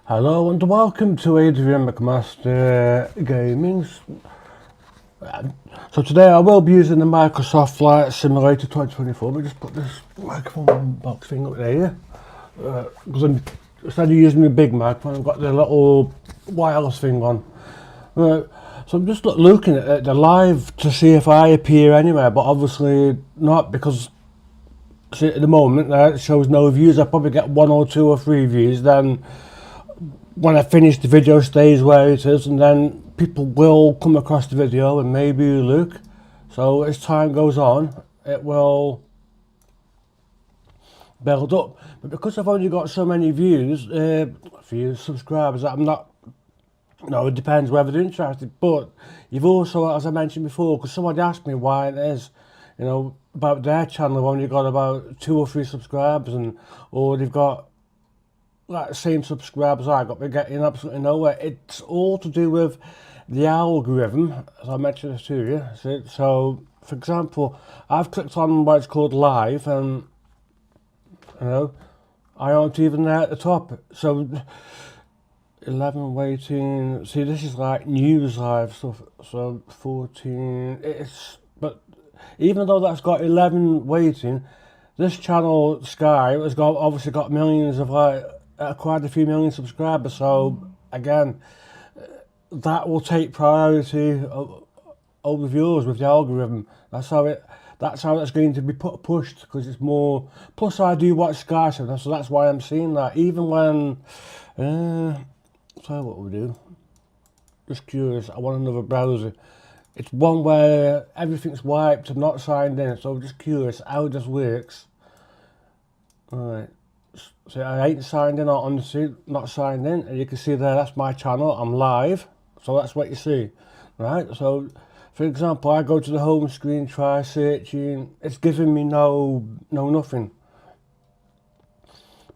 Hello and welcome to Adrian McMaster Gaming's. So today I will be using the Microsoft Flight Simulator 2024. Let me just put this microphone box thing up there, because instead of using the big microphone, I've got the little wireless thing on. So I'm just looking at the live to see if I appear anywhere, but obviously not, because see, at the moment it shows no views. I probably get 1 or 2 or 3 views, then when I finish the video stays where it is, and then people will come across the video and maybe look. So as time goes on, it will build up. But because I've only got so many views, subscribers, I'm not, it depends whether they're interested. But you've also, as I mentioned before, because somebody asked me why it is, about their channel, they've only got about 2 or 3 subscribers, or they've got like the same subscribers I got, we're getting absolutely nowhere. It's all to do with the algorithm, as I mentioned this to you. So for example, I've clicked on what's called live, and I aren't even there at the top. So 11 waiting. See, this is like news live stuff. So 14. But even though that's got 11 waiting, this channel Sky has obviously got millions of quite a few million subscribers. So again, that will take priority over viewers with the algorithm. That's how it's going to be pushed, because it's more. Plus, I do watch Sky, so that's why I'm seeing that. Even when, so what we do. Just curious. I want another browser. It's one where everything's wiped and not signed in. So just curious how this works. Alright. So I ain't signed in, or honestly not signed in, and you can see there, that's my channel. I'm live, so that's what you see, right? So for example, I go to the home screen, try searching, it's giving me no nothing,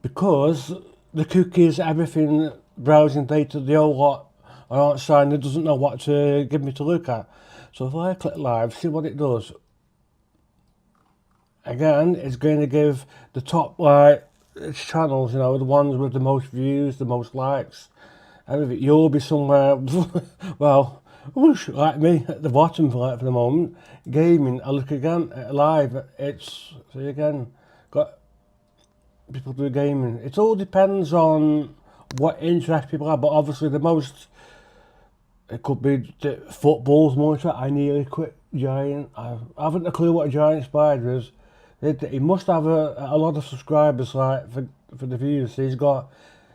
because the cookies, everything, browsing data, the whole lot aren't signed. It doesn't know what to give me to look at. So if I click live, see what it does. Again, it's going to give the top its channels, the ones with the most views, the most likes, everything. You'll be somewhere, well, whoosh, like me at the bottom for the moment. Gaming, I look again at live. See again, got people do gaming. It all depends on what interest people have, but obviously the most, it could be football's more interest. I nearly quit Giant. I haven't a clue what a giant spider is. He must have a lot of subscribers, like for the views. So he's got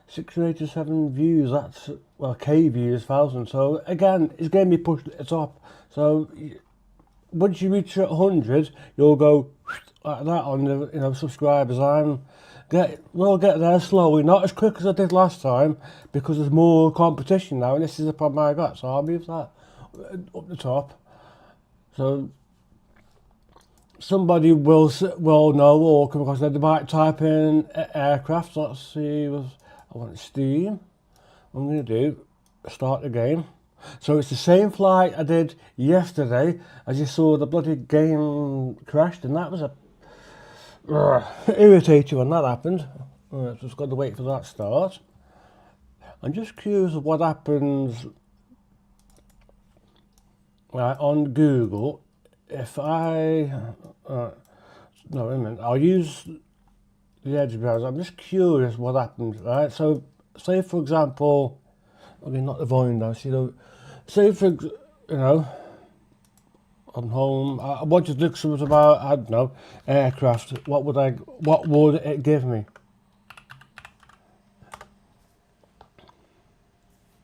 687 views. That's, well, K views, 1,000. So again, it's going to be pushed at the top. So once you reach 100, you'll go like that on the subscribers. We'll get there slowly, not as quick as I did last time, because there's more competition now, and this is the problem I got. So I'll move that up the top. So somebody will know, or come across that. They might type in aircraft. Let's see, I want Steam. I'm going to do start the game. So it's the same flight I did yesterday. As you saw, the bloody game crashed, and that was irritating when that happened. Just got to wait for that to start. I'm just curious of what happens on Google if I. No, wait a minute. I'll use the Edge browser. I'm just curious what happens, right? So, say for example, not the volume down. Say for I'm home. I wanted to look something about, I don't know, aircraft. What would it give me?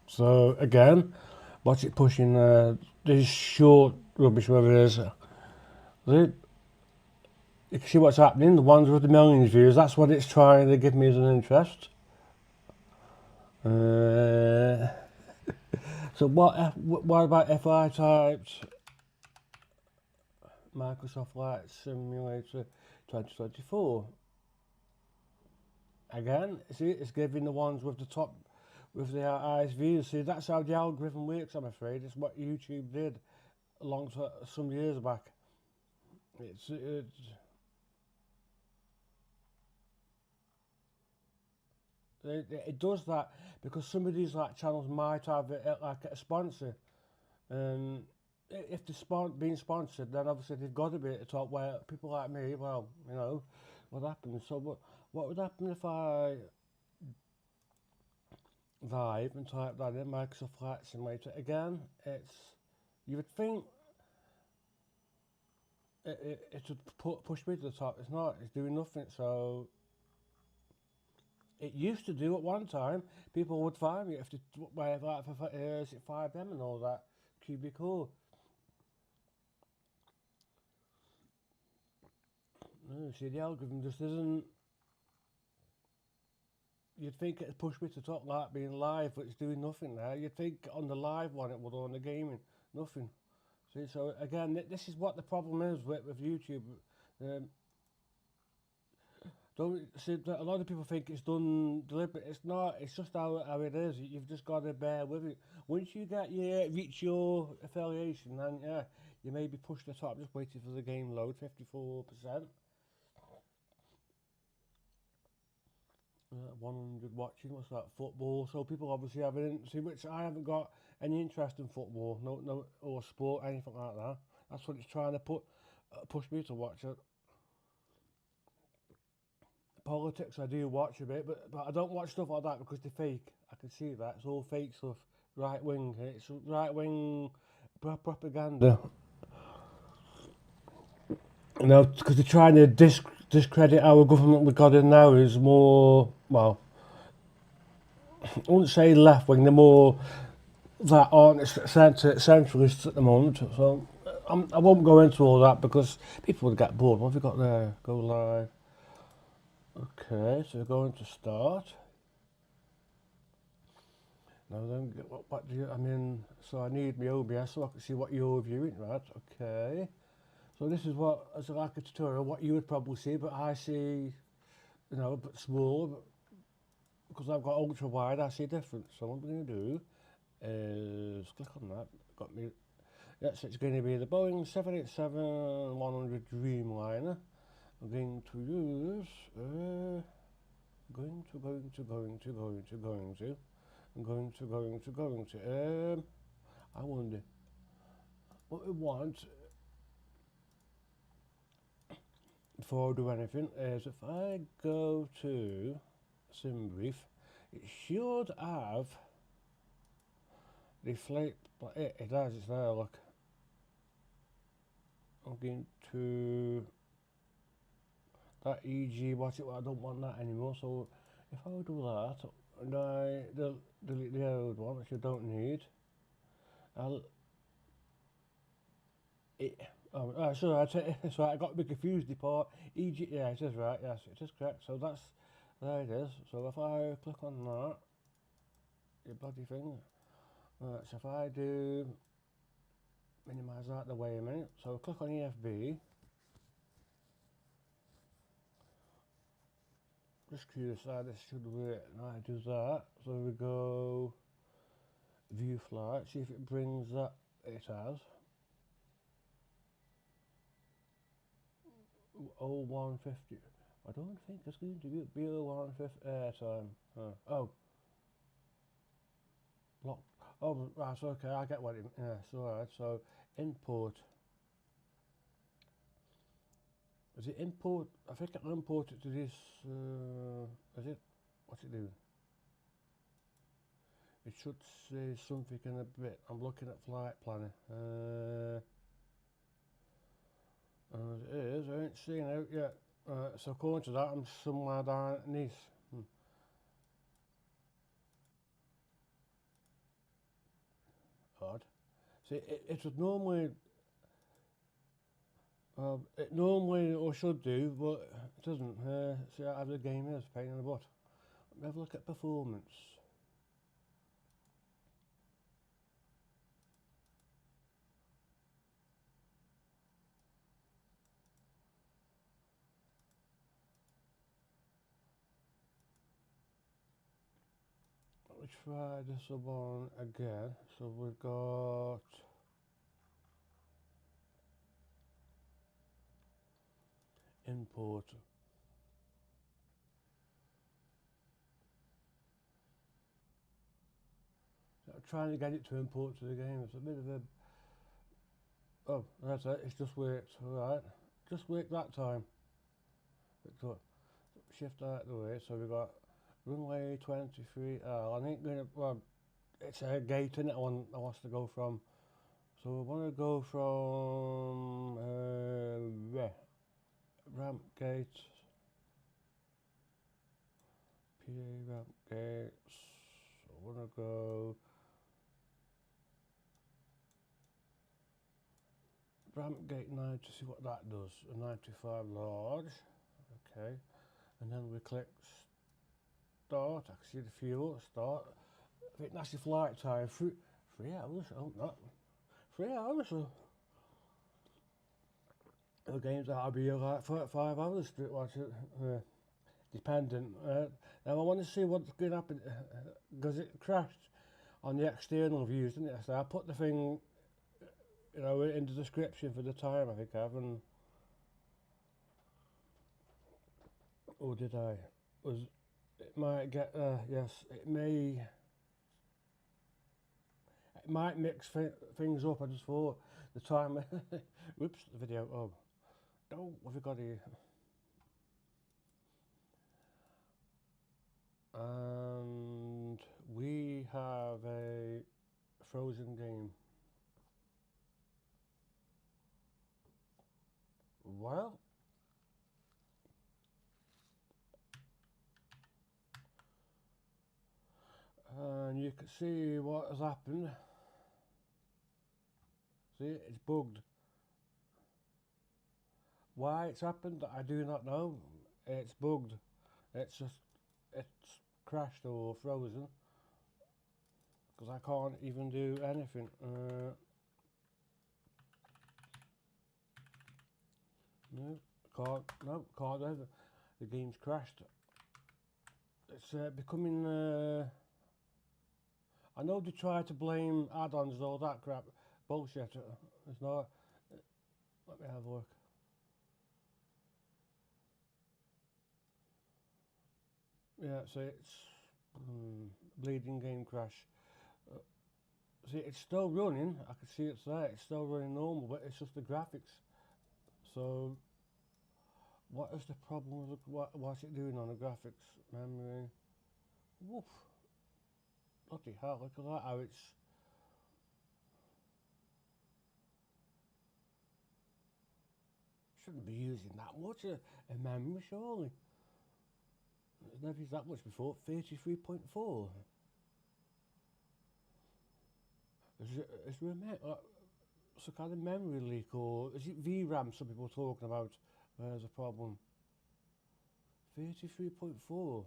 So again, watch it pushing this short rubbish, whatever it is. You can see what's happening. The ones with the millions views, that's what it's trying to give me as an interest. So what about if I typed Microsoft Flight Simulator 2024? Again, see, it's giving the ones with the top, with the highest views. See, that's how the algorithm works, I'm afraid. It's what YouTube did some years back. It does that because some of these like channels might have like a sponsor, and if they're being sponsored, then obviously they've got to be at the top. Where people like me, well, you know, what happens? So what would happen if I live and type that in Microsoft Flight Simulator again? You would think it would push me to the top. It's not. It's doing nothing. So it used to do at one time. People would find me if they like for 5M and all that. Cubicle. No, see the algorithm just isn't. You'd think it'd push me to the top like being live, but it's doing nothing there. You'd think on the live one it would, on the gaming, nothing. See, so again, this is what the problem is with YouTube. Um, don't see, a lot of people think it's done deliberate. It's not. It's just how it is. You've just got to bear with it. Once you reach your affiliation, then yeah, you may be pushed to the top. Just waiting for the game load. 54%. 100 watching. What's that? Football. So people obviously have an see, which I haven't got any interest in football. No, or sport, anything like that. That's what it's trying to push me to watch it. Politics I do watch a bit, but I don't watch stuff like that because they're fake. I can see that it's all fake stuff. Right wing, it's right wing propaganda. You know, because they're trying to discredit our government we got in now is more, well, I wouldn't say left wing, they're more that aren't centralists at the moment. So I won't go into all that because people would get bored. What have we got there? Go live. Okay, so we're going to start. Now then, what do you, I mean, so I need my OBS so I can see what you're viewing, right? Okay. So this is what, as like a tutorial, what you would probably see, but I see, you know, a bit smaller, but because I've got ultra wide, I see different. So what I'm going to do is click on that. Got me. Yes, it's going to be the Boeing 787-100 Dreamliner. I'm going to use, going to. I wonder what we want before I do anything is if I go to sim brief, it should have the flight. It has. It's there. Look, I'm going to that EG. What's it? I don't want that anymore. So if I do that and I delete the old one, which I don't need, I'll. So I got a bit confused. The part EG, yeah, it is right. Yes, it is correct. So there it is. So if I click on that, your bloody thing. Right. So if I do minimise that the way a minute. So click on EFB. Just curious how this should work. Right, do that. So we go view flight. See if it brings that. It has. 0150. I don't think it's going to be 0150 airtime. Oh, block. Oh, right, so okay, I get what it means. Yeah, so alright, so import. Is it import? I think I can import it to this. Is it? What's it doing? It should say something in a bit. I'm looking at flight planning. As it is, I ain't seen out yet. So according to that, I'm somewhere down at Nice. Odd. See, it would normally, it normally or should do, but it doesn't. See how the game is, pain in the butt. Let me have a look at performance. Let's try this one again. So we've got import. trying to get it to import to the game. It's a bit of a... Oh, that's it. It's just worked. Alright. Just worked that time. Shift out the way. So we've got runway 23. I ain't going to... Well, it's a gate in it I want to go from. So I want to go from... ramp gate. PA ramp gates. I want to go... ramp gate 9 to see what that does. A 95 large. Okay. And then we click start. I can see the fuel. Start. I think that's the flight time. 3 hours. Oh, not 3 hours. The games that'll be like 5 hours to watch it. Dependent. Now I want to see what's going to happen because it crashed on the external views, didn't it? So I put the thing, you know, in the description for the time. I think I haven't. Or did I? It might get yes. It might mix things up. I just thought the time. Whoops, the video. Oh, what have we got here? And we have a Frozen game. Well, and you can see what has happened. See, it's bugged. Why it's happened, I do not know. It's bugged. It's crashed or frozen because I can't even do anything. No, can't do anything. The game's crashed. It's becoming. I know they try to blame add-ons and all that crap. Bullshit. It's not. Let me have a look. Yeah, so it's bleeding game crash. See, it's still running. I can see it's there. It's still running normal, but it's just the graphics. So, what is the problem with what's it doing on the graphics? Memory. Woof. Bloody hell! Look at that. How it's. Shouldn't be using that much a memory, surely. It's never used that much before. 33.4. Is there some kind of memory leak, or is it VRAM some people are talking about? There's a problem. 33.4.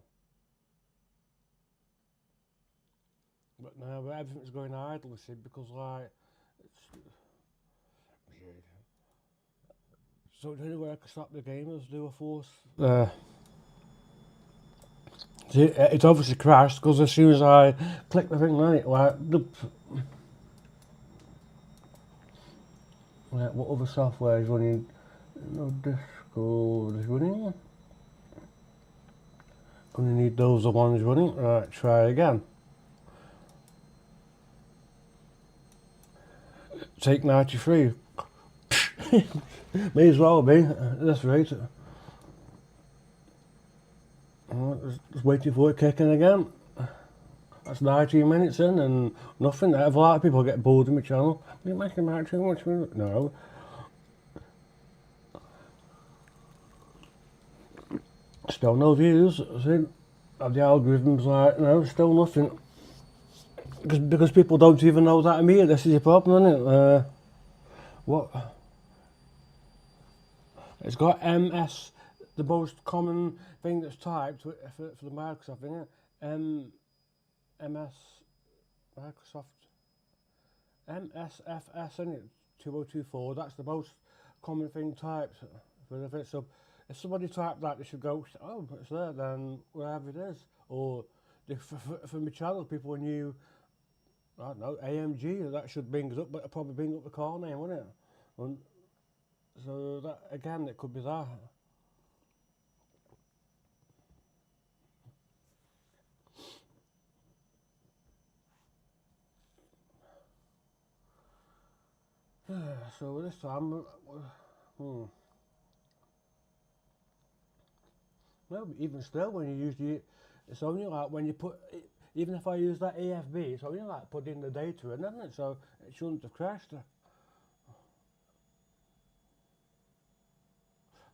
But now everything's going idle, see, because like it's weird. So the only way I can stop the game is do a force. See, it's obviously crashed because as soon as I click the thing on it, like what other software is running? No, Discord is running. Only need those the ones running. Right, try again. Take 93. May as well be at this rate. Just waiting for it kicking again. That's 19 minutes in and nothing. A lot of people get bored of my channel. You're making about too much. No. Still no views. See, the algorithms like no, still nothing. Because people don't even know that I'm here. This is the problem, isn't it? What? It's got MS, the most common thing that's typed for the Microsoft thing. MS Microsoft MSFS, isn't it? 2024. That's the most common thing typed for the fit. So if somebody typed that, they should go, oh, it's there, then wherever it is. Or for my channel, people knew, I don't know, AMG, that should bring it up, but it'll probably bring up the car name, wouldn't it? And so that again, it could be that. So this time, no, even still, when you use it's only like when you put, even if I use that AFB, it's only like putting the data in, isn't it? So it shouldn't have crashed.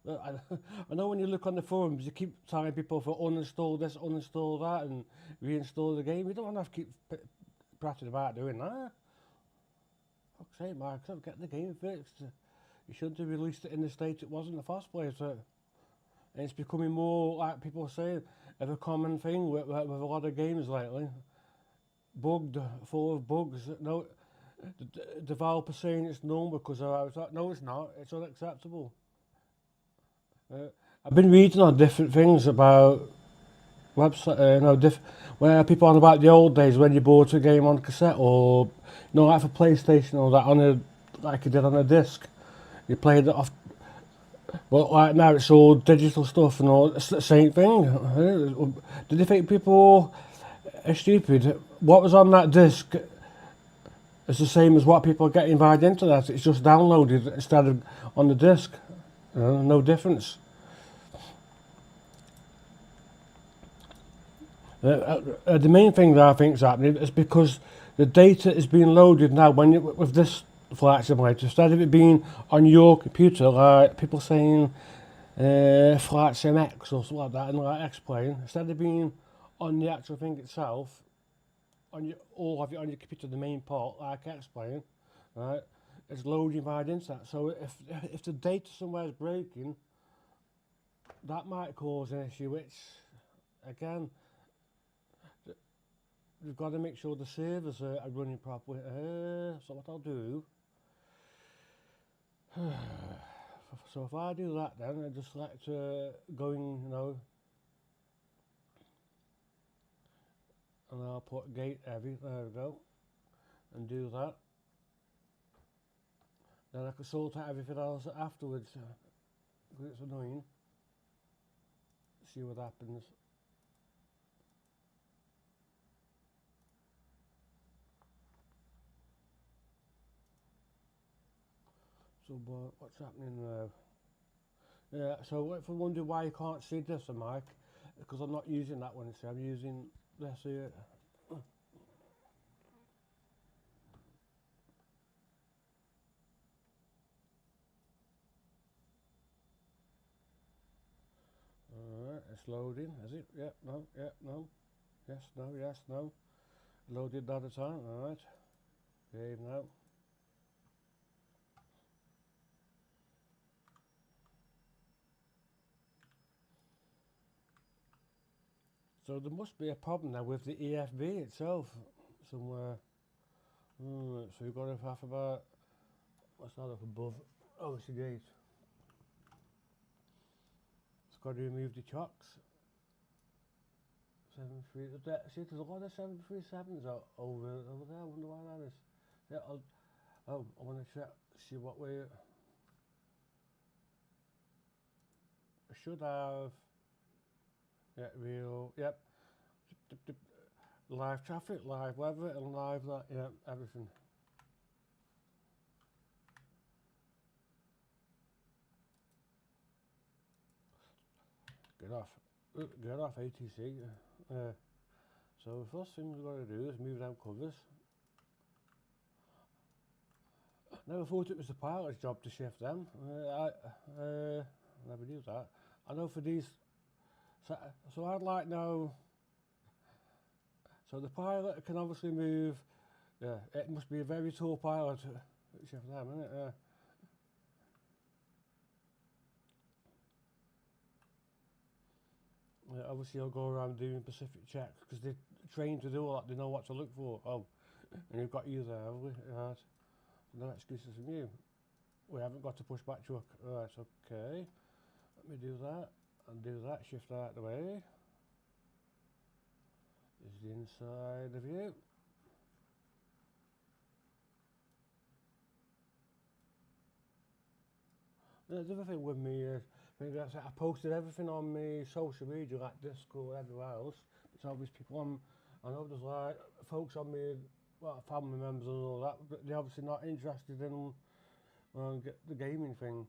I know when you look on the forums, you keep telling people to uninstall this, uninstall that, and reinstall the game. You don't want to have to keep prattling about doing that. Fuck's sake, Microsoft, get the game fixed. You shouldn't have released it in the state it was in the first place. And it's becoming more, like people say, of a common thing with a lot of games lately. Bugged, full of bugs. No, the developer saying it's normal because no, it's not. It's unacceptable. I've been reading on different things about website, where people on about the old days when you bought a game on cassette or, like for PlayStation or that like you did on a disc. You played it off, but like now it's all digital stuff and all. It's the same thing. Did you think people are stupid? What was on that disc is the same as what people are getting via the internet. It's just downloaded instead of on the disc. No difference. The main thing that I think is happening is because the data is being loaded now with this flight simulator, instead of it being on your computer, like people saying Flight Sim X or something like that, and like X-Plane, instead of being on the actual thing itself, all of it on your computer, the main part, like X-Plane, right, it's loading via the internet. So if the data somewhere is breaking, that might cause an issue, which, again, we've got to make sure the servers are running properly. So what I'll do, so if I do that then, I just select going, and I'll put gate heavy, there we go, and do that. Then I can sort out everything else afterwards, because it's annoying. See what happens. So what's happening now? Yeah, so if I wonder why you can't see this mic, because I'm not using that one, so I'm using this here. Alright, it's loading, is it? Yep, no, yes, no. Loaded that at a time, alright. Okay, now. So there must be a problem now with the EFB itself somewhere. So you've got to have about, what's that up above? Oh, it's a gate. It's got to remove the chocks. 73. See, there's a lot of 737s over there. I wonder why that is. Yeah, I want to see what we. I should have. Yeah, real. Yep. Live traffic, live weather, and live that. Yeah, everything. Get off ATC. So the first thing we've got to do is move down covers. Never thought it was the pilot's job to shift them. I never knew that. I know for these, so I'd like now. So the pilot can obviously move. Yeah, it must be a very tall pilot to shift them, isn't it? Obviously, I'll go around doing Pacific checks because they're trained to do all that. They know what to look for. Oh, and you've got you there, have we? Right. No excuses from you. We haven't got to push back truck. Right, okay. Let me do that and do that. Shift that out of the way. Is the inside of you. The other thing with me is, I posted everything on my social media, like Discord, everywhere else. It's obvious people I know there's like folks on me, family members and all that, but they're obviously not interested in Well, get the gaming thing.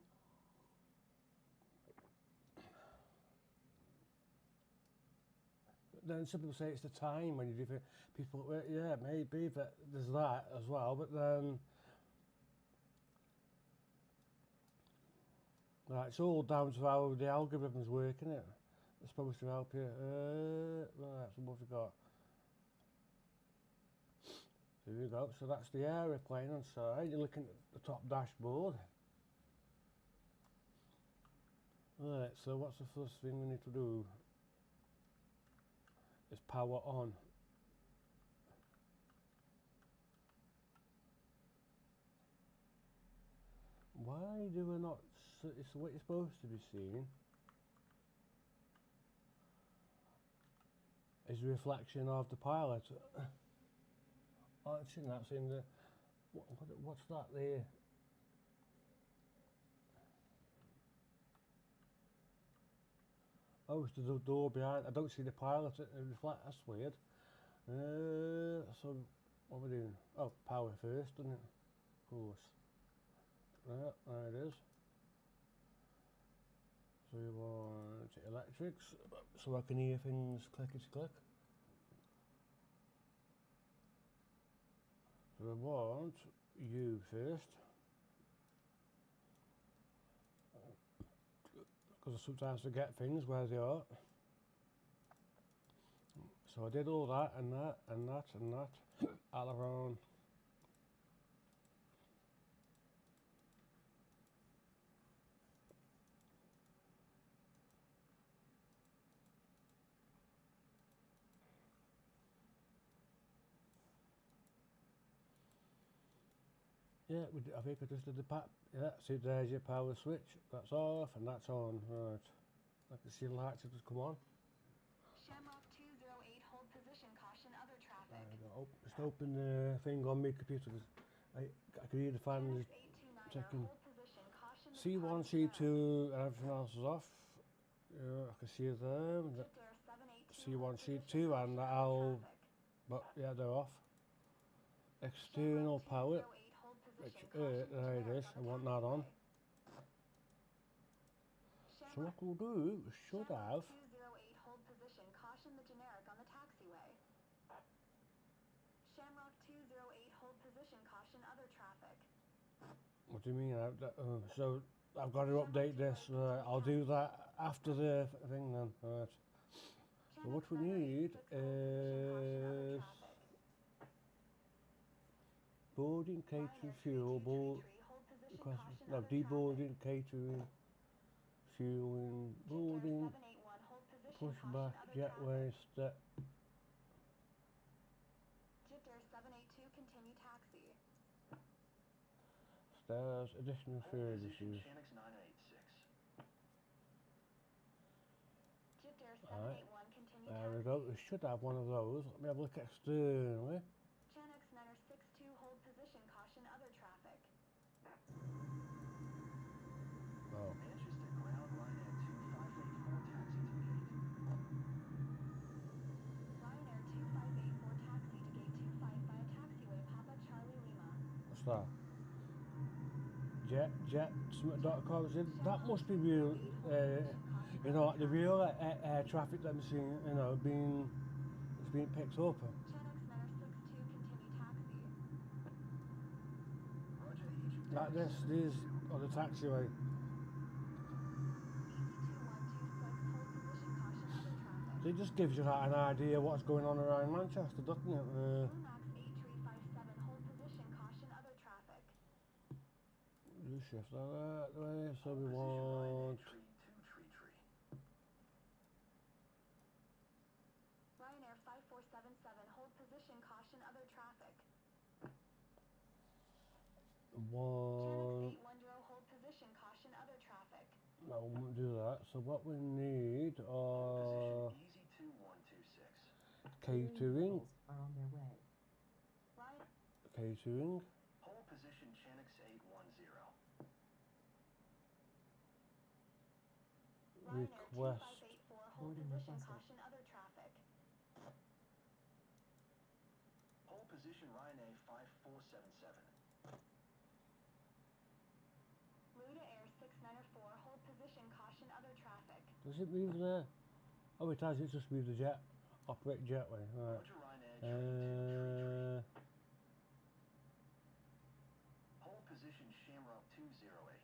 Then some people say it's the time when you do people. Well, yeah, maybe that there's that as well. But then, right, it's all down to how the algorithms work, isn't it? It's supposed to help you. Right, so what have we got? Here we go. So that's the aeroplane on side. You're looking at the top dashboard. Right, so what's the first thing we need to do? Is power on. Why do we not? It's what you're supposed to be seeing. Is a reflection of the pilot. Oh, I've seen that. Seen the. What's that there? Oh, it's the door behind. I don't see the pilot. Reflect. That's weird. So what are we doing? Oh, power first, doesn't it? Of course. Right, there it is. So you want electrics, so I can hear things clickety click. So I want you first, because I sometimes forget things where they are. So I did all that and that and that and that all around. Yeah, I think I just did the pat. Yeah, see there's your power switch. That's off and that's on. Right. I can see the lights have just come on. Shamrock 208, hold position, caution other traffic. Just open the thing on my computer because I can hear the fans checking. C1, C2 and everything else is off. Yeah, I can see them. C1, C2 and I'll, but yeah, they're off. External power, which, there it is, I want that on. So what we'll do, we should have. 208, hold position, caution the generic on the taxiway. Shamrock 208, hold position, caution other traffic. What do you mean? So I've got to update this. I'll do that after the thing then. Right. So what we need is boarding, catering, fuel, deboarding, catering, fueling, boarding, pushback, jetway, step. Jitter 782, continue taxi. Stairs, additional services. Alright, there we go. We should have one of those. Let me have a look externally. Gen X 962, hold position, caution other traffic. Oh. Manchester ground Ryanair 2584 taxi to gate. Ryanair 2584 taxi to gate 255 taxiway Papa Charlie Lima. What's that? Jet.com. That must be real, you know, like the real air traffic that I'm seeing, you know, it's being picked up. Gen X 962, continue taxi. Roger, EGCC. Like these on the taxiway. So it just gives you like an idea what's going on around Manchester, doesn't it? Max 8357, hold position, caution other traffic. You shift that way, so we want. Ryanair 5477, hold position, caution other traffic. One. 810, hold position, caution other traffic. No, we won't do that. So what we need are catering. Are on their way. Right. Catering. Hold position Chenix 810. Request. Ryanair 2584, hold position, caution other traffic. Hold position Ryanair 5477. Does it move there? Oh, it has. It's just moved the jet. Operate jetway. Right. Roger, Ryanair Tree 238. Hold position Shamrock 208.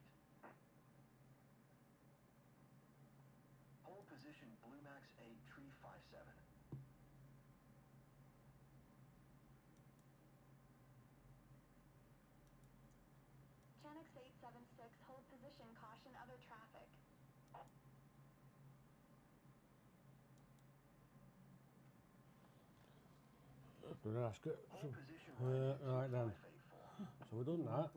Hold position Blue Max 8 Tree 57. Channix 876, hold position, caution other traffic. That's good. Hold position Ryanair Right then. 2584. So we've done that.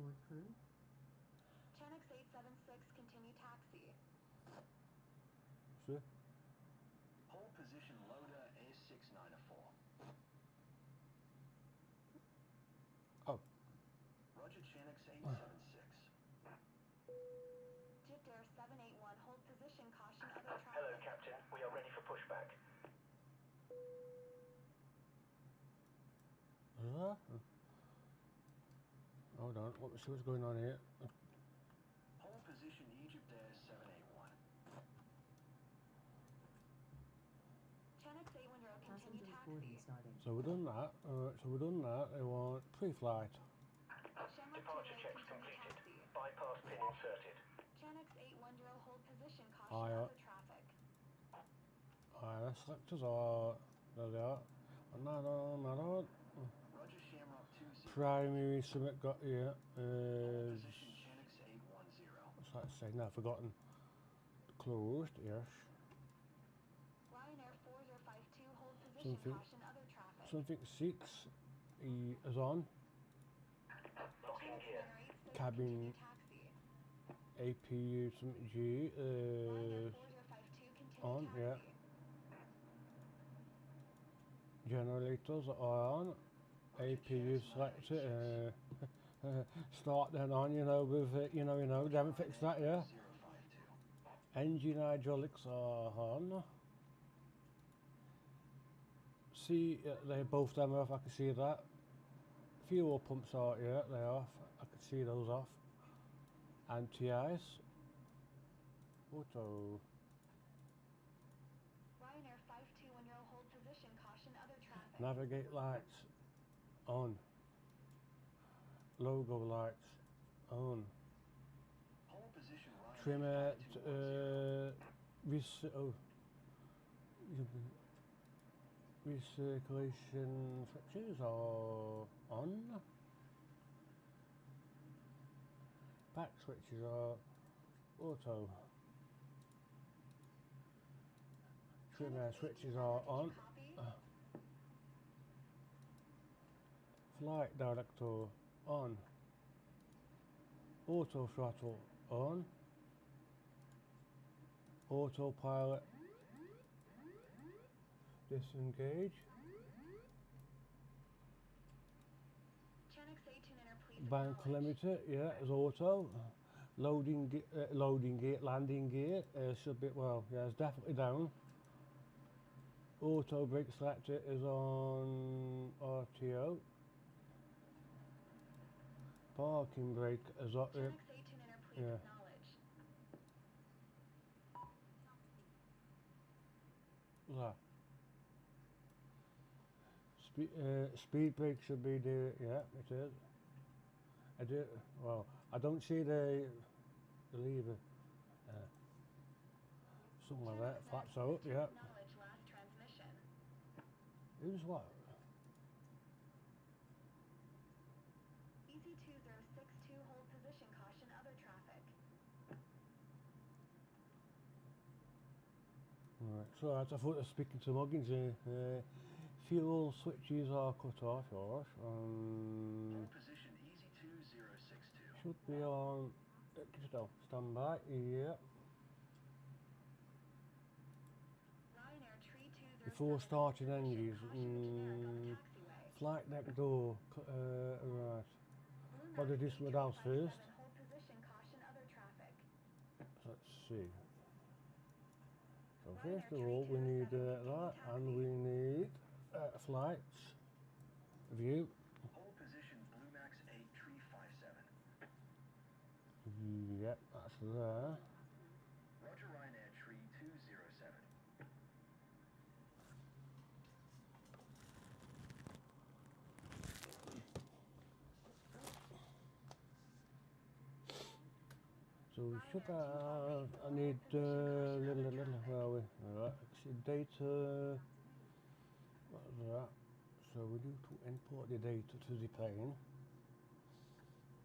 Channix 876, continue taxi. See? Hold position Loda A694. Oh. Roger, Channix 876. Egypt Air 781, hold position, caution other traffic. Hello, Captain. We are ready for pushback. Hold on, let me see what's going on here. Hold position Egypt Air 781. Channix 810, continue taxi. So we've done that. Alright, so we've done that. They want pre-flight. Shamrock Departure 28, checks continue completed. taxi. Bypass pin inserted. Channix 810, hold position, caution Aye, other traffic. Alright, the selectors are... There they are. Another Roger, Shamrock 20. primary summit got here. Hold position Channix 810. What's that saying? Now forgotten. Closed, yes. Ryanair 4052, hold position, Something- caution other traffic. Something 6 he is on. Locking Channix gear. 906, Cabin- continue taxi. APU something G Ryanair 4052, continue on, taxi. yeah. Generators are on. APU selected. Start then on, you know, with they haven't fixed that yet. 052. Engine hydraulics are on. See, they both them are off. I can see that. Fuel pumps are, yeah, they're off. I can see those off. Anti-ice. Auto. Ryanair 5210, hold position, caution other traffic. Navigate lights on. Logo lights on. Hold position Ryanair Trimmer, 5210. recirculation switches are on. Back switches are auto. Trimmer switches are on. Flight director on. Auto throttle on. Autopilot disengage. Channix 829, please Bank acknowledge. limiter, yeah, is auto. Loading gear, landing gear should be, well, yeah, it's definitely down. Auto brake selector is on RTO. Parking brake is up. Channix 829, please Yeah. acknowledge. What's that? Speed brake should be there. Yeah, it is. I do. Well, I don't see the lever. Something like that. Flaps out. Yeah. Acknowledge last transmission. Who's what? EC2062, hold position, caution other traffic. Right. So I thought I was speaking to Muggins here. Fuel switches are cut off, yours. Hold position Easy 2062. Should be on. Stand by. Yeah. Ryanair Tree 207. Before starting engines, Caution generic on the taxiway. flight deck door. Right. Blue Well, they do Max something else 8357, first. hold position, caution other traffic. So let's see. So first of all, we need that, and we need flights view. Hold position Blue Max 8 Tree 57. Yep, that's there. Roger, Ryanair Tree 208. So we should have, I need where are we? Alright, exit data, what's that? So we need to import the data to the plane.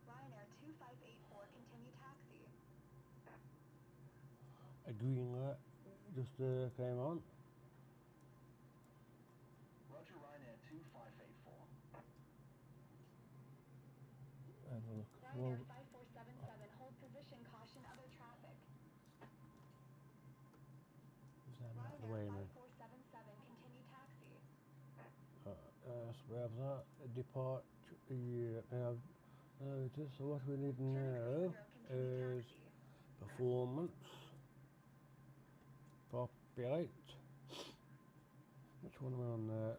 Ryanair 2584, continue taxi. A green light just came on. Roger, Ryanair 2584. Have a look. Ryanair 5477, hold position, caution other traffic. Is that out the Ryanair way, man? 5477, continue taxi. So we have that, depart, yeah, so what we need now is performance, populate, which one am I on there?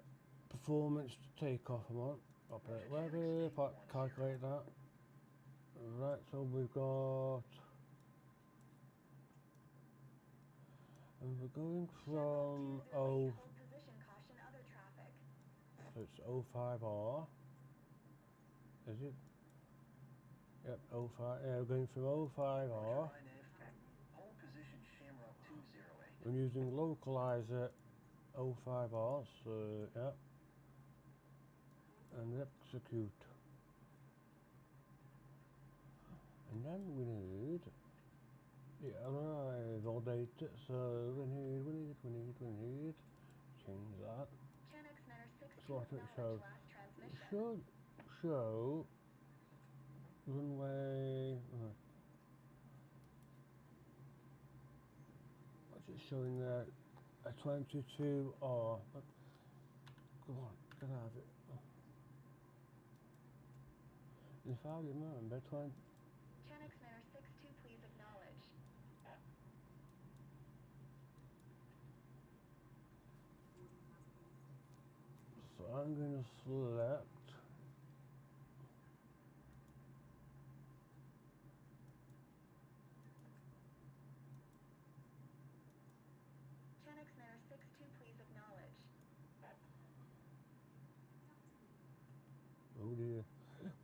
Performance takeoff I'm on, populate weather, calculate that. Right, so we've got, and we're going from hold position, caution other traffic. so it's 05R, is it? Yep, 05, yeah, we're going from 05R. Roger, Ryanair. Hold position, Shamrock 208. I'm using localizer 05R, so yeah, and execute. And then we need the arrival data, so we need, change that. Channel Center 6 So what it acknowledge shows, last it transmission. should show runway, what's it showing there, a 22R, come on, get out of it. If I remember, Channel Center 62, please acknowledge. so I'm going to select Channel Center 62, please acknowledge. oh dear,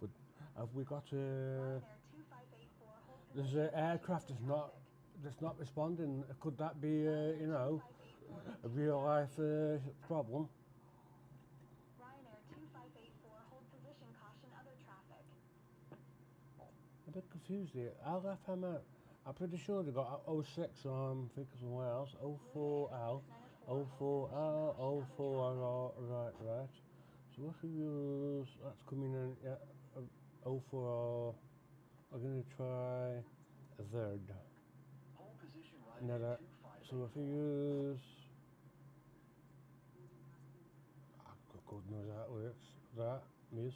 but have we got Ryanair 2584, hold there's position, an aircraft caution that's not responding. Could that be Ryanair you know, 2584, a real life problem? Ryanair 2584, hold position, caution other traffic. I'm a bit confused here. LFMN, I'm pretty sure they got 06, so I'm thinking somewhere else. 04L, 04L, 04R, right. So what we use, that's coming in, yeah, 04R. I'm going to try a third. Hold position, Another, Ryanair so if you 2584. use, God knows how it works, that is,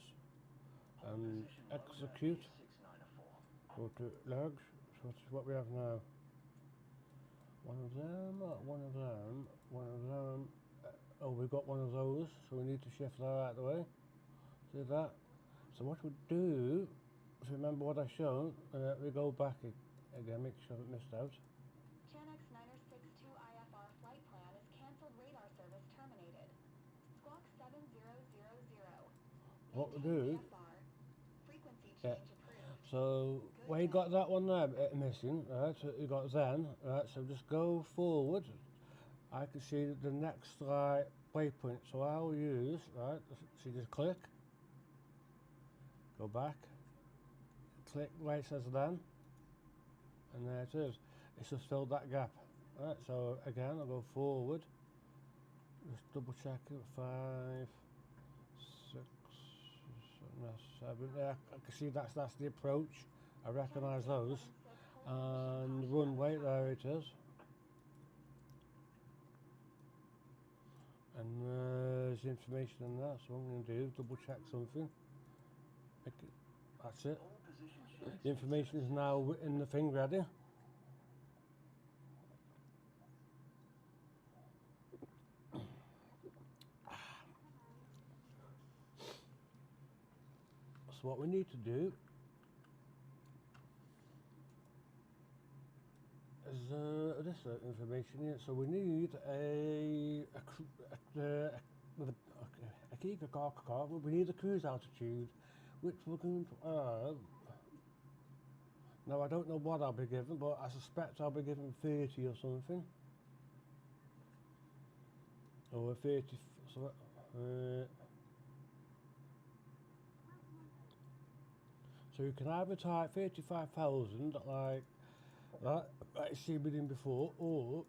Hold and position, execute. London 694. Go to legs, so this is what we have now. One of them, oh, we've got one of those, so we need to shift that out of the way. See that? So what we do, so remember what I showed, we go back again, make sure I haven't missed out. Channel 962 IFR flight plan is cancelled, radar service terminated. Squawk 7000. What we Maintain do, VFR. Frequency yeah. change approved. So where you got that one there missing, right? So you got then, right? So just go forward. I can see the next waypoint. So I'll use right. So you just click, go back, click where it says then, and there it is. It's just filled that gap. Right. So again, I'll go forward. Just double check it. 5, 6. 7, yeah, I can see that's the approach. I recognise those. And runway, there it is. And there's information in there, so what I'm going to do is double check something. That's it. Hold position, Shamrock The information is now in the thing ready. So what we need to do is this information here. So we need a we need a cruise altitude, which we're going to have Now I don't know what I'll be given, but I suspect I'll be given 30 or something. Or 30, so you can either type 35,000 like that, like you see within before, or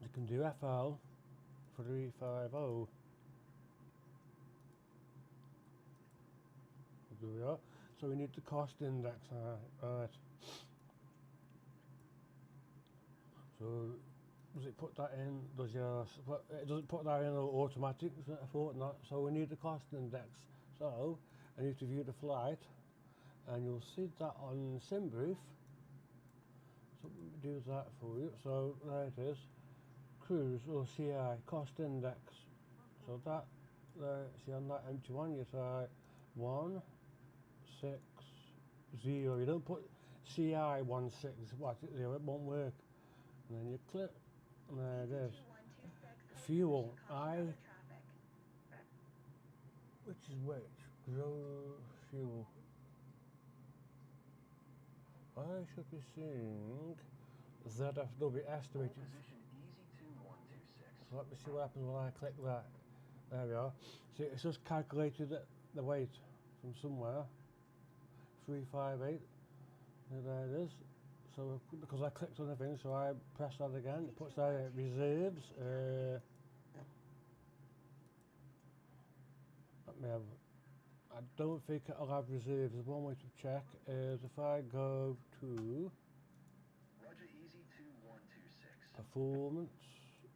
you can do FL 350. Do that. So we need the cost index, right. So does it put that in? Does it doesn't put that in automatic? I thought not. So we need the cost index. So I need to view the flight, and you'll see that on SimBrief. So let me do that for you. So there it is. Cruise or CI cost index. So that see on that empty one you type 160. You don't put CI 16. What it won't work. And then you click. And there it is. Fuel. Which is which? Grow fuel. I should be seeing ZFW estimated. Position EZ2126. So let me see what happens when I click that. There we are. See, it's just calculated the weight from somewhere. 358. There it is. So because I clicked on the thing, so I press that again. It puts there reserves. Let me have. I don't think it'll have reserves. There's one way to check is if I go to Roger EZ2126. performance,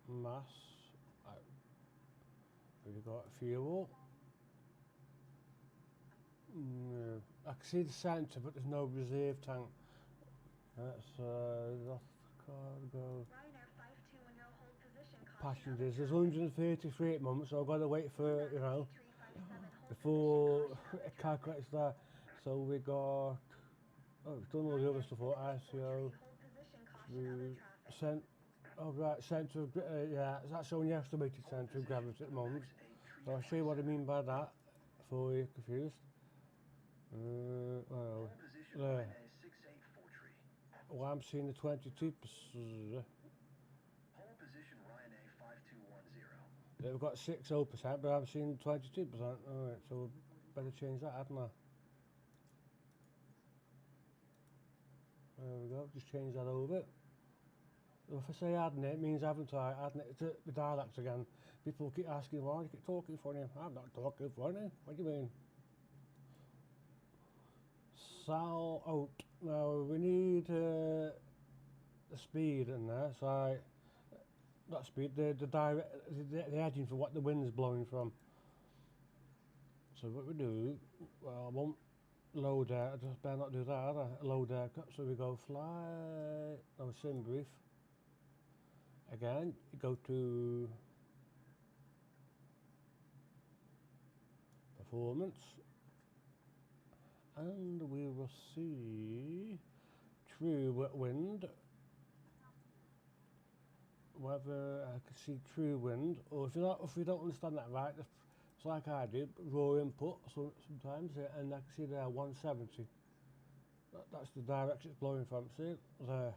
mass. Have you got fuel? No. I can see the centre, but there's no reserve tank. That's cargo. Ryanair 521 hold position. Passengers. There's 133 at the moment, so I've got to wait for before it calculates that. So we got. Oh, we've done all the other stuff. ICO. Centre of yeah, that's showing the estimated centre of gravity at the moment. So I'll show you what I mean by that before you're confused. Well, Position there. Ryanair 6843. Well, I'm seeing the 22%. Pole position Ryanair 5210. They've got 60%, but I'm seeing 22%. Alright, so we better change that, hadn't I? There we go, just change that over. If I say adding it means haven't I? Adding it to the dialect again. People keep asking, why do you keep talking funny? I'm not talking funny. What do you mean? Sal out. Now we need the speed in there. So not speed. The heading for what the wind is blowing from. So what we do? Well, I won't load air. I just better not do that. Load air. So we go fly. No, sim brief. Again, you go to performance, and we will see true wind. Whether I can see true wind, or if you don't understand that right, it's like I do, raw input sometimes, and I can see there 170. That's the direction it's blowing from. See there.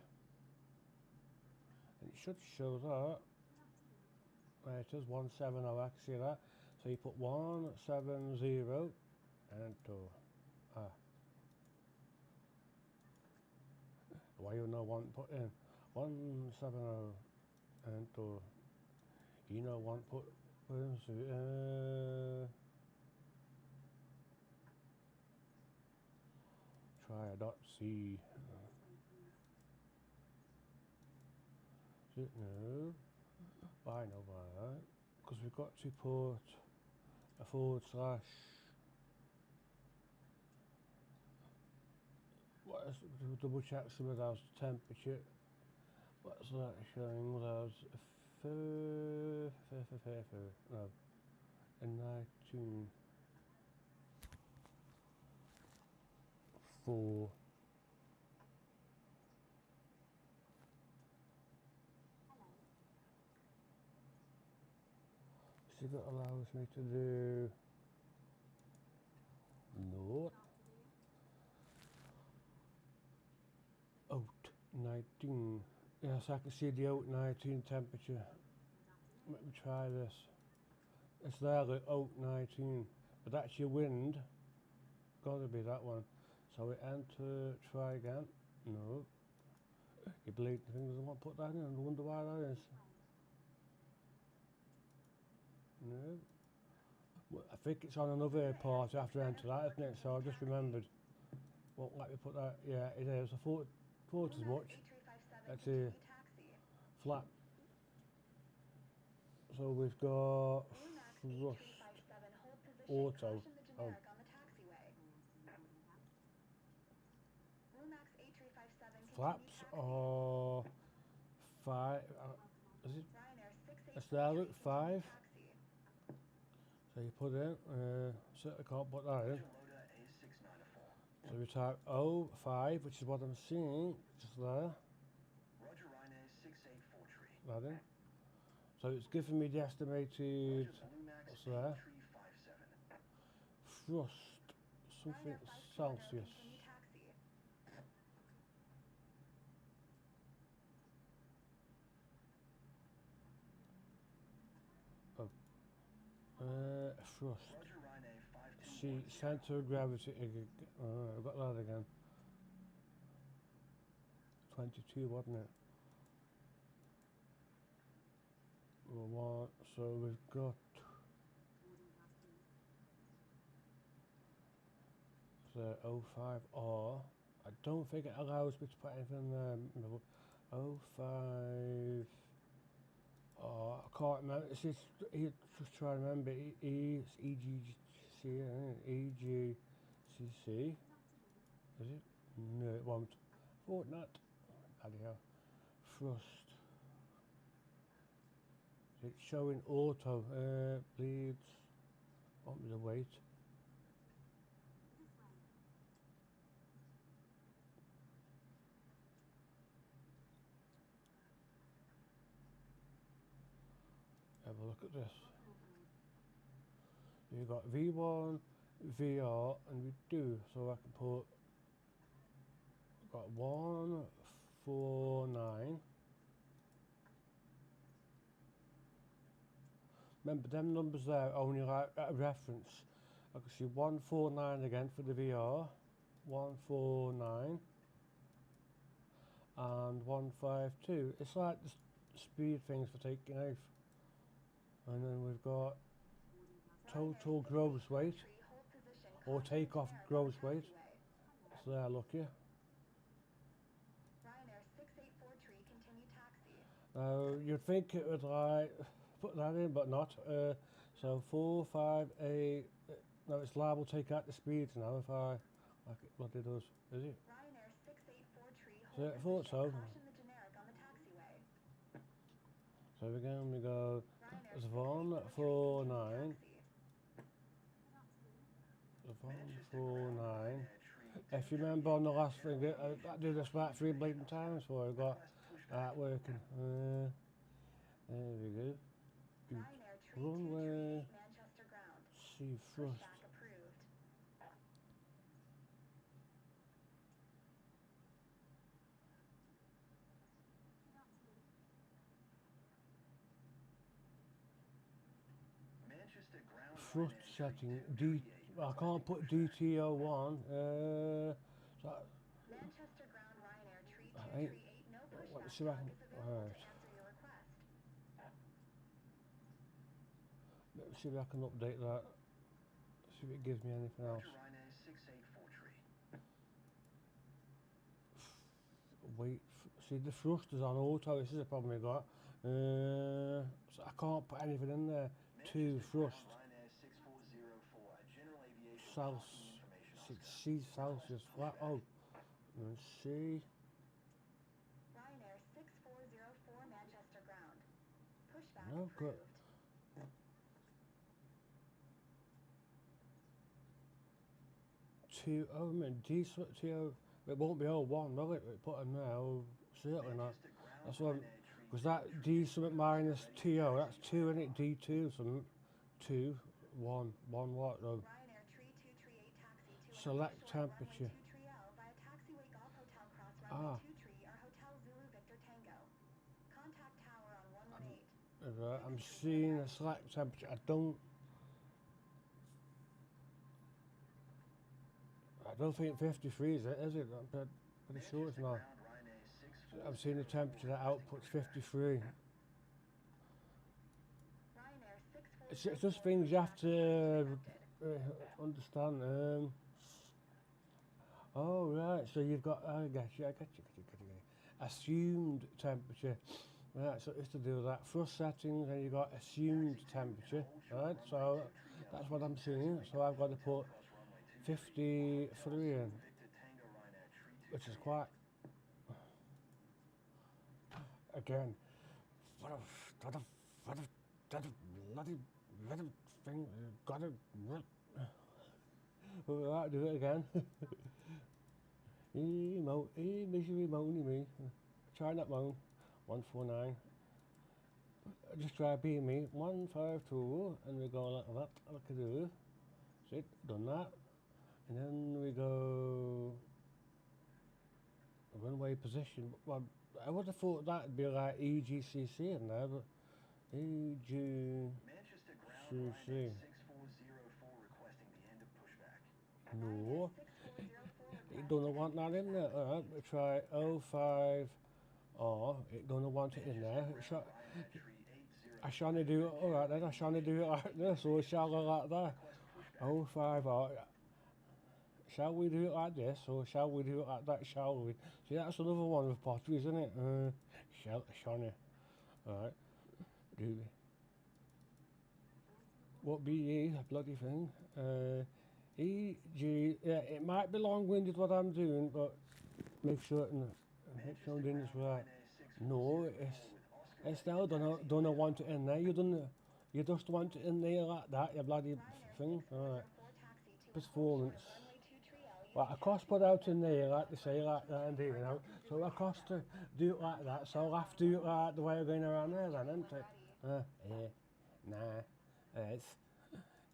And it should show that. There it is, 170, I can see that. So you put 170 and 2. Why you know one put in? 170 and 2. You know one put in. Try a dot C. No, I know why, because we've got to put a / what is double check some of those temperature. What's that showing? Those no, in 19.4. See if it allows me to do no. 19. Yes, I can see the out 19 temperature. Let me try this. It's there, the out 19. But that's your wind. Gotta be that one. So we enter, try again. No. You bleeding thing doesn't want to put that in. I wonder why that is. No. Well, I think it's on another part after enter that, isn't it? So I just remembered. Won't let me put that. Yeah, it is. I thought as much. That's a flat. So we've got thrust, auto. Oh, flaps are 5. Is it? It's there. Look, 5. So you put in. Certainly can't put that in. So we type 05, which is what I'm seeing, just there. Roger, Rhino 684 tree. That in. So it's giving me the estimated, what's there? Thrust, something Celsius. Oh. Thrust. Roger, Rhino 521. See, centre of gravity. I've got that again. 22, wasn't it? So we've got. The 05R. I don't think it allows me to put anything in there. 05. Oh, I can't remember. It's just trying to remember. It's EGCC, EGCC. Is it? No, it won't. Fortnite. Bloody hell. Thrust. It's showing auto. Bleeds. Want me to wait? Have a look at this. You've got V1, VR, and V2. So I can put. I've got 149. Remember, them numbers there are only like a reference. I can see 149 again for the VR, 149, and 152. It's like the speed things for taking off. And then we've got total gross weight, or takeoff gross weight. So there, look here. You'd think it would like put that in, but not. So 4, 5, 8. No, it's liable to take out the speeds now if I like it bloody does. Is it? So I thought so. So again we go. There's 149. 149. If you remember on the last thing, I did this about 3 bleeding times before I got that working. There we go. Runway. See thrust. Manchester ground Thrust setting D. I can't put DTO1. So Manchester ground Ryanair tree 238, no pushback. let's see if I can. Is available to answer your request. Let's see if I can update that. See if it gives me anything else. Roger, Rhino 684 tree. Wait, see the thrust is on auto. This is the problem we got. So I can't put anything in there. 2 thrust. Celsius. 6 Celsius flat. Oh, let's see. Ryanair 6404 Manchester ground. Pushback No, good. approved. I mean, DTO. It won't be 01, will it? We put in there. Oh, certainly not. That's what. Because that D something minus TO. That's 2 in it. D2 something. 2, 1, 1 what though? Ryanair tree 238 taxi to Select temperature. via taxiway golf hotel cross Ah. runway 23 or hotel Right, I'm seeing a select temperature. I don't think 53 is it, is it? I'm pretty sure it's not. I'm seeing the temperature that output's 53. Ryanair It's just things you have to understand. Oh right, so you've got, I get you. Assumed temperature. Right, so it's to do with that. Thrust settings, and you've got assumed temperature. Right, so that's what I'm seeing. So I've got to put 53 in, which is quite, again, that bloody thing, gotta, right, do it again. Misery moany me. Try not moan. 149. Just try being me. 152, and we go like that, like I do. See, done that. And then we go runway position. Well, I would have thought that'd be like EGCC in there, but Manchester ground EGCC. Ryanair 6404 requesting the end of pushback. No, Ryanair 6404 it don't want that in there. Alright, we try 05. Oh, it don't want it in there. I shan't do it. Alright then, I shan't do it like this, so shall I like that? 05. Oh, shall we do it like this, or shall we do it like that, shall we? See, that's another one of pottery, isn't it? Shall Alright, do we? What be a bloody thing? EG, yeah, it might be long-winded what I'm doing, but make sure I'm doing this right. No, it's still don't want it in there. You just want it in there like that, you bloody thing. Alright. Performance. Well, I cost put out in there, like they say, like that and you know. So I cost to do it like that, so I'll have to do it like the way I'm going around there then, isn't it? Yeah. Nah.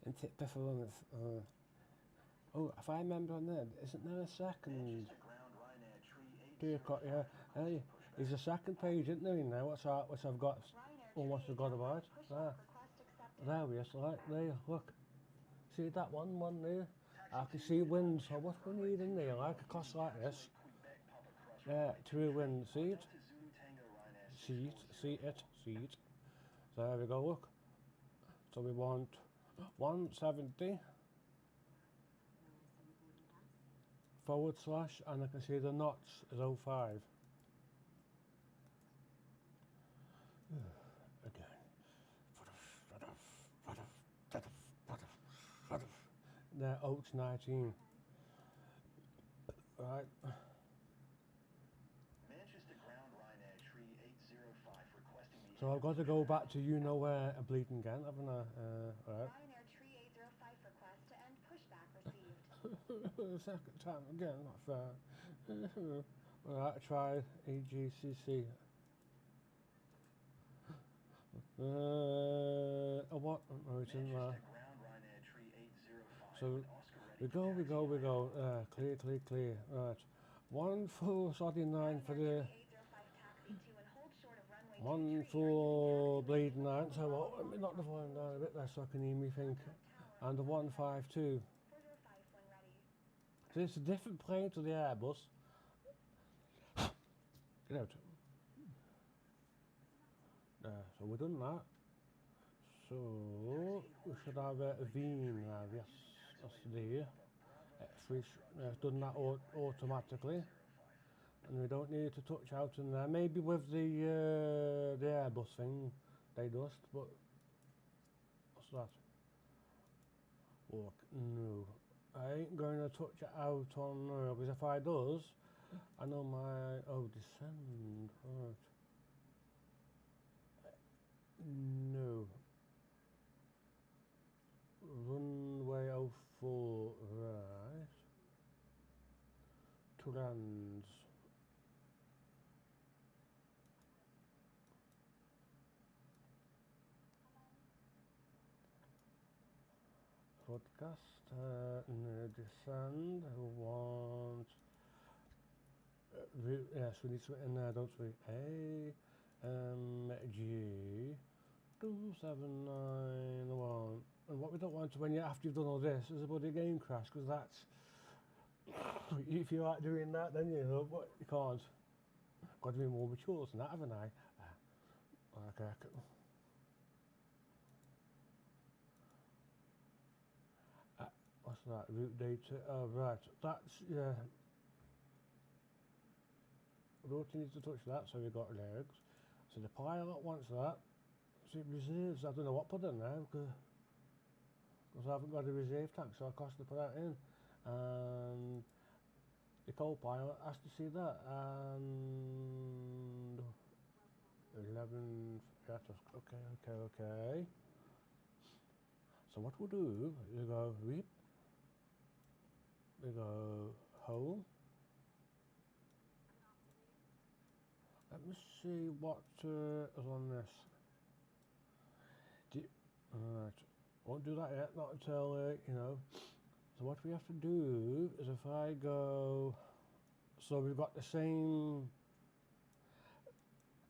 Isn't it performance? Oh, if I remember on there, isn't there a second? Yeah. Hey, there's a second page, isn't there, now? Which I've got, almost forgot about. There we are, so right there, look. See that one there? I can see wind, so what we need in there, like a cost like this. Yeah, to wind, see it? See it. So there we go, look. So we want 170 / and I can see the knots is 05. Again. There, oats 19. Right. Manchester ground Ryanair 3805 requesting the So I've got to go back to you know where and bleeding again, haven't I? Right. Ryanair 3805 request to end pushback received. Second time again, not fair. Right, try EGCC. What? Oh, it's in there. So we go. Clear. Right. 149 for the. 1 for bleeding 9. So what? Let me knock the volume down a bit there so I can hear me think. And the 152. So it's a different plane to the Airbus. Get out. So we've done that. So we should have a V now. Yes, that's there. It's done that automatically, and we don't need to touch out in there. Maybe with the Airbus thing, they just. But what's that? Look, no, I ain't going to touch it out on there because if I does, I know my descend. Right. No. Runway 04, right. To lands. Podcast, no, descend, who want, yes, we need to in there, don't we? A, G, 2791. And what we don't want when you after you've done all this is a bloody game crash, because that's if you like doing that, then you know, but you can't. Got to be more mature than that, haven't I? Okay. What's that? Route data. Oh, right. That's, yeah. Rotor needs to touch that, so we've got legs. So the pilot wants that. So it reserves. I don't know what put in there because I haven't got a reserve tank, so I cost to put that in. And the co-pilot has to see that. And 11. Yeah, okay. So what we'll do is we go reap. We go home. Let me see what is on this. Alright, won't do that yet, not until, you know. So what we have to do is if I go, so we've got the same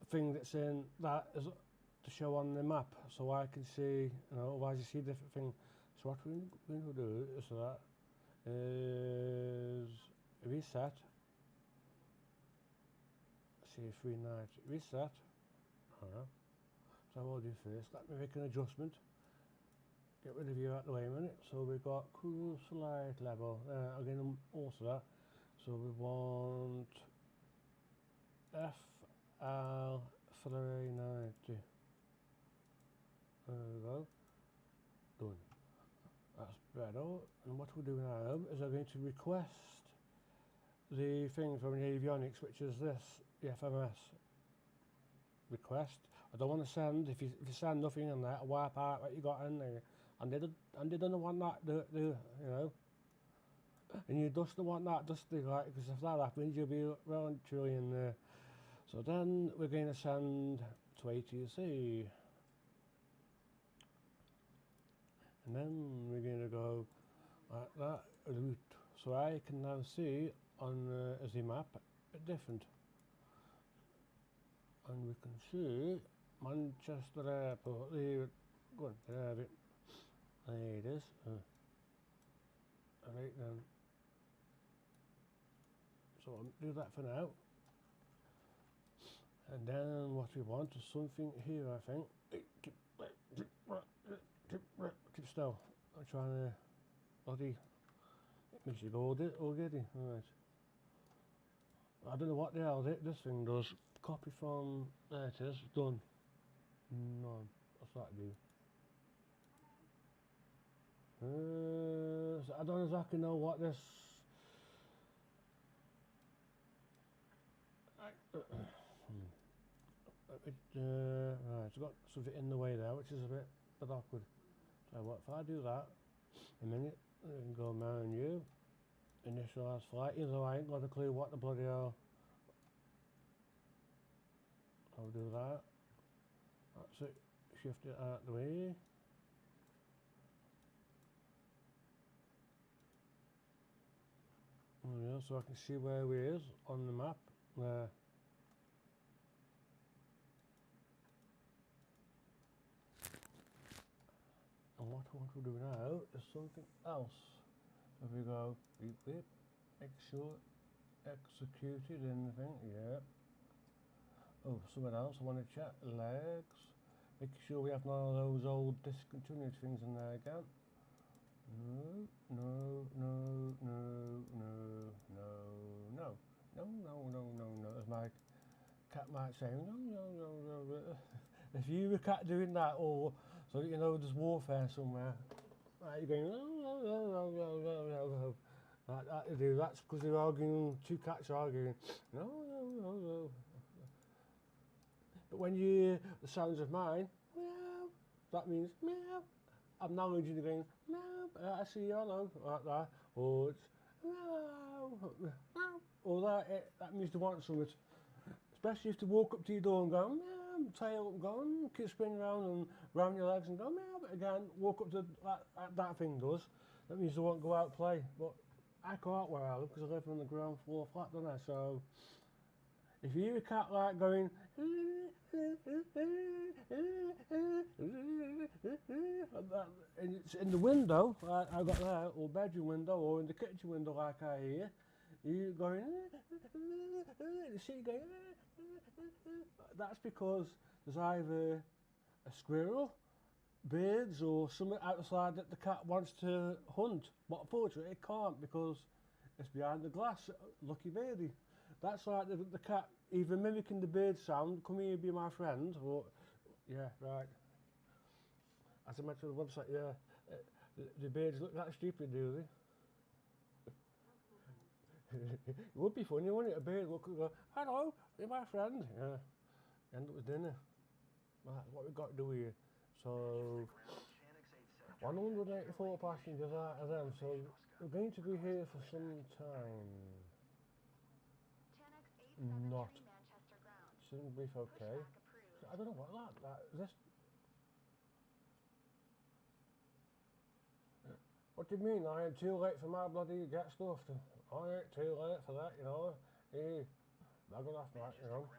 thing that's in that is to show on the map, so I can see, you know, otherwise you see a different thing. So what we will do is that is reset. See 3 nights reset. So I will do first. Let me make an adjustment. Get rid of you out the way a minute. So we've got cruise flight level. Again, also that. So we want FL390. There we go. Done. That's better. And what we'll do now is I'm going to request the thing from the avionics, which is this, the FMS request. I don't want to send, if you send nothing in there, wipe out what you got in there. And they don't want that, you know. And you just don't want that dusty, like, because if that happens, you'll be well and truly in there. So then we're going to send to ATC. And then we're going to go like that route. So I can now see on the map a bit different. And we can see Manchester Airport. There, go on, there it is. Alright then. So I'll do that for now. And then what we want is something here, I think. Keep still. I'm trying to bloody makes you go all giddy. Alright. I don't know what the hell this thing does. Copy from there it is, done. None. What's that do? So I don't exactly know what this right, it's got something in the way there, which is a bit awkward. So what if I do that a minute, I can go menu, initialize flight, even though I ain't got a clue what the bloody hell. I'll do that. That's it. Shift it out the way. Yeah, so I can see where we is on the map. There. And what I want to do now is something else. If we go beep beep, make sure executed anything, yeah. Oh, something else I want to check, legs. Make sure we have none of those old discontinued things in there again. No. As my cat might say, no. If you were cat doing that, or so you know there's warfare somewhere, right, you're going no. That they do. That's because they're arguing. Two cats are arguing. No. But when you hear the sounds of mine, meow, that means meow. Acknowledging the going meow. I see you, hello, like that. Or it's meow. Or that means they want something. Especially if they walk up to your door and go meow, tail up and go, keep spinning around and round your legs and go meow. But again, walk up to that thing does. That means they won't go out and play. But I go out where I live because I live on the ground floor flat, don't I? So If you hear a cat like going, and it's in the window, like I got there, or bedroom window, or in the kitchen window, like I hear, you going, you see it going, that's because there's either a squirrel, birds, or something outside that the cat wants to hunt. But unfortunately, it can't because it's behind the glass. Lucky birdie. That's like the cat either mimicking the bird sound, come here, be my friend, or yeah, right. As I mentioned on the website, yeah, the birds look that stupid, do they? It would be funny, wouldn't it? A bird look and go, hello, you're my friend. Yeah, end up with dinner. Well, that's what we've got to do here. So, 184 passengers out of them, so we're going to be here for some time. Channel 873 Not. Manchester ground. Shouldn't brief okay. Pushback approved. So I don't know what this. What do you mean? I ain't too late for my bloody get stuffed. I ain't too late for that, you know. Hey, they're gonna have that, you know.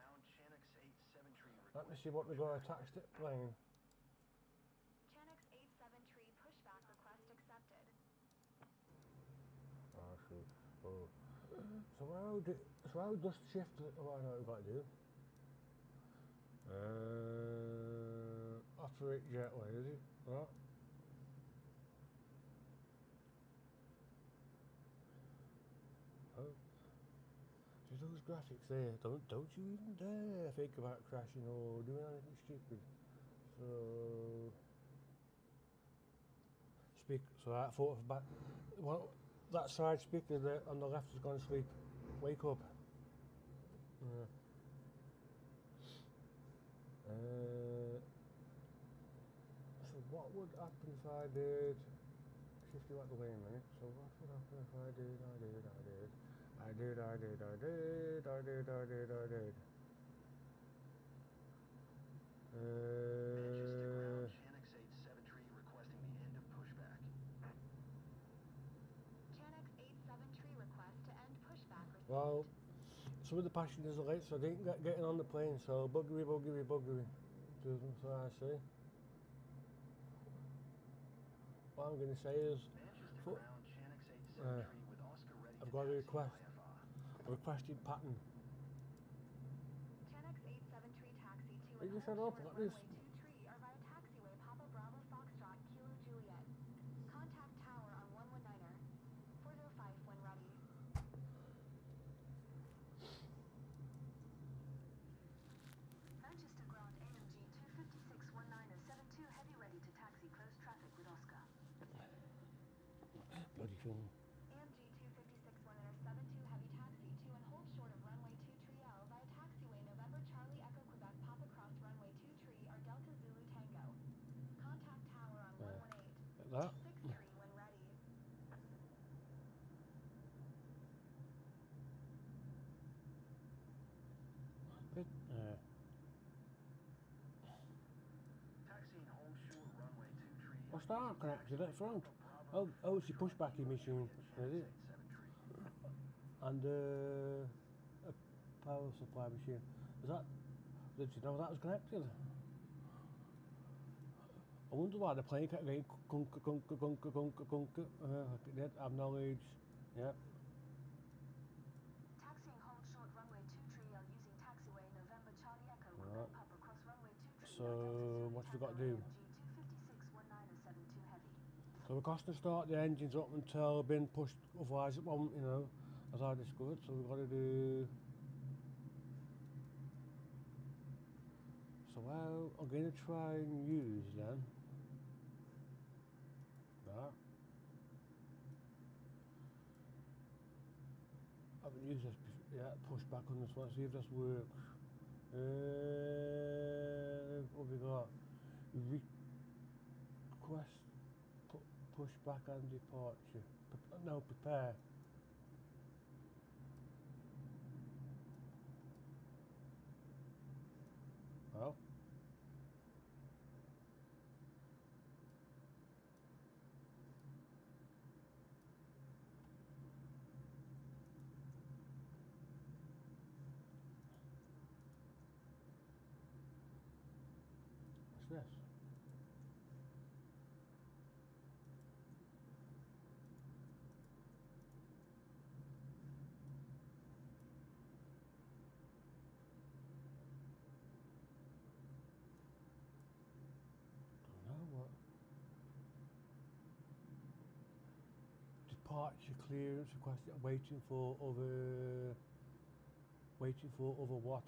Let me see what we're going to tax it plane. Channel 873 pushback request accepted. Oh, shoot. Oh. So how does the shift? Oh, I know what we've got to do. Operate jetway, is it? Right. Oh. See those graphics there? Don't you even dare think about crashing or doing anything stupid. So so that photo of back. Well, that side speaker there on the left has gone to sleep. Wake up. So what would happen if I did 50 watt away a minute? So what would happen if I did? Manchester ground, Channel 873 requesting the end of pushback. Channel 873 request to end pushback received. Well, some of the passengers are late, so they didn't get getting on the plane. So buggery. So I say. What I'm going to say is, Manchester ground, Channel 873 with Oscar ready I've to got a taxi request. IFR. A requested pattern. Channel 873 taxi to Will you and shut hold up short like this? runway 23 or via taxiway Papa Bravo Foxtrot Kilo Juliet. Contact tower on 119er. 405 when ready. Manchester ground AMG 256-19er 72 heavy ready to taxi close traffic with Oscar. Bloody film. AMG 256-19er 72 heavy taxi to and hold short of runway 23 L via taxiway November Charlie Echo Quebec Papa Cross runway 23 or Delta Zulu Tango. Contact tower on 118. Like that. 63 when ready. Taxiing hold short runway 23. What's that connected at front? Oh, it's your pushbacking machine, is it? And a power supply machine. Is that? Did you know that was connected? I wonder why the plane kept going gunk. Like it did. I've knowledge. Yep. Taxiing hold short runway 23 using taxiway November Charlie Echo Right. Quebec Papa Cross runway 23 So, or Delta Zulu what have we got to Tango do? AMG 256-19er 72 heavy. So we're got to start the engines up until they've been pushed, otherwise it won't, you know, as I discovered. So we've got to do. So how I'm going to try and use then that. I haven't used this before, yeah, push back on this one, see if this works. What have we got? Request, push back and departure. No, prepare. Well. this? Don't know what. Departure clearance requested. Waiting for other what?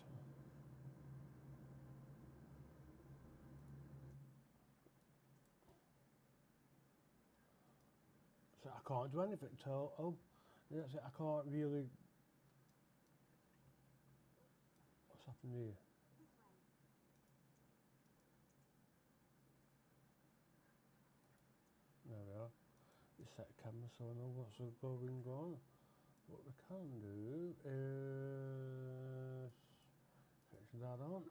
So I can't do anything till, oh, that's it, I can't really, what's happened here? This way. There we are. You set camera so I know what's going on. What we can do is fix that on.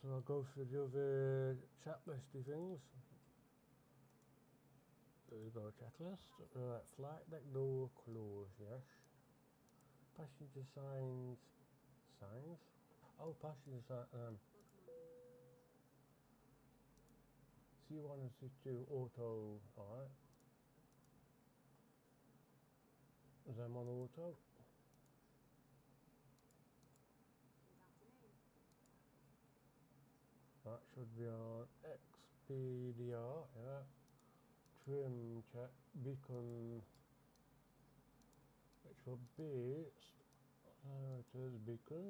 So I'll go through the other checklisty things. There we go, checklist. Right, flight deck door closed, yes. Passenger signs. Oh, passenger sign. C1 and C2 auto, alright. Is them on auto? Good afternoon. That should be on Expedia, yeah. Trim check, beacon. It should be, it is beacon.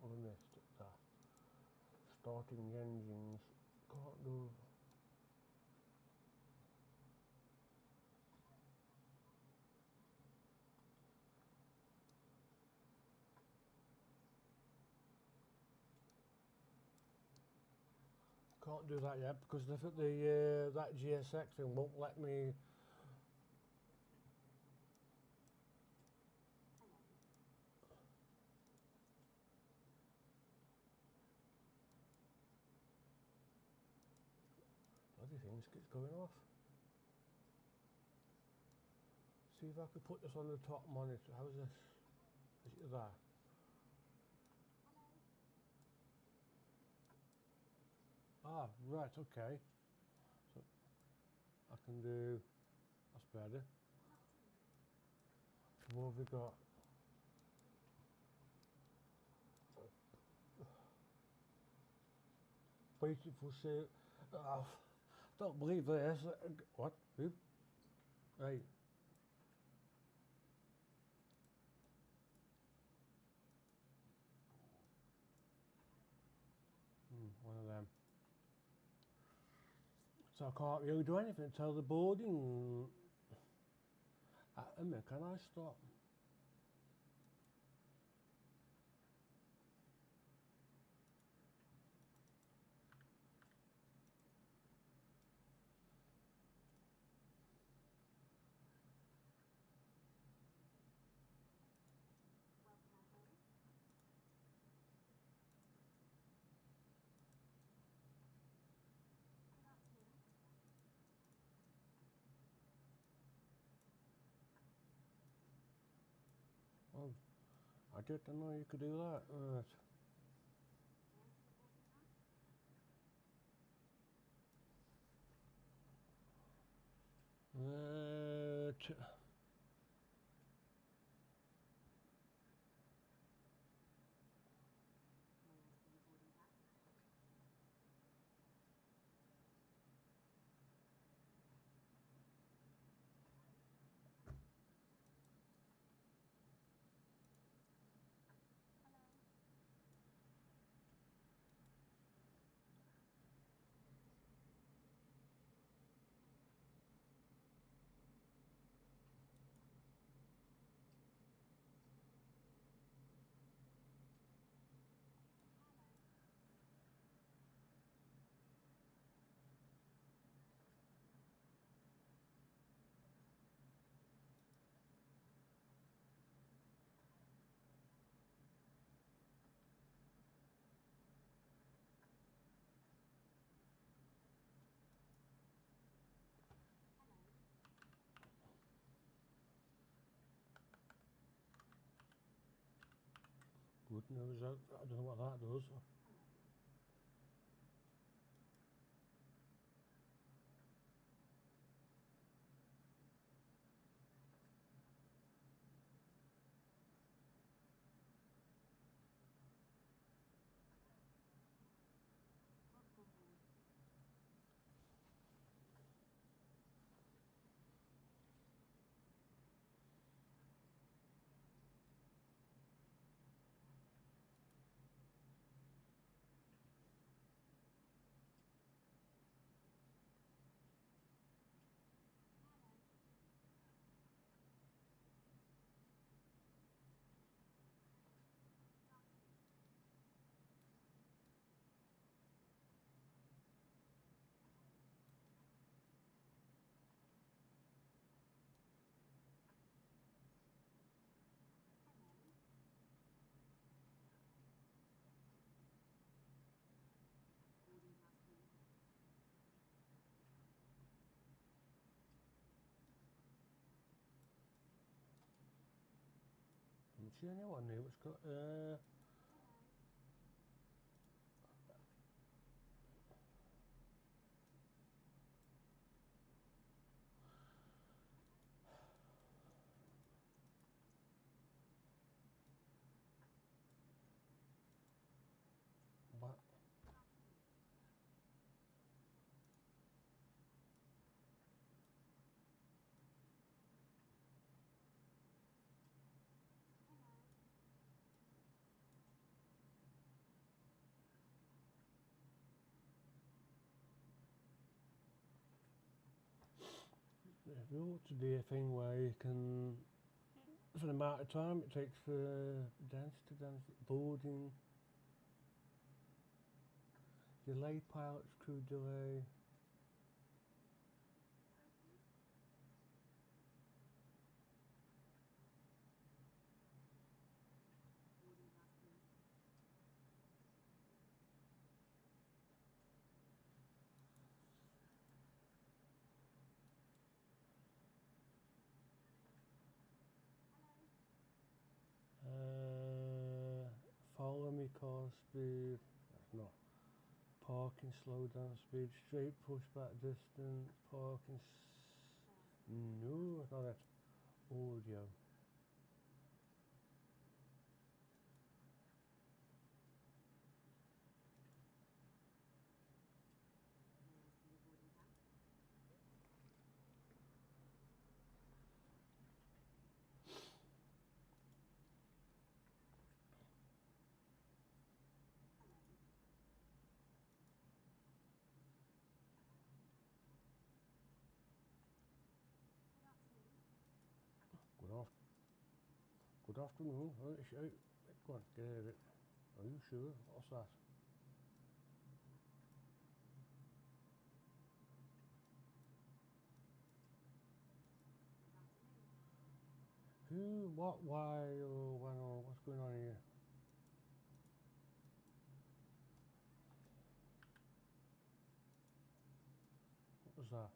Oh, I missed that. Starting engines, can't do. Can't do that yet because the that GSX thing won't let me. Bloody things keeps going off. See if I could put this on the top monitor. How's this? Is it there? Ah, right, okay. So I can do. That's better. What have we got? Waiting for sale. Oh, don't believe this. What? Who? Hey. One of them. So I can't really do anything until the boarding. A minute, can I stop? Welcome on board. Good afternoon. Oh, I didn't know you could do that. Right. Right. good news. I don't know what that does. I'm sure anyone knew it's got. What? There ought to be a thing where you can, for the amount of time it takes for dance to dance, boarding, delay pilots, crew delay. Follow me car speed, that's not. Parking slow down speed, straight pushback distance, parking no, it's not that. Audio. Good afternoon. Go on, get out of it. Are you sure? What's that? Who, what, why, or when, or what's going on here? What was that?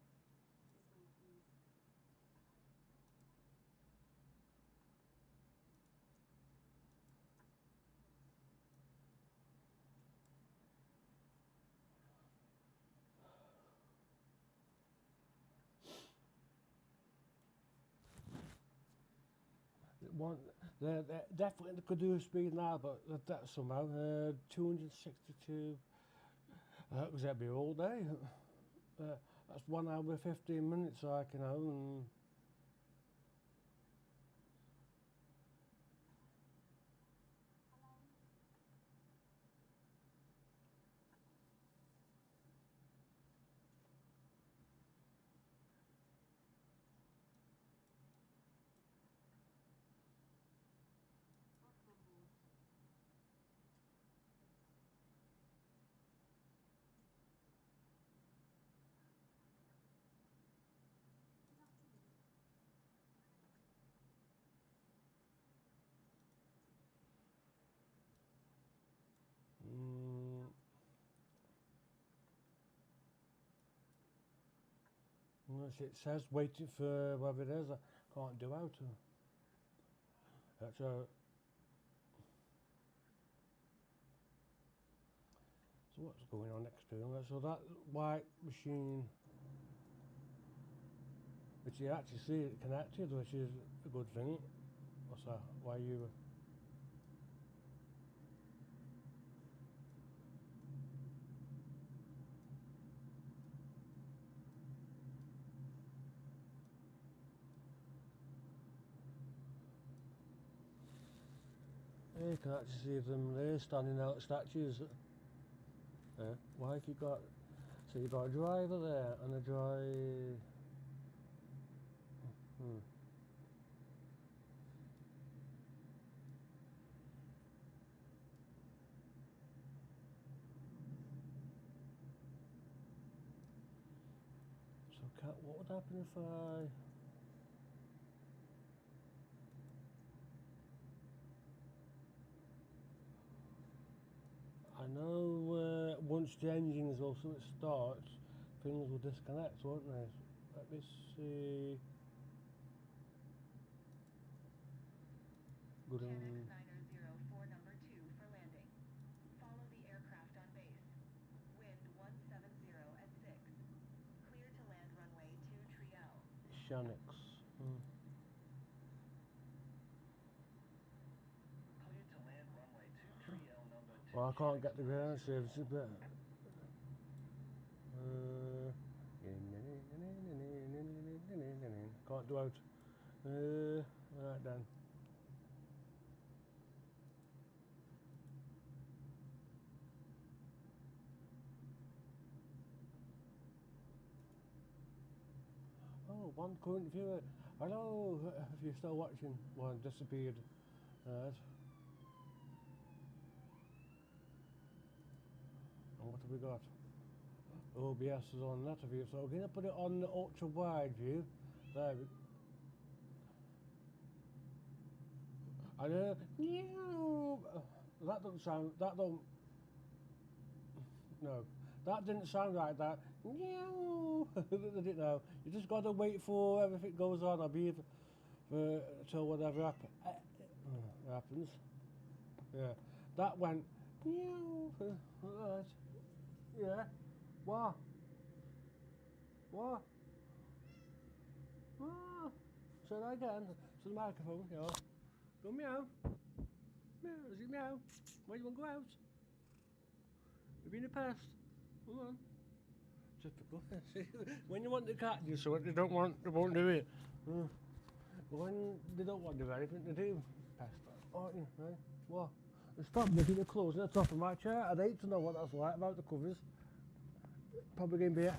They definitely could do a speed now, but that somehow 262. Because that'd be all day. That's 1 hour 15 minutes, I can own. Unless it says waiting for whatever it is, I can't do how to. That's a. So what's going on next to him? So that white machine, which you actually see it connected, which is a good thing. What's that? Why you? Yeah, you can actually see them there standing out statues. Why have you got? So you got a driver there and a drive. So what would happen if I know once the engines or something starts, things will disconnect, won't they? Let me see. Good. Channel 9004 number 2 for landing. Follow the aircraft on base. Wind 170 at 6. Clear to land runway 23L. Shanix. Cleared to land runway 23L number 2. Well, I can't get the ground services, but can't do out. Right then. Oh, one current viewer. Hello, if you're still watching. One disappeared. Right. And what have we got? OBS is on that view, so we're going to put it on the ultra wide view. There we I know. That doesn't sound. That don't. No, that didn't sound like that. Did it now? You just got to wait for everything goes on. I'll be for till whatever happens. Yeah, that went. Right. Yeah. What? What? Ah. Say that again to the microphone. Yeah. Go meow. Meow. Is it meow? Where do you want to go out? You've been a pest. Come on. Typical. When you want the cat to do something they don't want, they won't do it. But when they don't want to do anything, they do. Pest, aren't you? Right? What? Stop making the clothes on the top of my chair. I'd hate to know what that's like about the covers. Probably going to be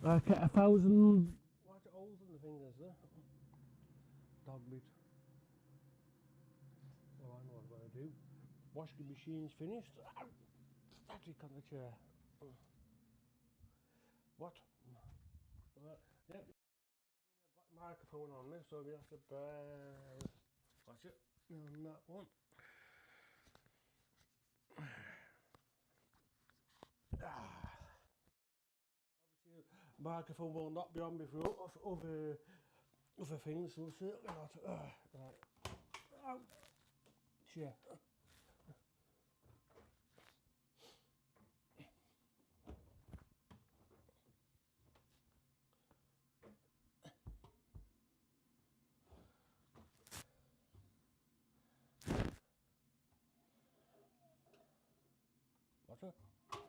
like 1,000 watch holes in the fingers there. Dog meat. Well, I know what I'm going to do. Washing machine's finished. Ow! Static on the chair. What? Yep. I've got the microphone on this, so we have to bear. Watch it. On that one. Obviously, the microphone will not be on before other things, so we'll certainly not. Right. Ow. Chair. Water? Water.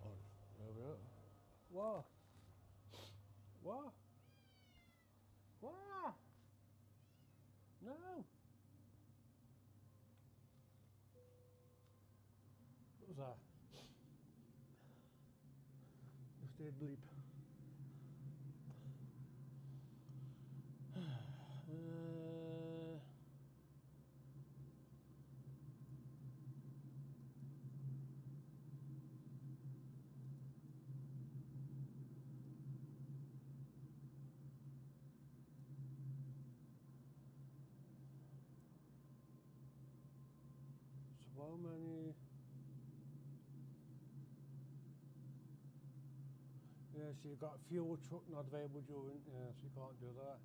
Oh, there we go. What? What? What? No! What was that? Just a bleep. So how many? Yeah, so you've got fuel truck not available during, yeah, so you can't do that.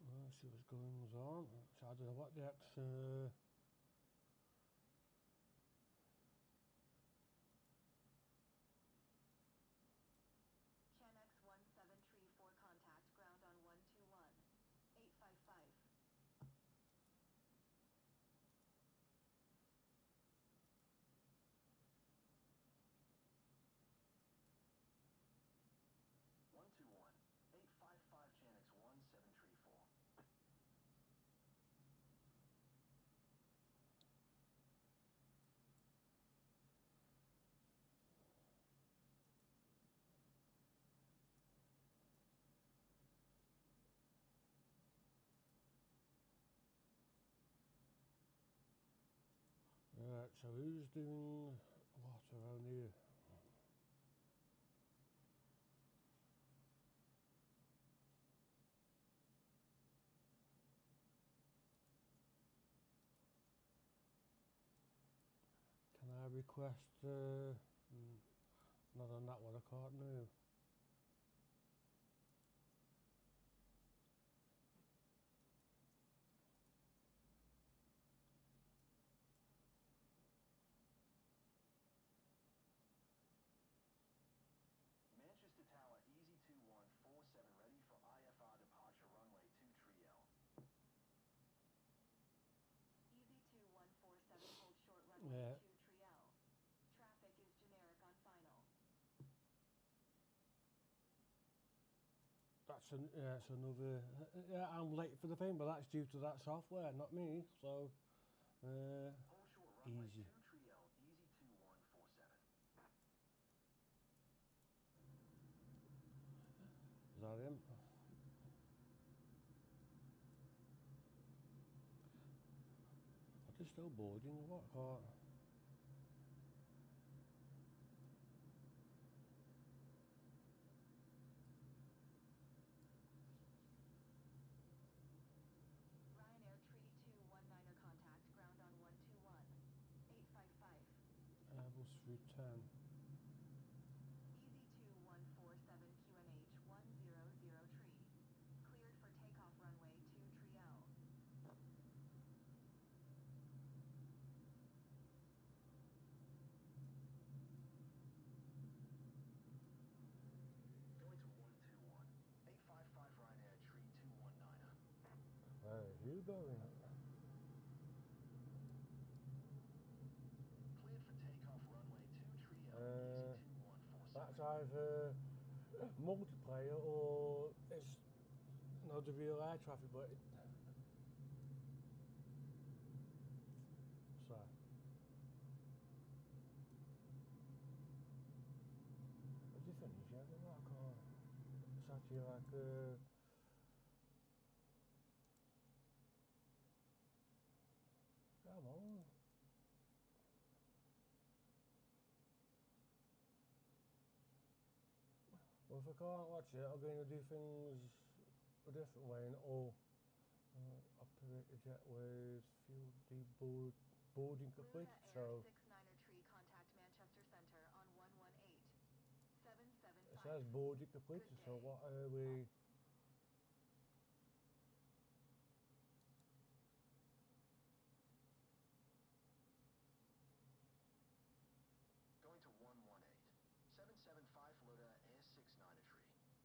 Let's see what's going on. So I don't know what the X. Channx 1734 contact ground on 121. 855. One two one 855 Channx 1734. Right, so who's doing what around here? Can I request? Not on that one, I can't know. Manchester Tower EZ2147 ready for IFR departure runway 23L. EZ2147 hold short runway Yeah. 23L. Traffic is generic on final. That's it's another. Yeah, I'm late for the thing, but that's due to that software, not me. So, Hold short runway easy. 23L EZ2147. Is that him? Are they still boarding? What car? Ryanair Tree 219er contact ground on 121. 855. Airbus 310. EZ2147 QNH 100 tree. Cleared for takeoff runway 23L. Going to 121 855 Ryanair Tree 219er. Where are you going? Cleared for takeoff runway 23L EZ2147. That's either multiplayer or it's not the real air traffic, but so. Have you finished yet with that car? It's actually like come on. Well, if I can't watch it, I'm going to do things a different way and all. Operate the jetways, fuel deboard, boarding complete. Luna Air So 69er tree contact Manchester Center on 118. 775. it says boarding completed. Good So day. what are we? Going to 118 775 Luna Air 69er tree.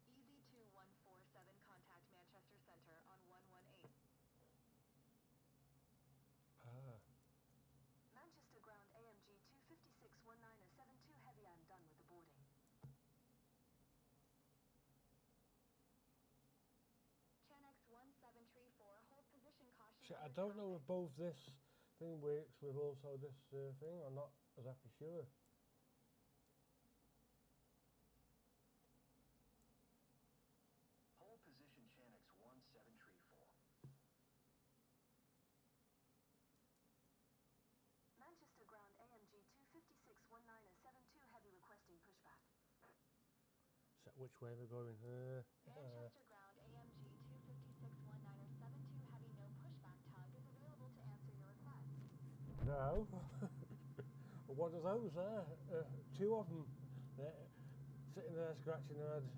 EZ2147 contact Manchester Center on 118. Manchester ground AMG 256-19er-72 heavy. I'm done with the boarding. Channx 1734, hold position caution. See, I other don't know traffic. if both this thing works with also this thing. I'm not exactly sure. So which way we're going? Manchester ground AMG 256-19er 72 heavy no pushback tug is available to answer your request. No. What are those there? Two of them. They're sitting there scratching their heads.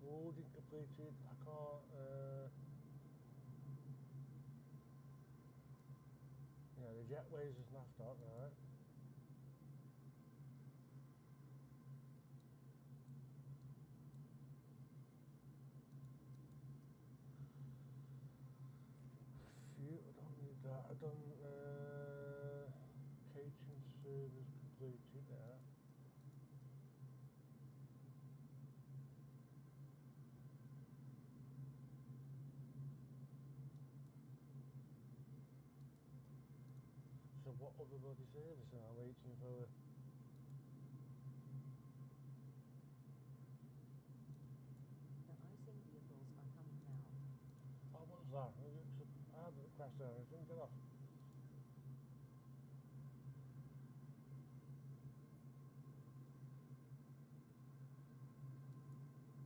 Boarding completed. I can't. Yeah, the jetways is naffed up, right? Shoot, I don't need that. I done catering service completed. Yeah. So what other bloody service am I waiting for? The icing vehicles are coming now. Oh, what was that? I haven't crashed or anything. Get off.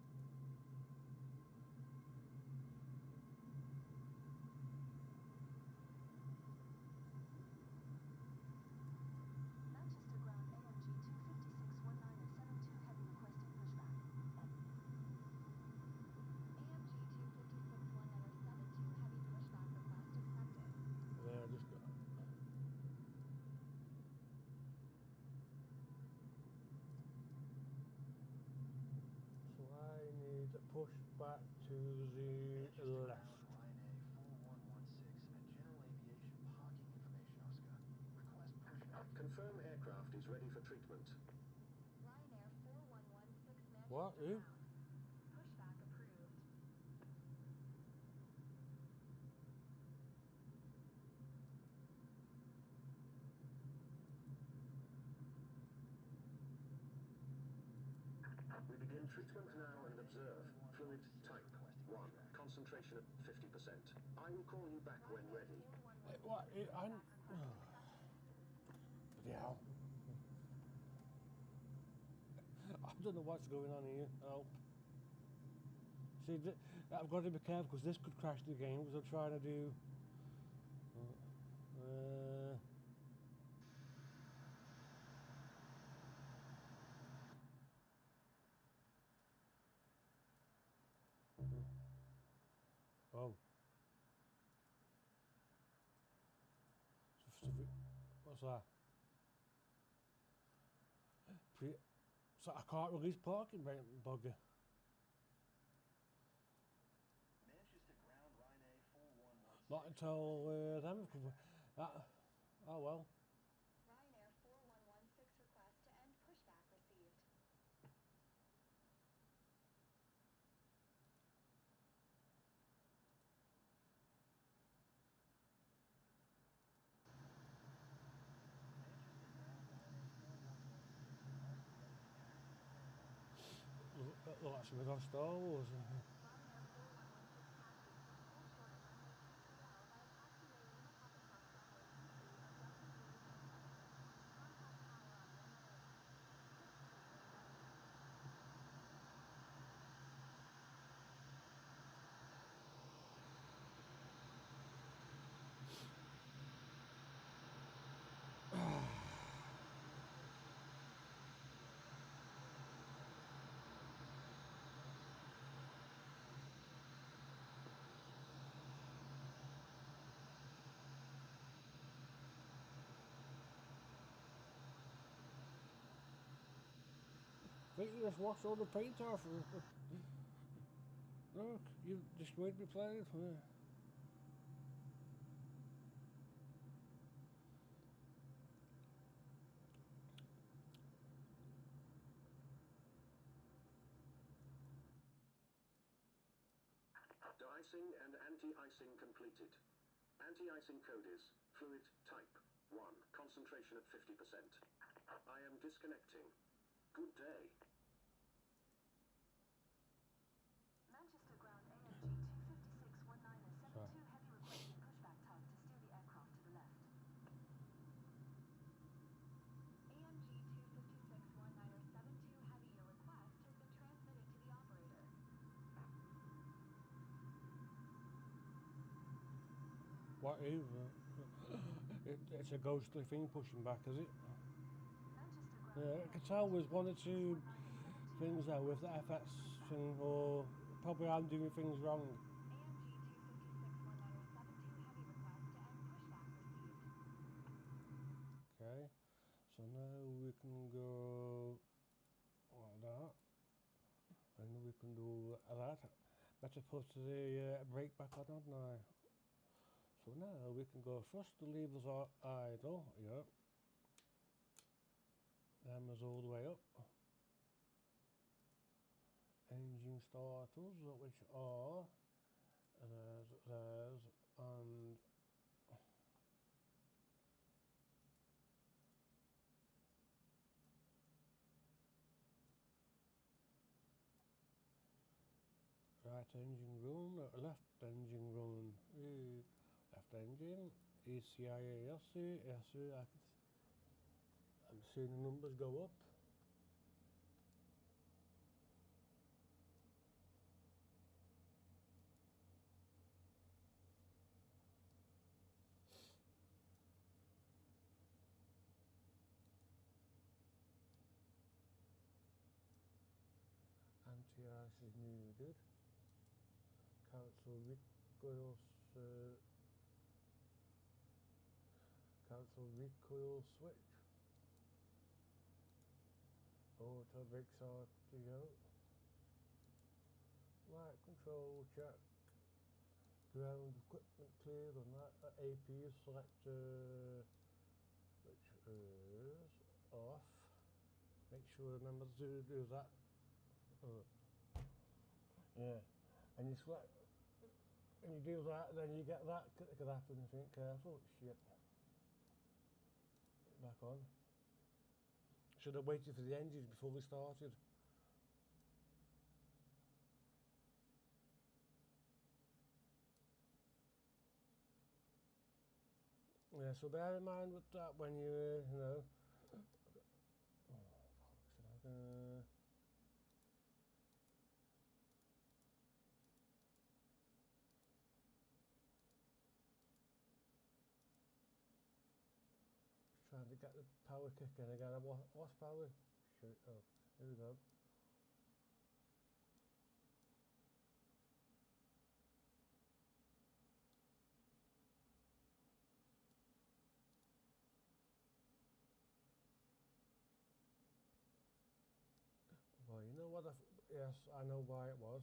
Manchester ground AMG 256-19er 72 heavy requesting pushback. AMG 256-19er 72 heavy pushback request accepted. Yeah, just got. So I need to push back to the Manchester left. ground Ryanair 4116 at General Aviation parking information, Oscar. Request pushback. Confirm aircraft is ready for treatment. Ryanair 4116 Manchester What? Who? ground. Pushback approved. We begin treatment now and observe. Fluid type 1. Concentration at 50%. I will call you back when ready. What? I'm. Bloody hell. I don't know what's going on here. Help. See, I've got to be careful because this could crash the game because I'm trying to do. Oh. What's that? So I can't release parking brake bugger. Manchester ground Ryanair 4116. Not until them have come. Oh well. Ryanair 4116 request to end pushback received. Look like something on Star Wars. Ryanair 4116 taxi to and hold short of runway 23L via taxiway Lima Papa Cross runway 23 or Delta Zulu Tango. Contact tower on runway I think you just washed all the paint off. Look, you destroyed my plane. De-icing and anti-icing completed. Anti-icing code is fluid type 1. Concentration at 50%. I am disconnecting. Good day. Manchester ground AMG 256-19er 72 heavy requesting What is it's a ghostly thing pushing back, is it? Manchester ground Yeah, I can tell there's one or two things there with the FX thing, or probably I'm doing things wrong. AMG 256-1972 heavy request to end pushback received. Okay, so now we can go like that, and we can do that. Better put the brake back on, hadn't I? So now we can go first, the levers are idle, yeah. Them is all the way up. Engine starters, which are there's, and right engine run, left engine run, left engine, ECIASC, I'm seeing the numbers go up. Anti-ice is needed. Cancel recoil switch. Auto brakes are to go. Flight control check. Ground equipment cleared on that. APU selector, which is off. Make sure remember to do that. Yeah, and you select, and you do that, then you get that could happen. If you ain't careful, shit. Back on. Should have waited for the engines before we started. Yeah, so bear in mind with that when you, you know. Oh, bollocks, trying to get the power kicking again. Horsepower. Shoot. Oh, here we go. Well, you know what? Yes, I know why it was.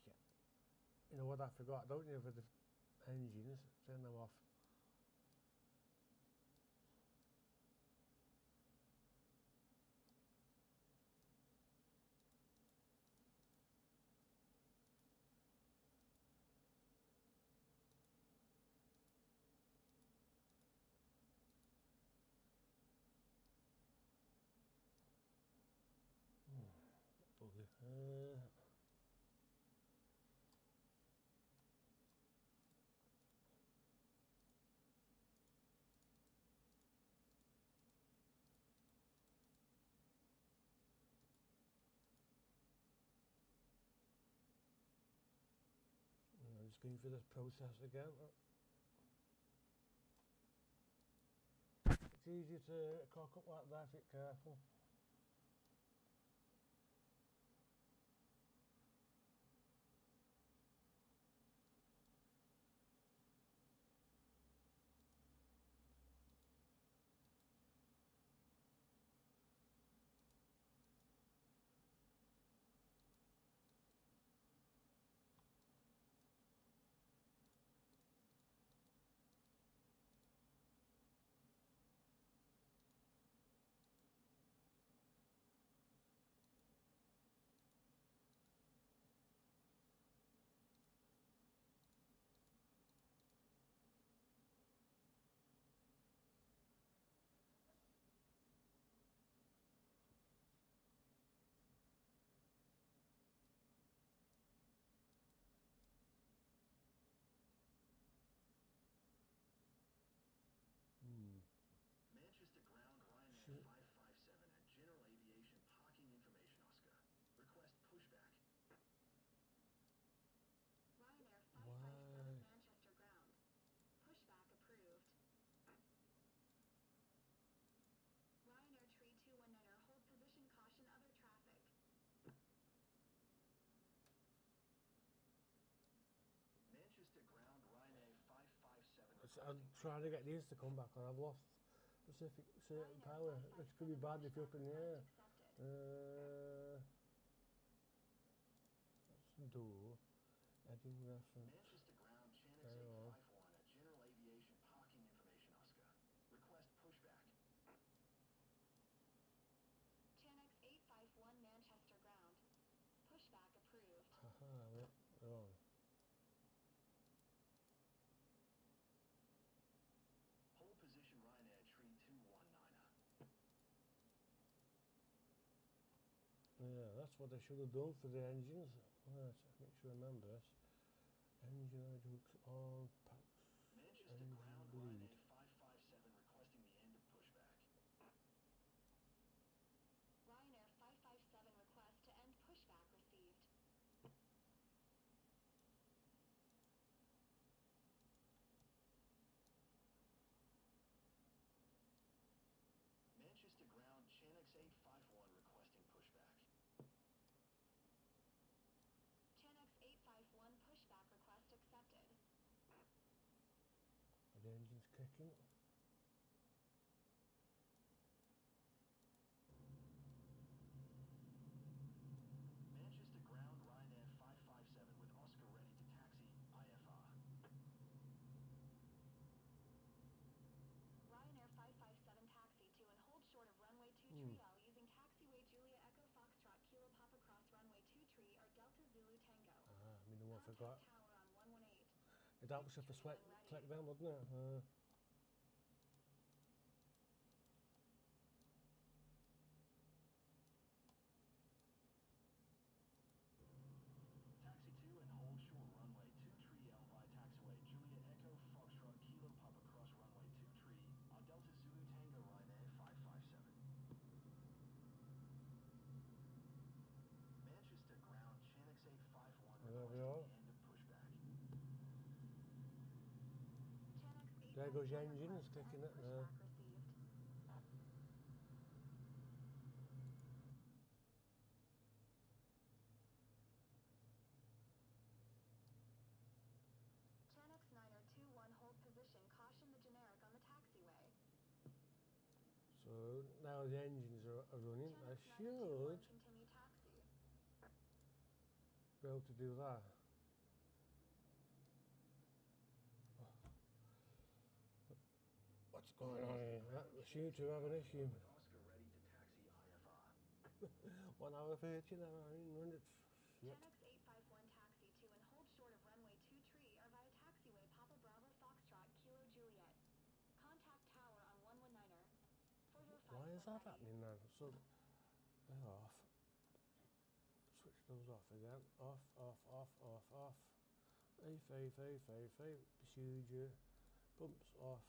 Shit. You know what I forgot, don't you? For the engines, turn them off. Bugger. I'm just going through this process again. It's easy to cock up like that if you're careful. I'm trying to get these to come back, and I've lost specific certain power, which could be bad if you're up in the air. That's the door. Heading reference. Manchester ground, Channix 851, a general aviation parking information, Oscar. Request pushback. Channix 851 Manchester ground. Pushback approved. Haha, we're on. Hold position Ryanair tree 219er. Yeah, that's what they should have done for the engines. Right, I make sure I remember this. Engine hooks on packs. Manchester Engine ground, bleed. Ryanair 557 requesting the end of pushback. Ryanair 557 request to end pushback received. Manchester ground, Channix 851 requesting pushback. Channix 851 pushback request accepted. Are the engines kicking? Manchester ground, Ryanair 557 with Oscar ready to taxi IFR. Ryanair 557 taxi to and hold short of runway 2 L using taxiway Julia Echo Foxtrot Kilo Papa Cross runway 2 or Delta Zulu Tango. Ah, I mean the one I forgot. Contact tower on 118. That was if I sweat click down, wasn't it? Taxi 2 and hold short runway 2 L via taxiway Julia Echo Foxtrot Kilo Papa Cross runway 2 on Delta Zulu Tango Ryanair 557. Manchester ground, Channix 851 There we requesting are. the end of pushback. Channix There goes your 851 engine, it's request to clicking end it there. pushback received. Channix 9021 hold position, caution the generic on the taxiway. So now the engines are running. I Channix 9021 should continue taxi. be able to do that. What's going on here? That seems to have an issue. With Oscar ready to taxi IFR. 1 hour 39 minutes. Yep. Channix 851 taxi to and hold short of runway 2 or via taxiway Papa Bravo Foxtrot Kilo Juliet. Contact tower on 119er. 405 Why is that ready. happening then? So they're off. Switch those off again. Off, off, off, off, off. A. Procedure. Bumps off.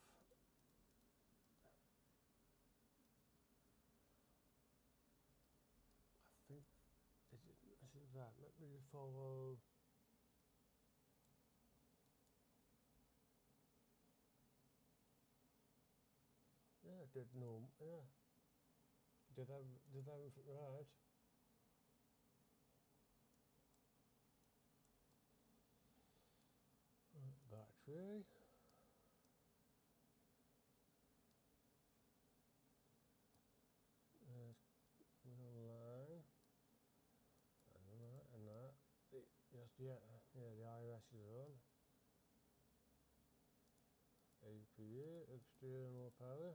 I think is it that? Let me just follow. Yeah, I did no. Yeah. Did everything right? Battery. There's line. And that. Just yeah, the IRS is on. APA, external power.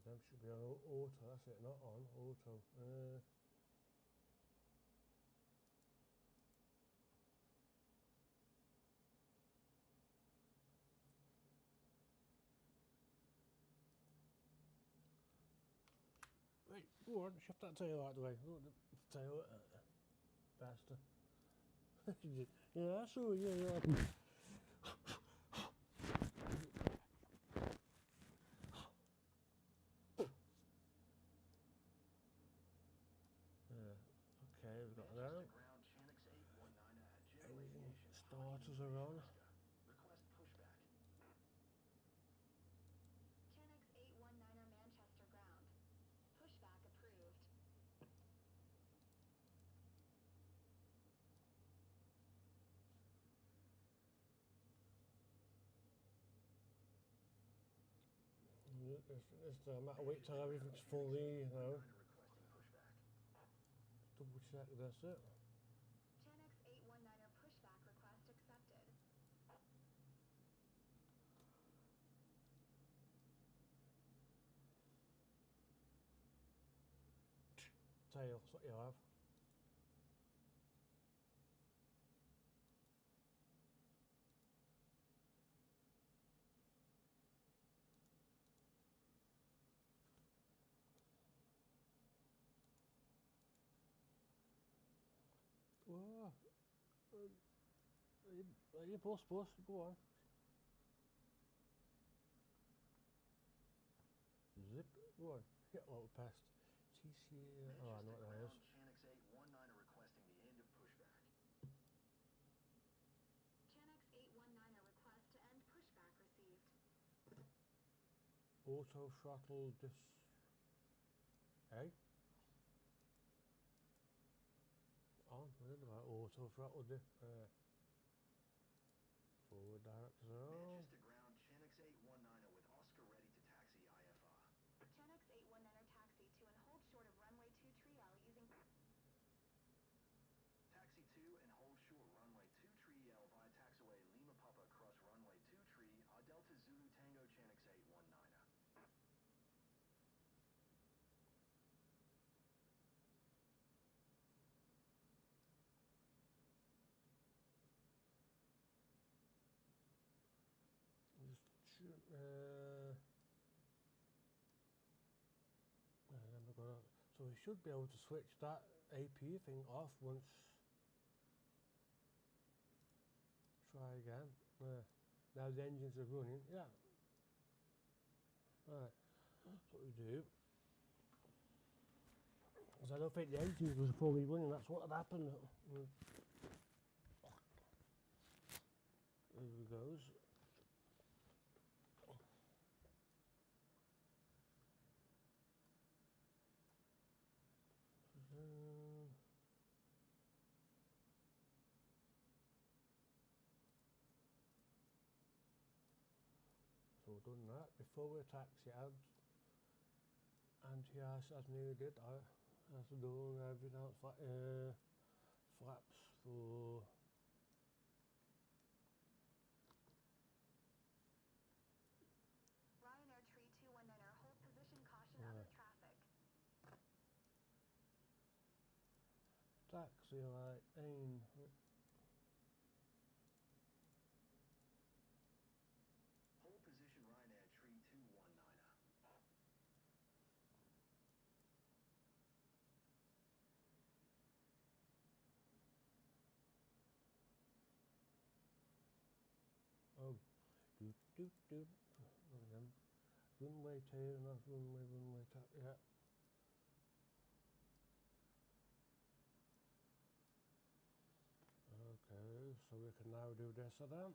Them should be on auto, that's it, not on auto. Right, go on, shift that tail out the way. Look, the tail, bastard. Yeah, I saw you, yeah. Okay, we've got Manchester that. ground Channix 819 general Engine aviation. starters are on. Request pushback. Channix 819er Manchester ground. Pushback approved. This time I might wait till everything's fully, you know. Requesting pushback. Double check this it. Channix 819er pushback request accepted. Tail, that's what you have. Whoa. Are you both supposed to go on? Zip, go on. Get a little past. TC, oh, I know what that is. Channix 819 requesting the end of pushback. Channix 819er request to end pushback received. Auto throttle hey? On, I don't know about auto throttle forward directors are on. Manchester ground Channix 819 with Oscar ready to taxi IFR. Channix 819er taxi to and hold short of runway 23 L using Taxi 2 and hold short runway 23 L via taxiway Lima Papa cross runway 23 Delta Zulu Tango Channix 819. Just and then we're gonna, so we should be able to switch that AP thing off once. Try again. Now the engines are running. Yeah. Right. That's what we do. Because I don't think the engines was fully running. That's what had happened. There we goes. So we've done that. Before we taxi out, anti-ice as needed. As done everything else, flaps for Ryanair Tree 219er hold position caution other traffic. taxi light aim. Hold position Ryanair Tree 219. Oh, do. Runway tail, not runway tail. Yeah. Okay, so we can now do this then.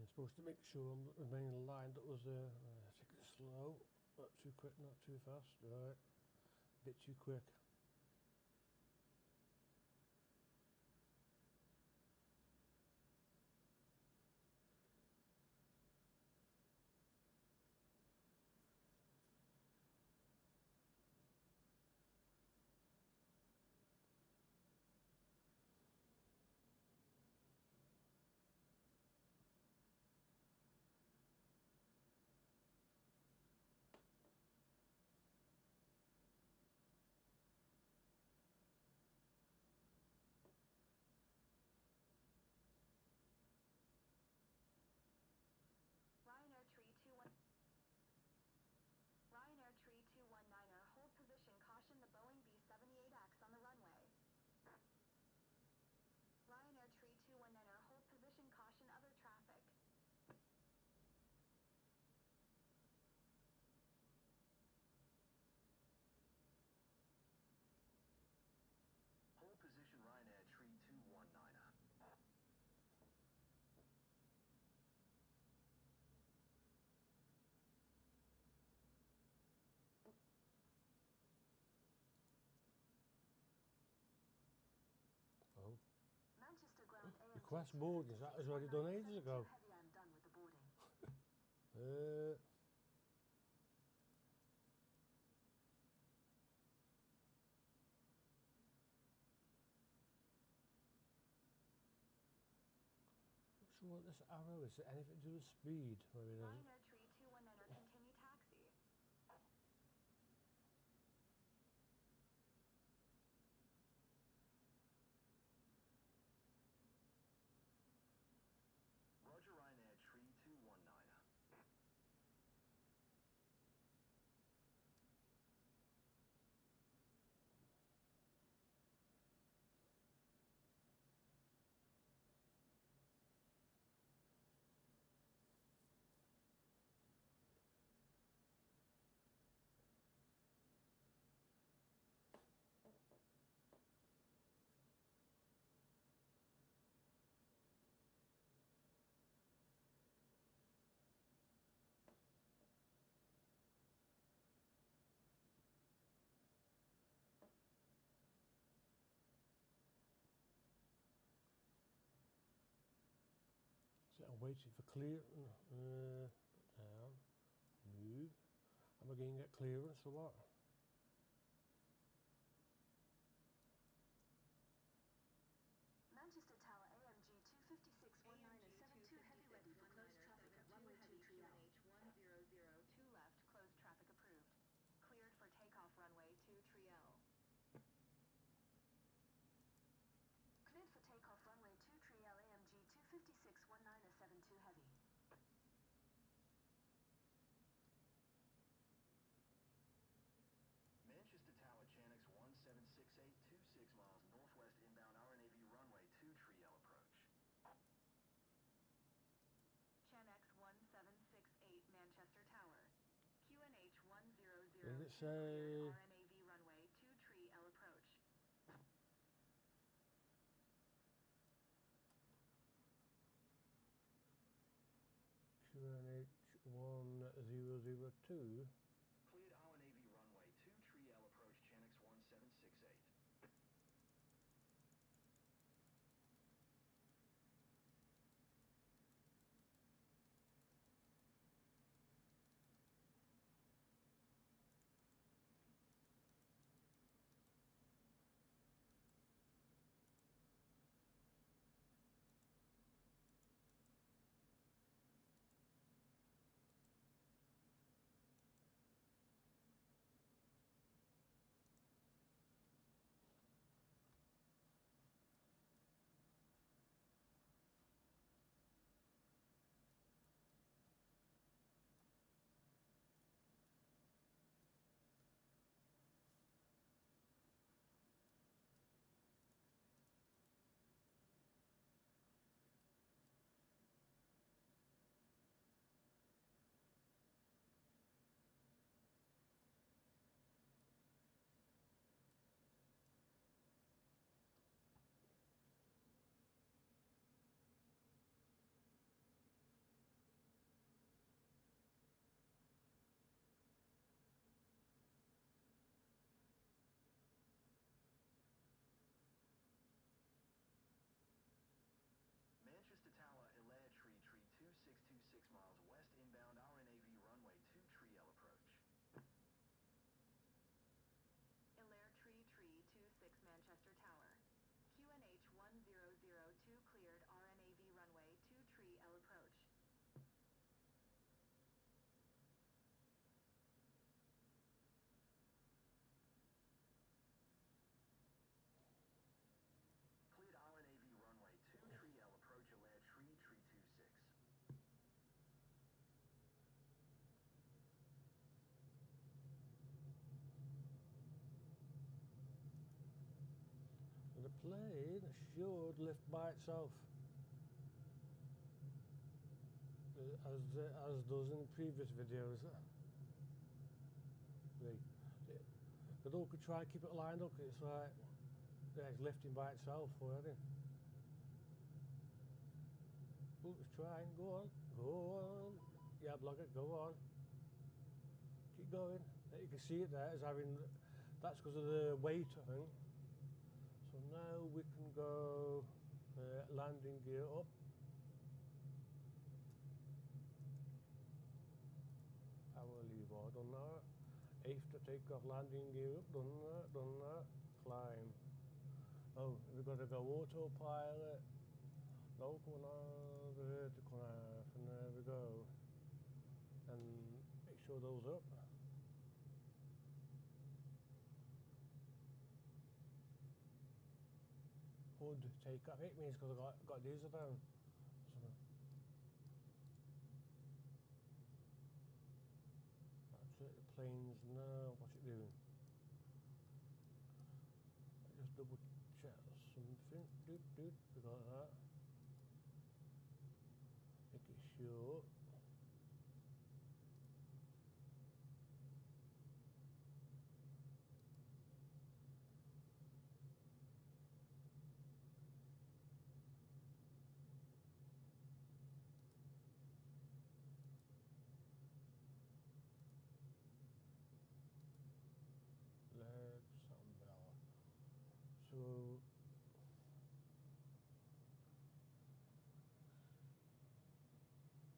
supposed to make sure I'm remaining aligned. That was take it slow, not too quick, not too fast. Right, a bit too quick. Ryanair Tree 21. Ryanair Tree 219er, hold position, caution the Boeing B-78X on the runway. Ryanair Tree 219er, hold position, caution other traffic. Hold position Ryanair Tree 219er. Oh, Manchester ground AMG request boarding. That was already done ages ago. Heavy, I'm done with the boarding. Not sure what this arrow is. Anything to do with speed? Maybe it doesn't. Ryanair Tree 219er, continue taxi. Roger Ryanair Tree 219er. So I'm waiting for clearance. Down. Move. Am I going to get clearance or what? Manchester Tower AMG 256-19er-72 heavy ready for closed traffic at runway 23 L. QNH1002 left, closed traffic approved. Cleared for takeoff runway 23 L. Cleared for takeoff runway 23 L AMG 256-19er-72 heavy. Manchester Tower Chanix 1768, 26 miles northwest inbound RNAV runway 23 L approach. Chanx 1768 Manchester Tower. QNH 1002 Does it say cleared RNAV runway 23 L approach. QNH 1002? Cleared RNAV runway 23 L approach Chanix 1768. plane should lift by itself, as does in previous videos. But all could try and keep it lined up. It's like, yeah, it's lifting by itself already. Oh, it's trying. Go on, go on. Yeah, blogger, go on. Keep going. You can see it there. It's having. That's because of the weight, I think. So now we can go landing gear up. Power lever, done that. After takeoff, landing gear up, done that. Climb. Oh, we've got to go autopilot. Local nav, vertical nav, and there we go. And make sure those are up. Hood takeoff. It means because I got diesel down. So that's it. The plane's now. What's it doing? I just double check something. Doot. We got that. Make it short. Legs, umbrella. So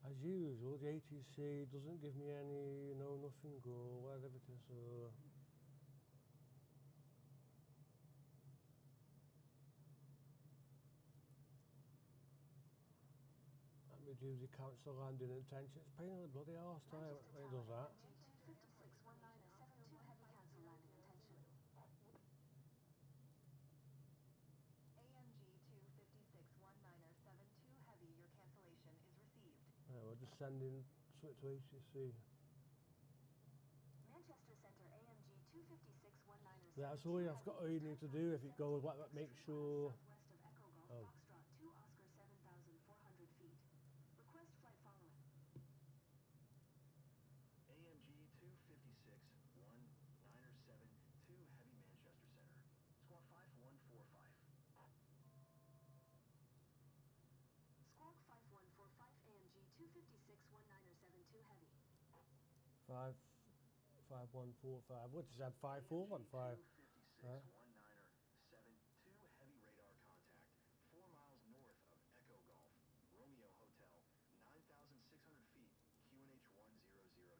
as usual, the ATC doesn't give me any, nothing go, whatever it is. So let me do the cancel landing intention. It's pain in the bloody arse time when it does that. AMG 256-1972 heavy cancel landing intention. AMG 256-1972 Heavy, your cancellation is received. Yeah, we're just sending something to ATC. Manchester Center AMG 256-1972. That's all you need to do if it goes like that. Make sure. Southwest of Echo Golf Foxtrot 2 Oscar 7,400 feet. Request flight following. AMG 256-1972 Heavy Manchester Center. Squawk 5145. Squawk 5145 AMG 256-1972 heavy. 5145. What is that? 5415. 256-1972 heavy radar contact 4 miles north of Echo Golf, Romeo Hotel, 9,600 feet, QNH 1002.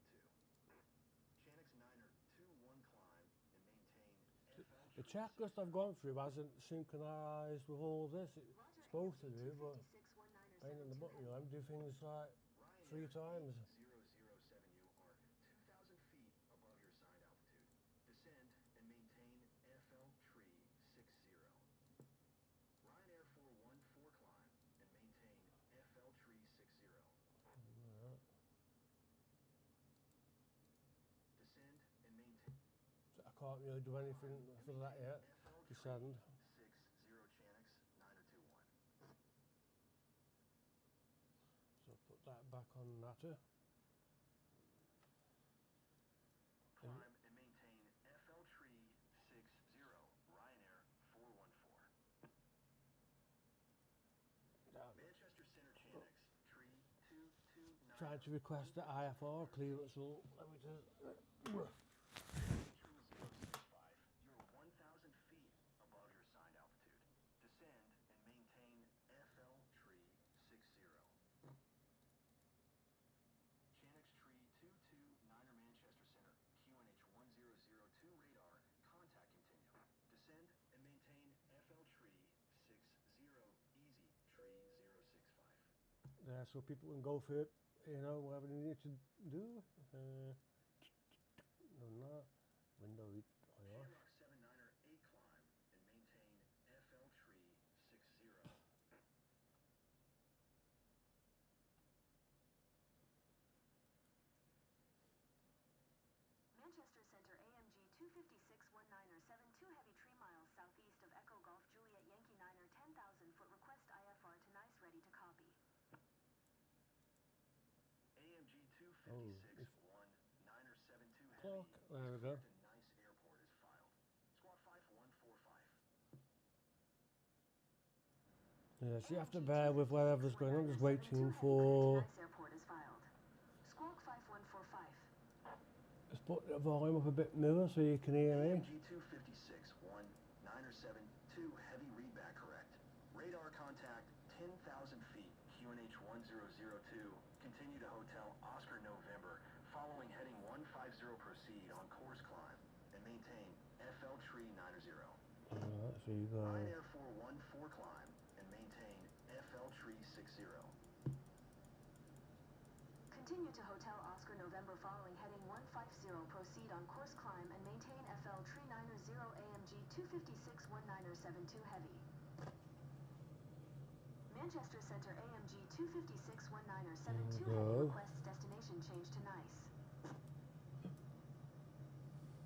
Chanix Niner 21 climb and maintain FL. The checklist I've gone through hasn't synchronised with all this. It's supposed to do, but pain in the butt, I do things like 3 times. 007U are 2,000 feet above your assigned altitude. Descend and maintain FL tree 60. Ryanair 414 climb and maintain FL tree 60. Descend and maintain. So I can't really do anything for that yet. Descend. 60 Chanix 921. So put that back on natter. Climb and maintain FL tree 60. Ryanair 414. Manchester Center Chanix tree 229. Trying to request the IFR clearance. So let me just. Tree 065. You're 1,000 feet above your assigned altitude. Descend and maintain FL tree 60. Chanix tree 229er Manchester Center, QNH 1002 radar, contact continue. Descend and maintain FL tree 60, easy, tree 065. Yeah, so people can go for it, whatever they need to do. No, not window it on off. Shamrock 79er 8 climb and maintain FL tree 60. Manchester Center AMG 256-1972 heavy 3 miles southeast of Echo Golf Juliet Yankee. 972 Clock. Heavy There we is go. cleared to Nice Airport is filed. Squawk 5145. Yeah, so you have to bear with whatever's going on. Just waiting for. Nice Airport is filed. Squawk 5145. Just put the volume up a bit more so you can hear me. AMG 256 972 Heavy readback correct. Radar contact 10,000 feet. QNH 1002. Continue to Hotel Oscar November. Following heading 150 proceed on course climb and maintain FL Tree 90. Alright, so you go. Ryanair 414 climb and maintain FL Tree 60. Continue to Hotel Oscar November following heading 150. Proceed on course climb and maintain FL Tree 90 AMG 256 1972 Heavy. Manchester Center AMG 256 1972 Heavy requests destination change to Nice.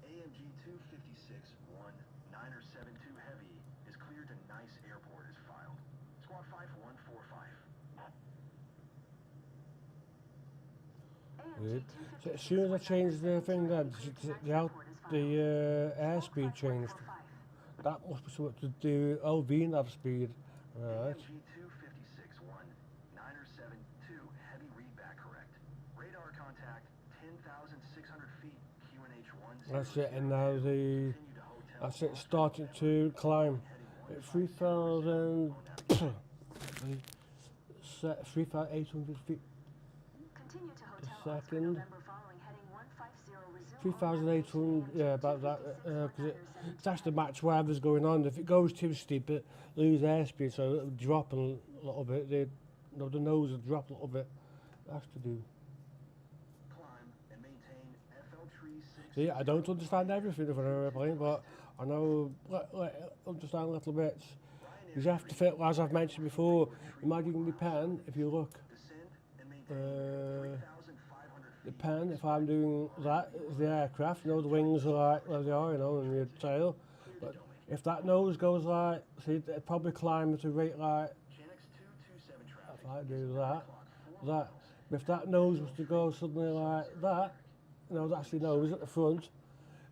AMG 256 1972 Heavy is cleared to Nice Airport is filed. Squawk 5145. Good. So as soon as I changed the thing there, the airspeed changed. That must be something to do. Oh, VNAV speed. Right. AMG 256 1972 Heavy readback correct. Radar contact 10,600 feet. QNH 10. That's it. And now the. That's it. Starting to climb. At 3,000. 3,800 feet. Continue to Hotel Oscar Oscar November following heading 150 resume 3,800, yeah, about that, because it's has to match whatever's going on. If it goes too steep, it lose airspeed, so it'll drop a little bit. The nose will drop a little bit. It has to do. Climb and maintain FL Tree 6. So yeah, I don't understand everything of an aeroplane, but I know understand little bits. You have to fit, as I've mentioned before. Imagine the pen. If you look. Descend and maintain 3,500 The feet. pen, if I'm doing that, is the aircraft, you know, the wings are like where they are, you know, and your tail. But if that nose goes like, see, it'd probably climb at a rate like, Channix 227 traffic. if I do that. But if that nose was to go suddenly like that, you know, that's the nose at the front,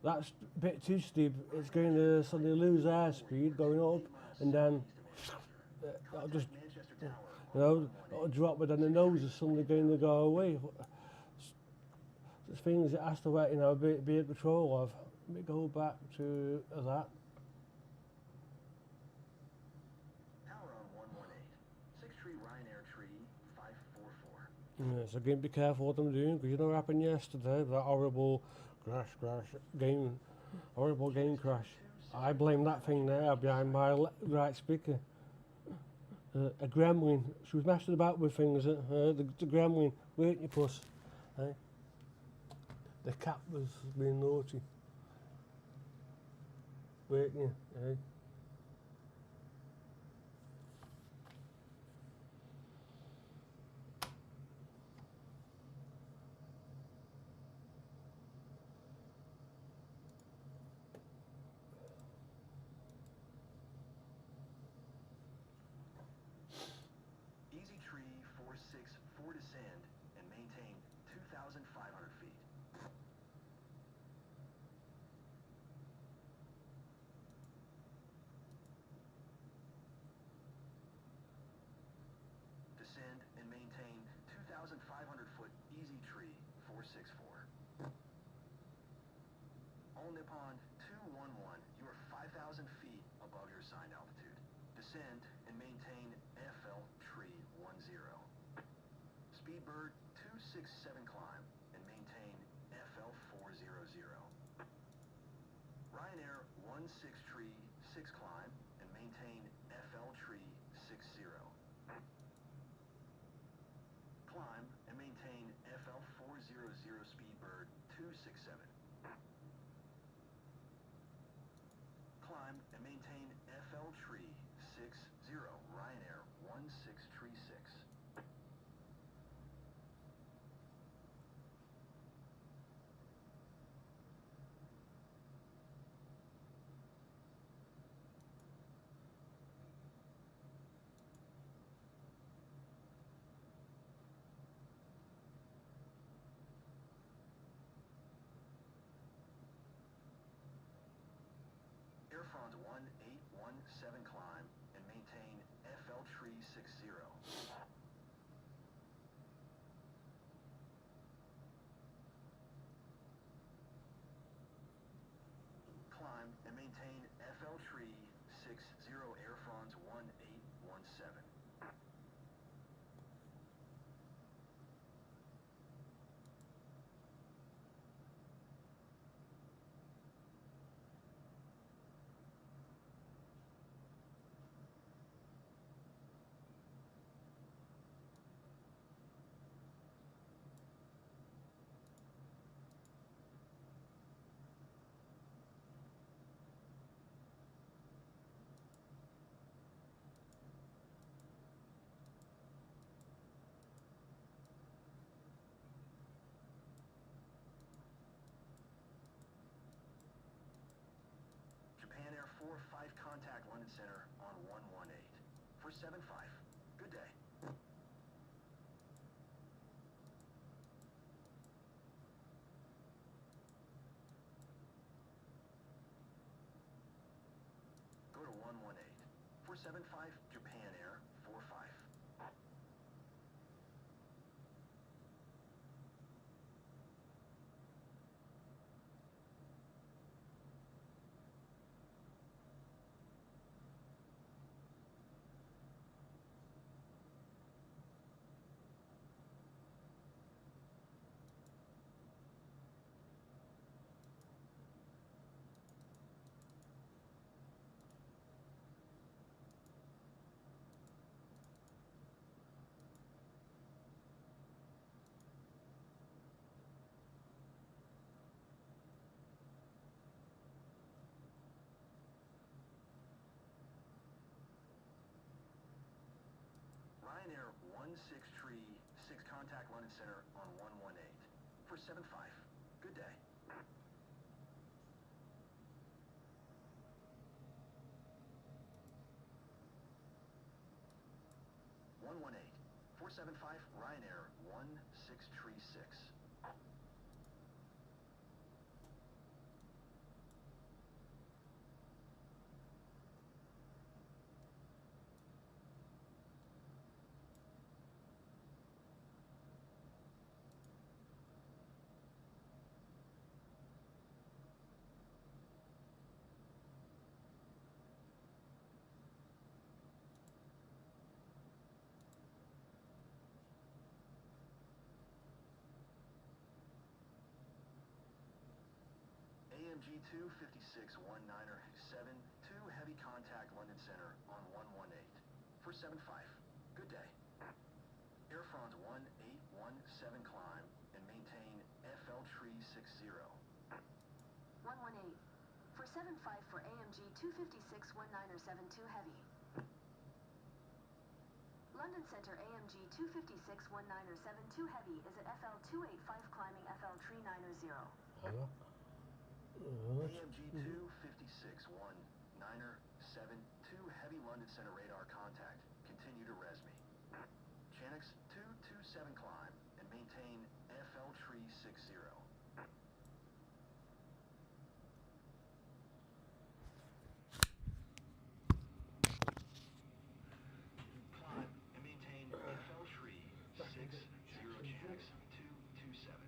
that's a bit too steep. It's going to suddenly lose airspeed going up, and then it'll just, you know, it'll drop, but then the nose is suddenly going to go away. There's things it has to, you know, be in control of. Let me go back to that. Power on 118. 6 tree Ryanair tree 544. Yeah, so again, be careful what I'm doing, because you know what happened yesterday, that horrible horrible game crash. I blame that thing there behind my right speaker. A gremlin. She was messing about with things. The gremlin, weren't you, puss? Eh? The cat was being naughty. Weren't you? Eh? Easy tree 464 descend and maintain 2,500 feet. Descend and maintain 2,500 foot easy tree 464. All Nippon 211, you are 5,000 feet above your assigned altitude. Descend and maintain FL Tree 10. Speedbird 267 climb and maintain FL 400. Ryanair 16 Tree 6 climb and maintain FL Tree 60. Climb and maintain FL 400 Speedbird 267. Climb and maintain FL Tree 60, Ryanair 16 Tree 6. 475. Good day. Go to 118. 475, Japan Air, 45. Ryanair 163, 6 contact London Center on 118. 475. Good day. One 475 Ryanair 1636. AMG 256-19er-72 heavy contact London Center on 118. 475. Good day. Air France 1817 climb and maintain FL Tree 60. 118. 475 for AMG 256-19er-72 heavy. London Center AMG 256-19er-72 heavy is at FL 285 climbing FL Tree 90. Hello? AMG 256-19er-72 heavy London Center radar contact. Continue to res me. Chanix 227 climb and maintain FL Tree 60. Climb and maintain FL Tree 60 Chanix 227.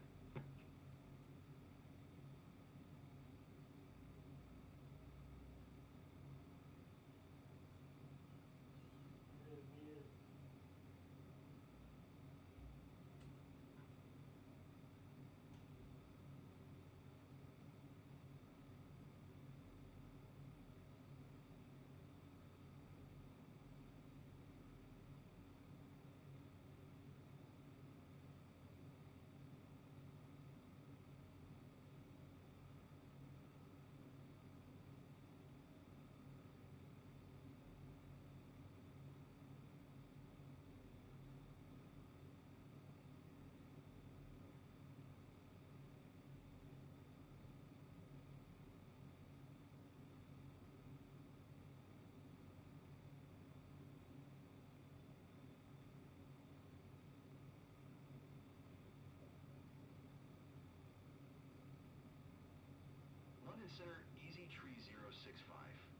London Center Easy Tree 065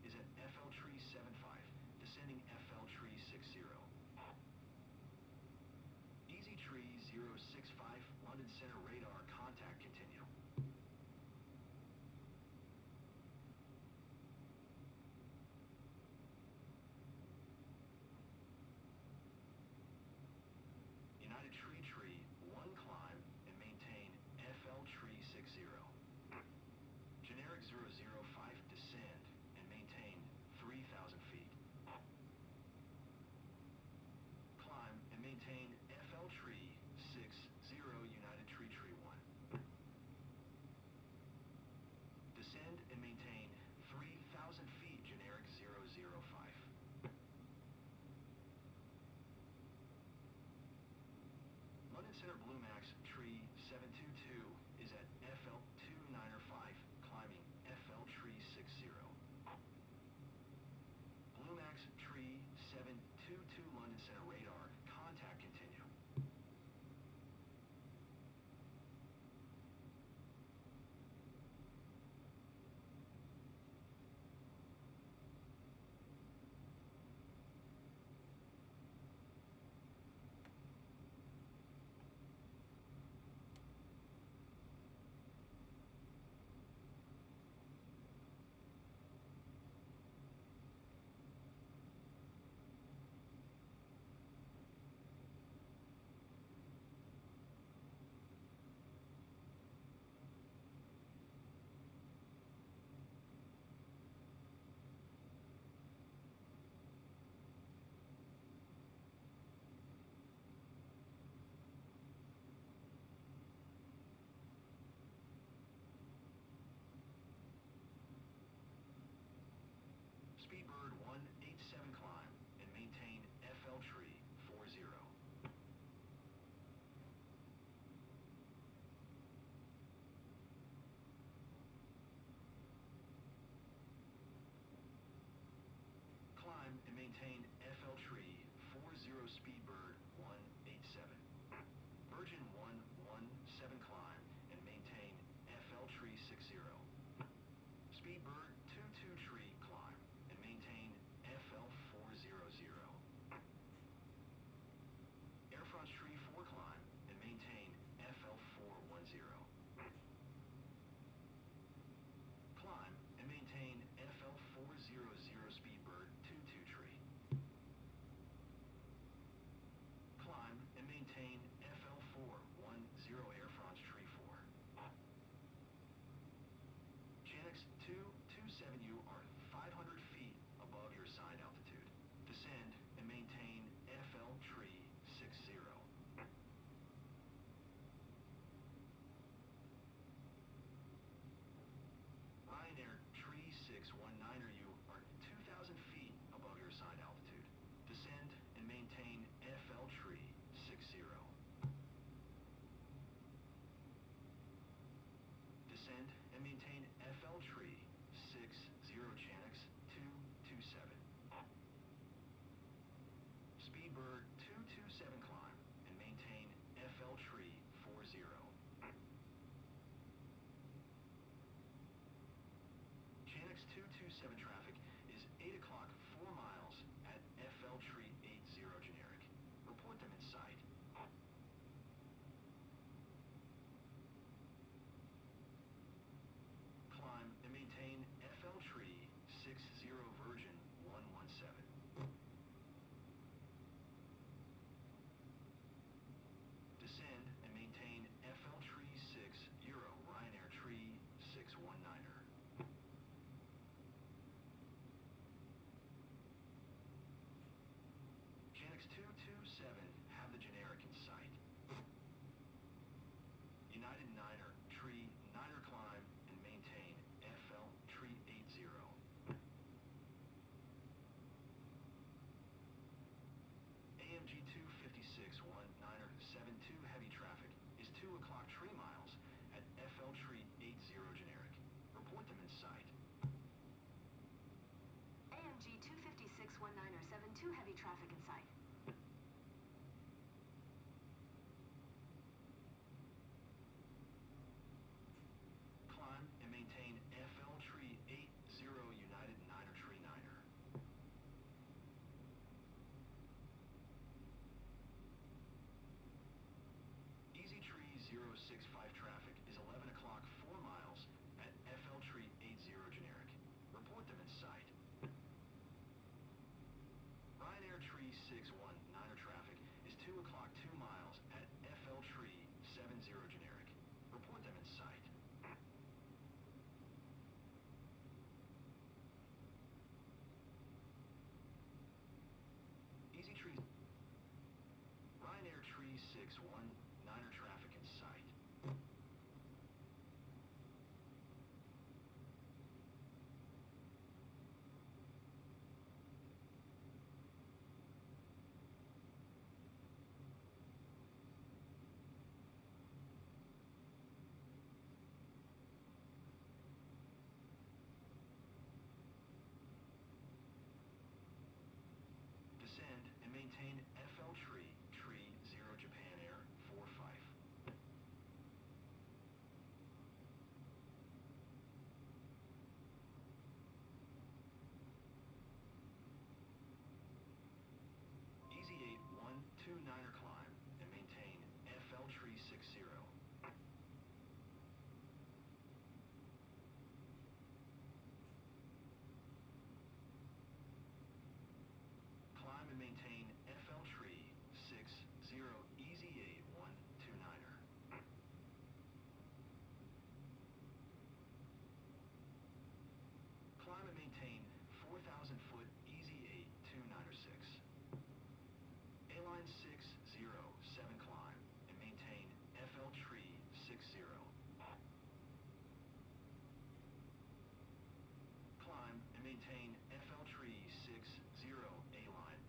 is at FL Tree 75, descending FL Tree 60. Easy Tree 065, London Center radar contact continue. United Tree 1 climb and maintain FL Tree 60. Generic 005 descend and maintain 3,000 feet. Climb and maintain FL Tree 60 United Tree 1. Descend and maintain 3,000 feet generic 005. London Center Blue Max Tree 722 is at FL 295 climbing FL Tree 60. Blue Max Tree 722 Descend and maintain FL Tree 60 Chanix 227. Speedbird 227 climb and maintain FL Tree 40. Chanix 227 traffic is 8 o'clock 4 miles at FL Tree 80 generic. Report them in sight. Climb and maintain FL Tree 60 Virgin 117. Descend and maintain FL Tree 6 Ryanair Tree 619er. Chanix 227 have the generic in sight. United Niner Tree Niner climb and maintain FL Tree 80. AMG 256 Niner 72 heavy traffic is 2 o'clock 3 miles at FL Tree 80 generic. Report them in sight. AMG 256 19er 72 heavy traffic in sight. Climb and maintain FL Tree 80 United Niner Tree Niner. Easy Tree 065 traffic is 11 o'clock 4 miles at FL Tree 80 generic. Report them in sight. Ryanair Tree 619er traffic is 2 o'clock 2 miles at FL Tree 70 generic. Report them in sight. Easy Tree Ryanair Tree 619er traffic in sight. Descend and maintain FL Tree 0 Japan Air 45. Easy 8 129er climb and maintain FL Tree 60. Climb and maintain FL Tree 60 Easy 8 129er. Climb and maintain 4,000 foot Easy 8 296. A-line 607 climb and maintain FL Tree 60. Climb and maintain FL Tree 60 A-line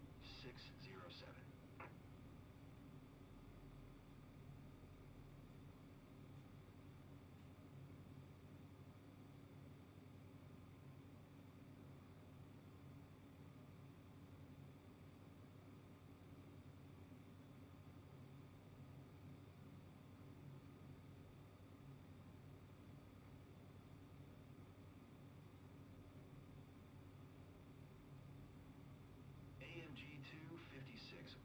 607. AMG 256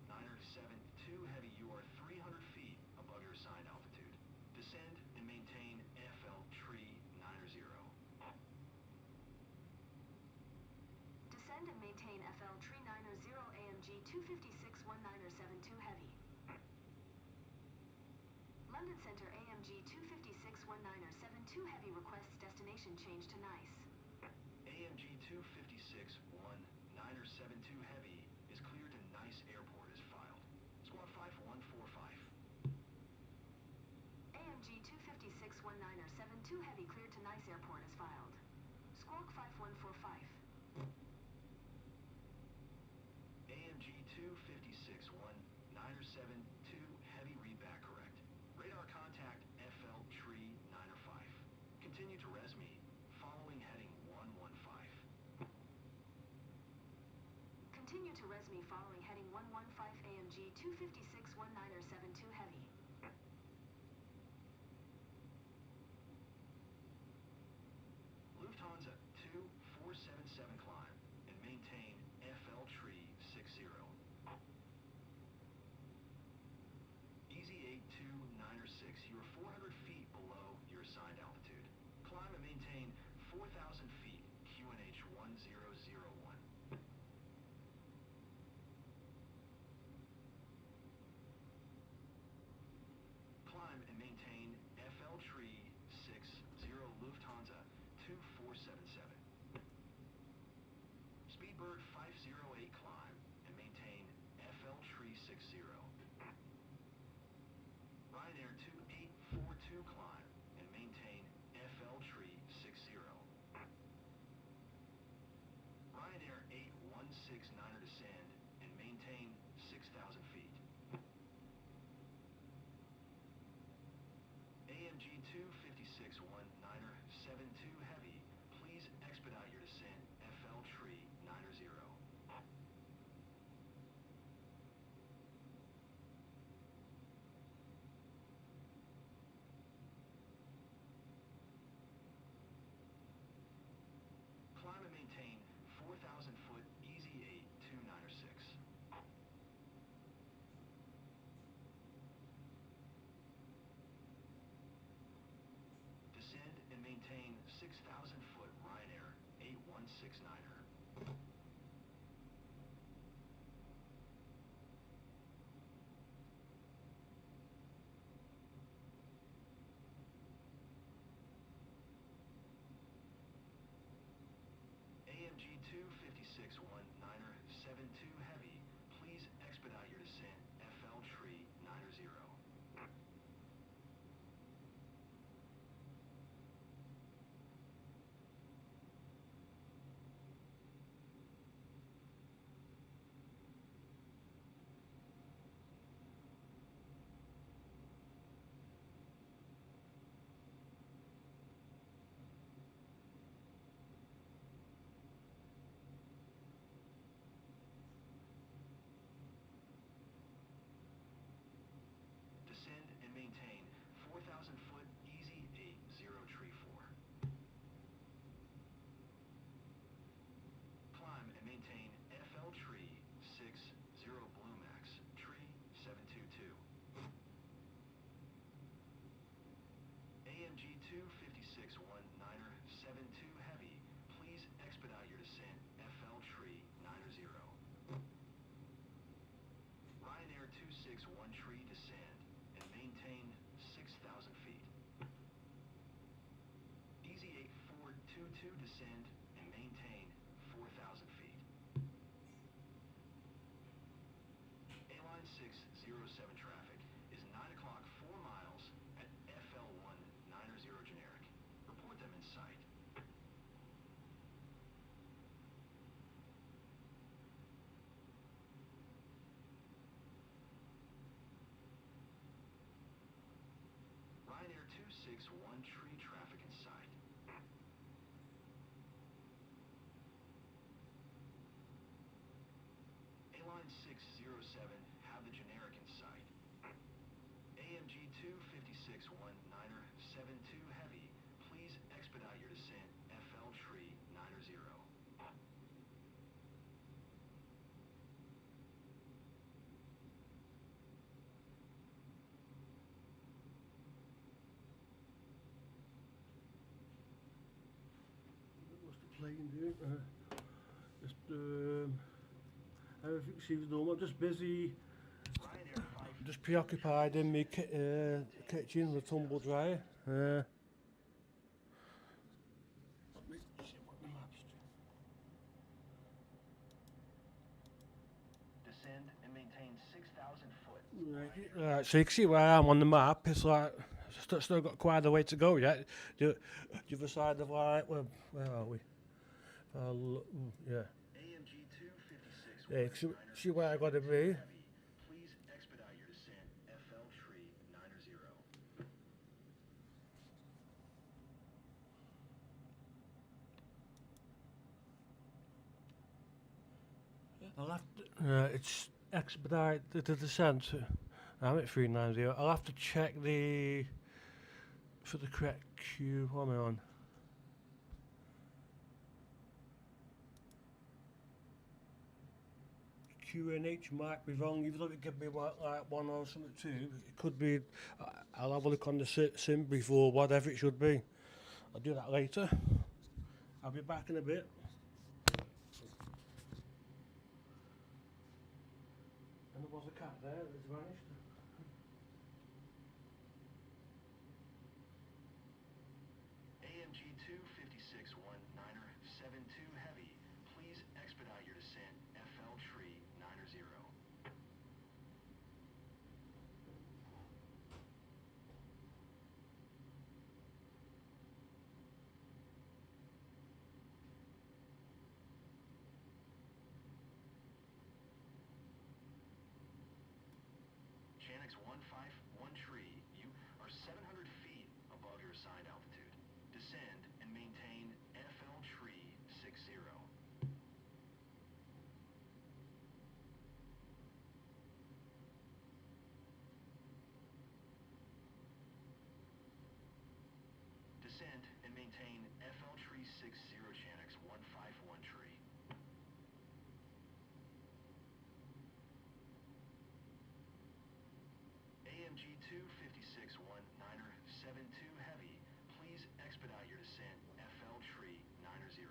19er 72 heavy, you are 300 feet above your assigned altitude. Descend and maintain FL Tree 90. Descend and maintain FL Tree 90 AMG 256 19er 72 heavy. London Center AMG 256 19er 72 heavy requests destination change to Nice. AMG 256 19er 72 heavy is cleared to Nice Airport as filed. Squawk 5145. AMG 256 19er 72 heavy cleared to Nice Airport as filed. Squawk 5145. AMG 256 19er 72 heavy read back correct. Radar contact FL Tree 95. Continue to Resme, following heading 115. Continue to Resme following heading 115 AMG 256-19er72 Heavy. Lufthansa 2477 climb and maintain FL tree 60. Easy 829er6, you are 400 feet below your assigned altitude. Climb and maintain 4,000 feet, QNH 1001. Climb and maintain FL tree 60, Lufthansa 2477. Speedbird 508 climb and maintain FL tree 60. Ryanair 2842 climb and maintain FL tree 60. Ryanair 8169er descend and maintain 6,000 feet. AMG 256-19er 72 Heavy, please expedite your descent FL tree 90. Climb and maintain 4,000 foot Easy 829er6. Descend and maintain 6,000 foot Ryanair 8169er. AMG 256-19er 72 Heavy, please expedite your descent FL tree 90. Descend and maintain 4,000 foot Easy 8034. Climb and maintain FL tree 60 Blue Max, tree 722. AMG 256-19er 72 Heavy, please expedite your descent FL tree 90. Ryanair 261 tree descend and maintain 6,000 feet. Easy 8422 descend and maintain 4,000 feet. Airline 607 traffic is 9 o'clock 4 miles at FL190 generic. Report them in sight. Ryanair 261 tree traffic in sight. Airline 607 have the generic in sight. AMG 256-19er 72 Heavy, please expedite your descent FL tree 90. What's the plane doing? Just everything seems normal. I'm just busy. Ryanair 5 Just preoccupied in my kitchen with a tumble dryer. Let me see what the map's doing. descend and maintain 6,000 foot. Right, so you can see where I am on the map. It's like still got quite a way to go yet. The other side of like where are we? Yeah. AMG 256 Yeah, you can see where I got to be. Please expedite your descent FL tree 90. I'll have to, it's expedite the descent. I'm at 390. I'll have to check for the correct queue. What am I on? QNH might be wrong, even though it could be like one or something too. It could be. I'll have a look on the sim before whatever it should be. I'll do that later. I'll be back in a bit. And there was a cat there that's vanished. AMG 25619er 72 Heavy, please expedite your descent FL Tree 90. Chanix 151 Tree, you are 700 feet above your assigned altitude. Descend and maintain FL Tree 60. Descend and maintain FL Tree 60 Chanix 151 Tree. AMG 25619er 72 Heavy, please expedite your descent FL Tree 90.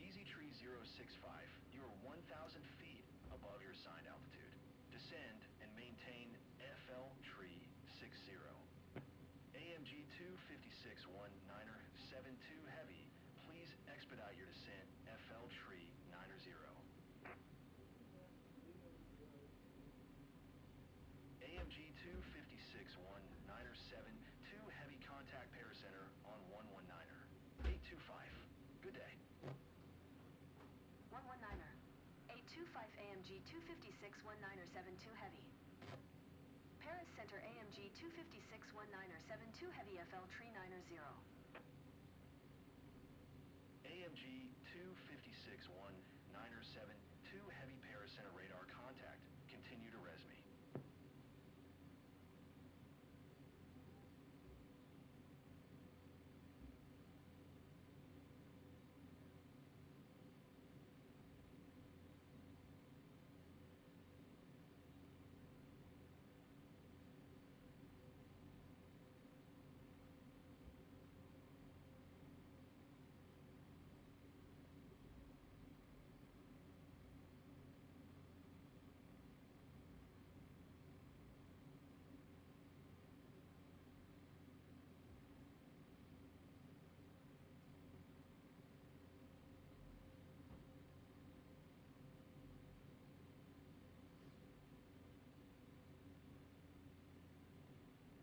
Easy Tree 065, you are 1,000 feet above your assigned altitude. Descend and maintain FL Tree 60. AMG 25619er 72 Heavy, please expedite your descent FL Tree 90. AMG 25619er 72 Heavy, contact Pair Center on 119er 825. Good day. 119er. 825 AMG 256 19er 72 Heavy. Paris Center AMG 256 19er 72 Heavy FL Tree 90. AMG 25619er 72 Heavy, Paris Center radar contact. Continue to res me.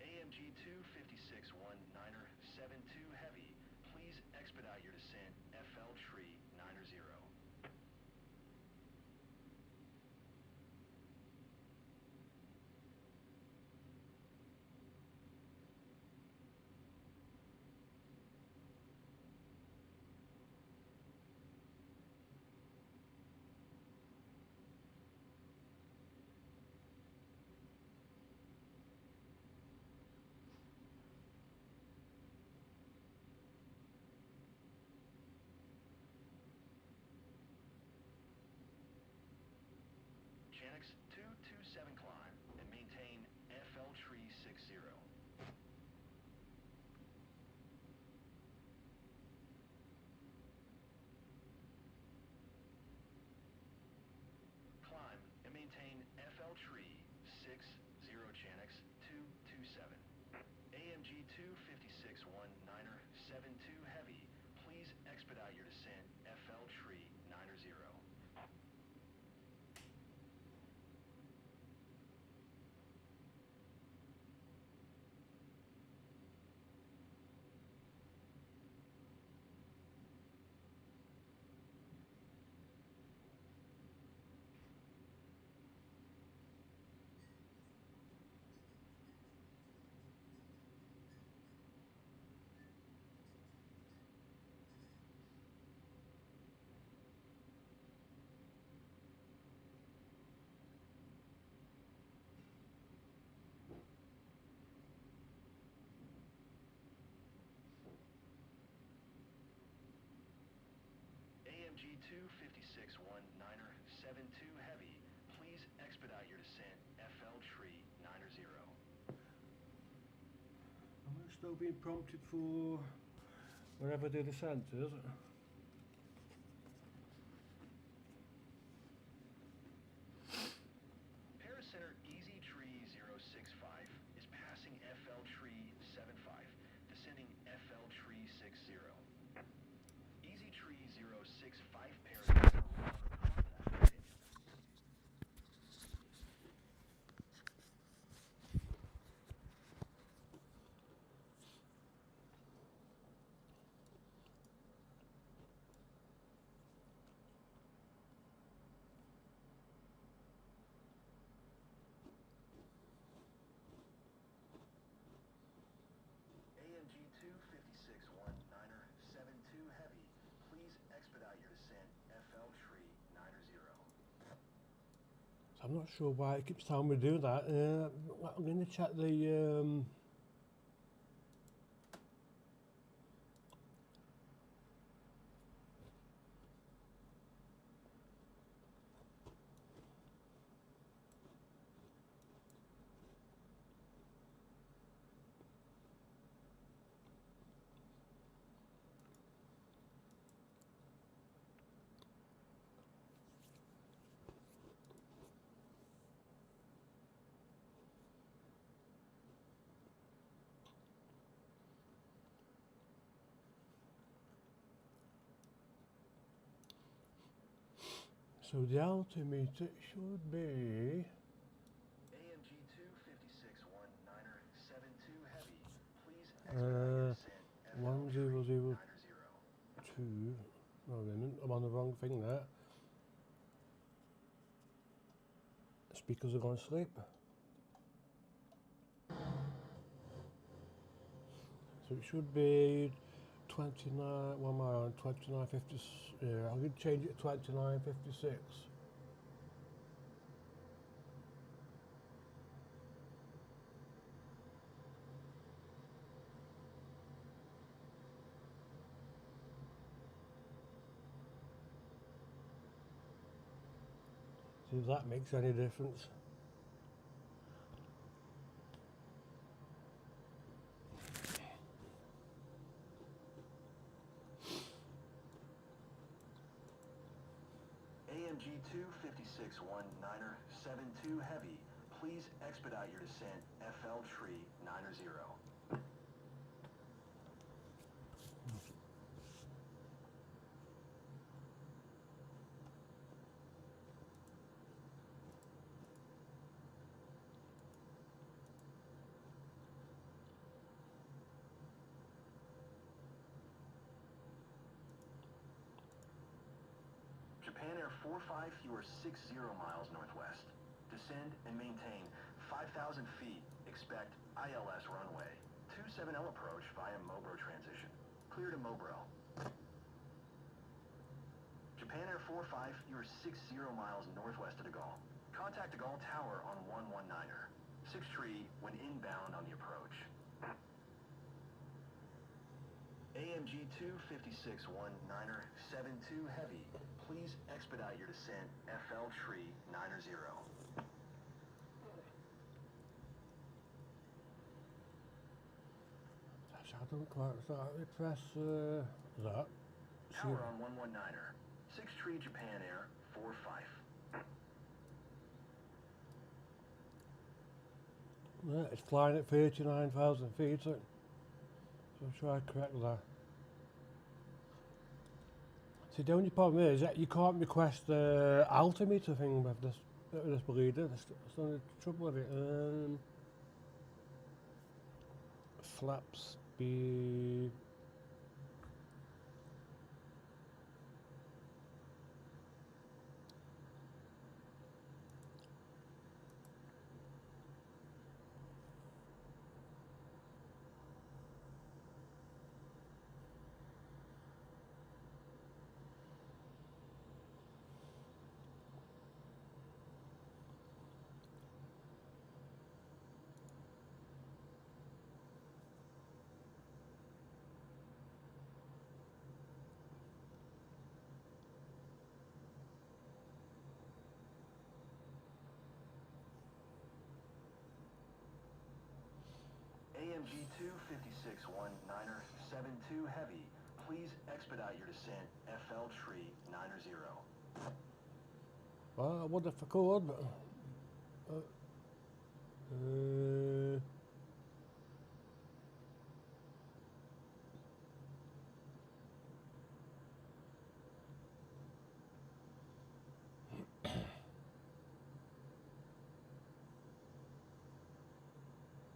AMG 25619er 72 Heavy, please expedite your descent FL Tree 90. 72 Heavy, please expedite your descent, FL Tree 90. AMG 25619er 72 Heavy, please expedite your descent, FL Tree 90. I'm still being prompted for wherever the descent is. Paracenter Easy Tree 065 is passing FL Tree 75, descending FL Tree 60. Easy Tree 065 Paracenter. AMG 25619er 72 Heavy, please expedite your descent, FL Tree 90. I'm not sure why it keeps telling me to do that. I'm going to check the. So the altimeter should be. AMG 25619er 72 Heavy, please expedite your descent, FL Tree 90. 1002. No, wait a minute, I'm on the wrong thing there. Speakers are going to sleep. So it should be 29. What am I on? 29.50. Yeah, I'm going to change it to 29.56. See if that makes any difference. AMG 25619er 72 Heavy, please expedite your descent, FL Tree 90. Japan Air 45, you are 60 miles northwest. Descend and maintain 5,000 feet. Expect ILS runway. 27L approach via Mobro transition. Clear to Mobro. Japan Air 45, you are 60 miles northwest of de Gaulle. Contact de Gaulle Tower on 119er. 6 tree when inbound on the approach. AMG 25619er 72 Heavy, please expedite your descent, FL Tree 90. I don't quite exactly press that. Tower on 119er. 6 tree Japan Air 45. Yeah, it's flying at 39,000 feet. So try to correct that. See, the only problem is that you can't request the altimeter thing with this breeder. That's the only trouble with it. Flap speed. AMG 25619er 72 Heavy, please expedite your descent FL Tree 90. Well, I wonder if I could, but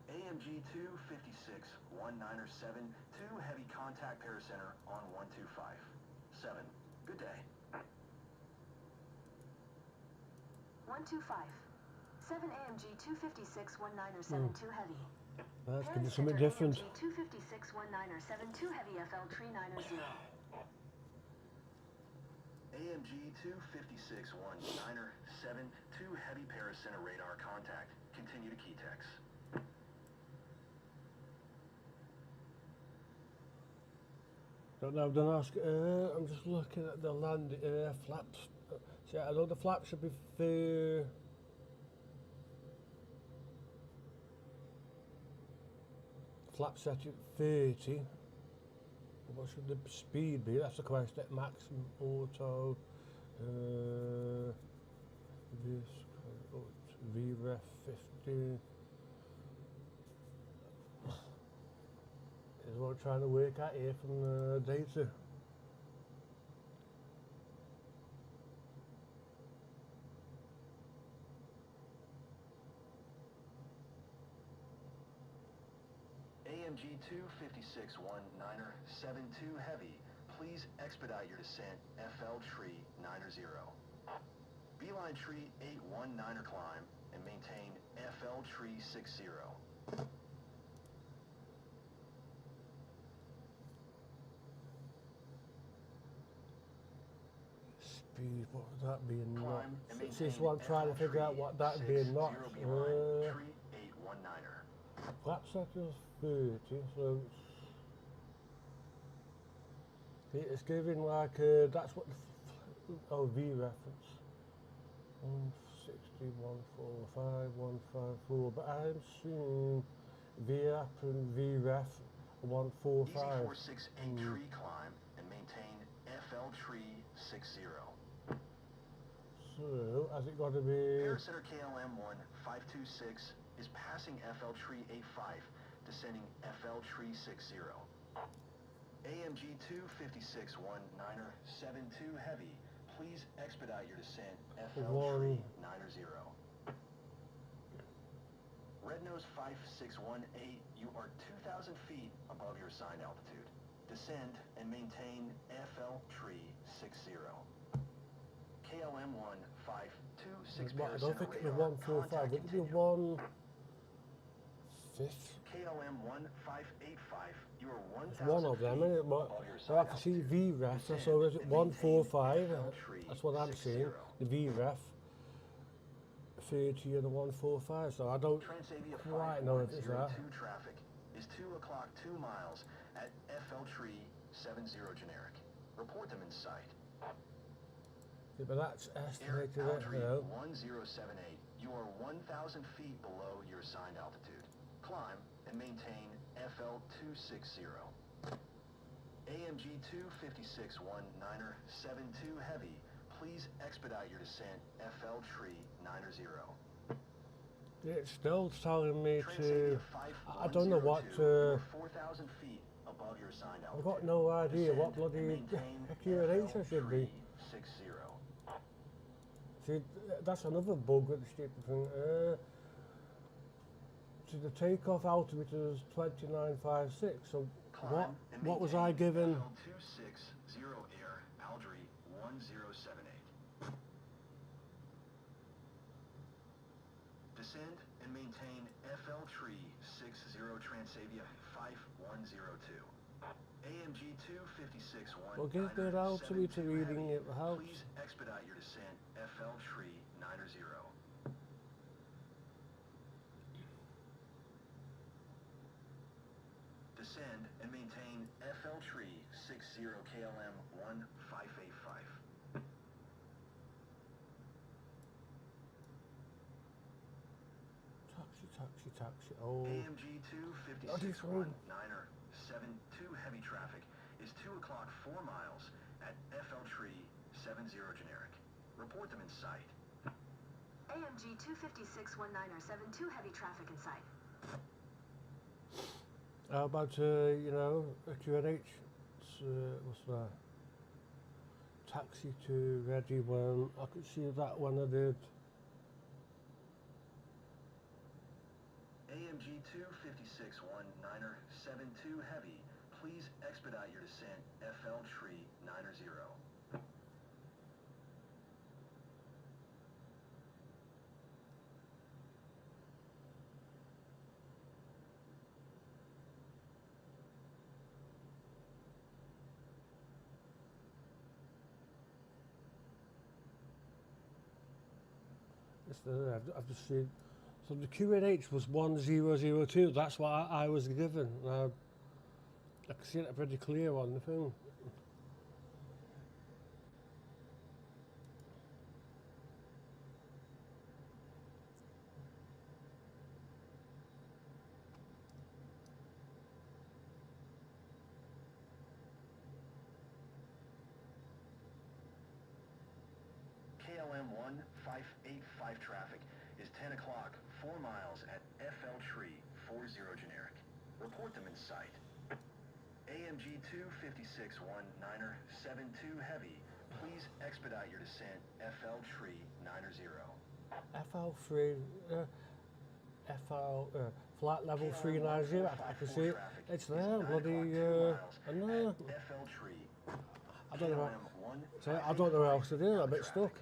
AMG 25619er 72 Heavy, contact Paracenter on 125. Good day. 125. 7 AMG 256-19er 72 Heavy. that's gonna be Paracenter something different. AMG 256-19er 72 Heavy FL Tree 90. AMG 25619er 72 Heavy, Paracenter radar contact. Continue to Keytex. Don't know, don't ask. I'm just looking at the land flaps. See, I know the flaps should be fair. Flap set at 30. What should the speed be? That's the question. Maximum auto. This VREF 50. Is what I'm trying to work out here from the data. AMG 25619er 72 Heavy, please expedite your descent FL Tree 90. Beeline Tree 819er climb and maintain FL Tree 60. Speed, what would that be in knots? Climb and This maintain is what I'm trying to FL figure out Tree what that would be in 60 knots. Beeline Tree 819er. Flap set is 30, so it's giving like that's what the V reference 160, 145, 154, but I'm seeing VREF and VREF Easy 145. 468 tree climb and maintain FL Tree 60. So has it got to be? Paracenter KLM 1526 is passing FL Tree 85, descending FL Tree 60. AMG 25619er 72 Heavy, please expedite your descent FL Tree 90. Red Nose 5618, you are 2,000 feet above your assigned altitude. Descend and maintain FL Tree 60. KLM 1526 I don't think Paracenter it was radar, 145. contact Would it be continued. 150? KLM 1585, you are 1,000 It's one of them, feet isn't it? But above your so I assigned can see altitude. VREF, Descend so is it and maintain 145? FL Tree That's what I'm 60. seeing. The VREF 30 and the 145. So I don't Transavia quite know if it's that. 5102 traffic is 2 o'clock 2 miles at FL Tree 70 generic. Report them in sight. Yeah, but that's Air estimated, you Aldrey know. 1078, you are 1,000 feet below your assigned altitude. Climb and maintain FL 260. AMG 25619er 72 Heavy, please expedite your descent FL Tree 90. It's still telling me to. Transavia I don't know what. 5102, you are 4,000 feet above your assigned I've altitude. got no idea what Descend bloody and maintain QNH I should be. 360. See, that's another bug with the stupid thing. See, the takeoff altitude is 2956. So Climb and what was I maintain given? FL 260 Air, Aldry 1078. Descend and maintain FL Tree 60 Transavia 5102. AMG 256-1 Well, give me an altitude reading, it helps. Please expedite your descent FL Tree 90. Descend and maintain FL Tree 60 KLM 1585. Taxi. Oh. AMG 256-1 Niner 72 heavy traffic is 2 o'clock 4 miles at FL Tree 70 generic. Report them in sight. AMG 256-1972 heavy traffic in sight. How about, you know, a QNH? It's, what's that? Taxi to ready when I could see that one I did. AMG 256-1 Niner 72 heavy, please expedite your descent FL Tree 90. It's the, I've just seen. So the QNH was 1002. That's what I was given. Now I can see it pretty clear on the thing. KLM 1585 traffic is 10 o'clock 4 miles at FL Tree 40 generic. Report them in sight. AMG 256-1 Niner 72 heavy, please expedite your descent FL Tree 90. FL3, flight level 390. I can see it. It's there, bloody. I know. FL Tree. I don't know. I don't know what else to do. I'm a bit stuck.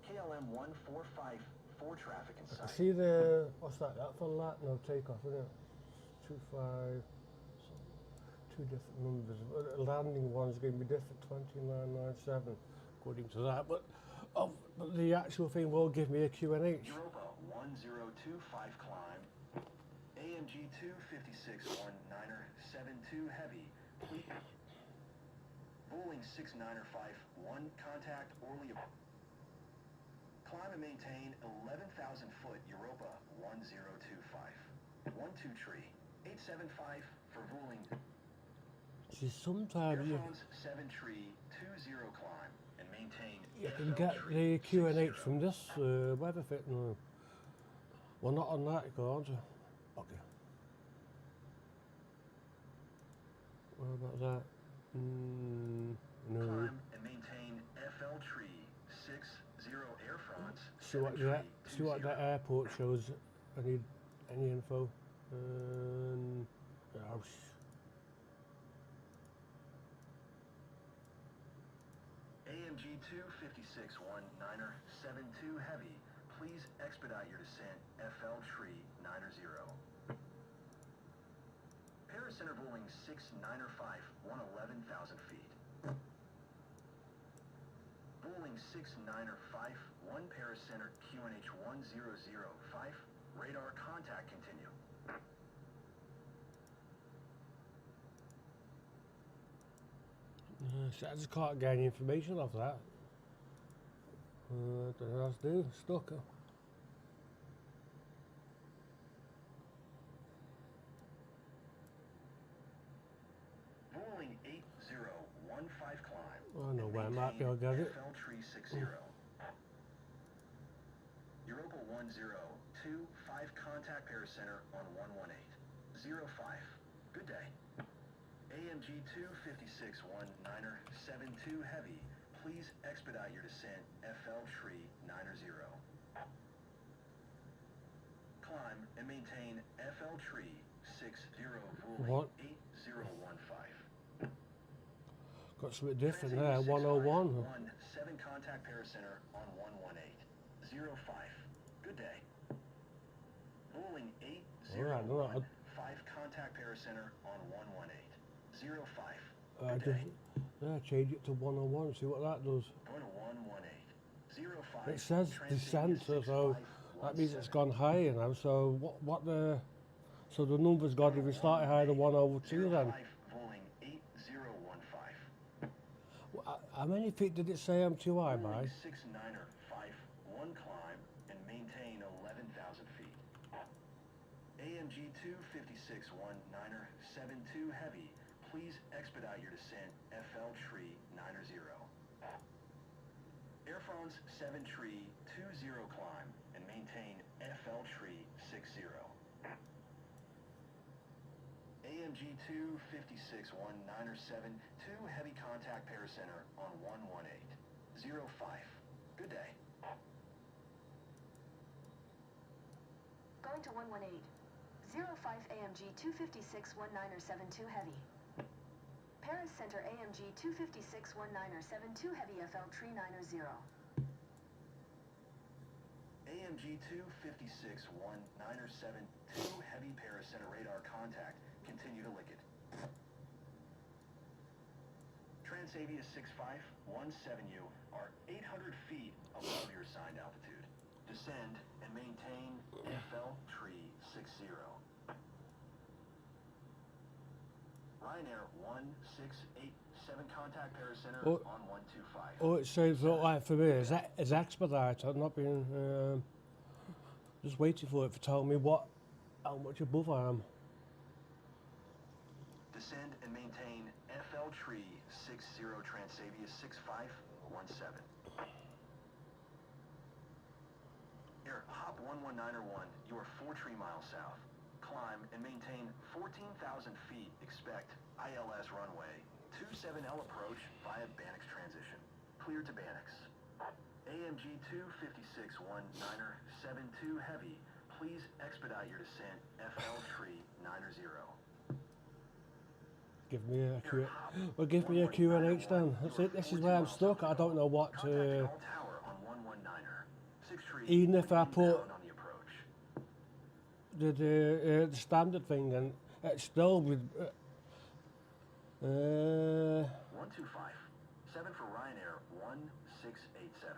KLM 1454 traffic in I sight. see the, what's that? That for that? No, takeoff, isn't it? 25. Two different numbers. The landing one's going to be different, 2997, according to that. But the actual thing will give me a QNH. Europa 1025 climb. AMG 256-1 Niner 72 heavy. Please. Boeing 6951 contact Orly. Climb and maintain 11,000 foot Europa 1025. 12 tree 875 for Vueling. See, sometimes you Airphones 7 tree 20 climb and maintain. can get the QNH from this weather fit. No. Well, not on that, you can't. Okay. What about that? No. Climb and maintain FL Tree 60 Air France. See what that airport shows. I need any info. AMG 256-1 Niner 72 heavy, please expedite your descent FL Tree 90. Paris Center Boeing 6905 111,000 feet. Boeing 6905 1 Paris Center QNH 1005, radar contact continue. So I just can't get any information off that. I don't know what else to do. Stuck. Boeing 8015 climb. Oh, no, and weather I might be able to get it. FL Tree 60. Europa 102, 5 contact pair center on 118. 05. Good day. AMG 256-19er 72 Heavy, please expedite your descent FL Tree 90. Climb and maintain FL Tree 60 What? 8015. Got something different there. 101. 7 contact pair center on 118. 05. Good day. Boeing 801, 5 contact pair center on 118. 05. I Good day. just change it to 101. See what that does. Going to 118. 05. It says Transavia descent, so that means it's 6517. gone higher now. So what the? So the number's got if we started higher than 102 then. 05, Boeing 8015. How many feet did it say I'm too high by? Boeing 69er 51 climb and maintain 11,000 feet. AMG 256-19er 72 Heavy, please expedite your descent FL Tree 90. Air France 7 Tree 20 climb and maintain FL Tree 60. AMG 256-19er 72 Heavy contact pair center on 118. 05. Good day. Going to 118. 05 AMG 256-19er 72 Heavy. Paris Center AMG 256-19er 72 Heavy FL Tree 90. AMG 256-19er 72 Heavy Paris Center radar contact. Continue to lick it. Transavia 6517U are 800 feet above your assigned altitude. Descend and maintain FL Tree 60. Ryanair 1687 contact Paris Center on 125. Oh, it seems like for me it's expedite. I'm not being just waiting for it to tell me how much above I am. Descend and maintain FL Tree 60 Transavia 6517. Air Hop 11901, you are 4 tree miles south. Climb and maintain 14,000 feet. Expect ILS runway 27L approach via Bannock's transition. Clear to Bannock's. AMG 256-19er 72 Heavy, please expedite your descent FL Tree 90. Give me a Q. Well, give me a QNH then. That's it. This is where I'm stuck. I don't know what to. Tower on 119er. 6 tree. Even if I put on the approach. the standard thing, and it's still with. 125. 7 for Ryanair 1687.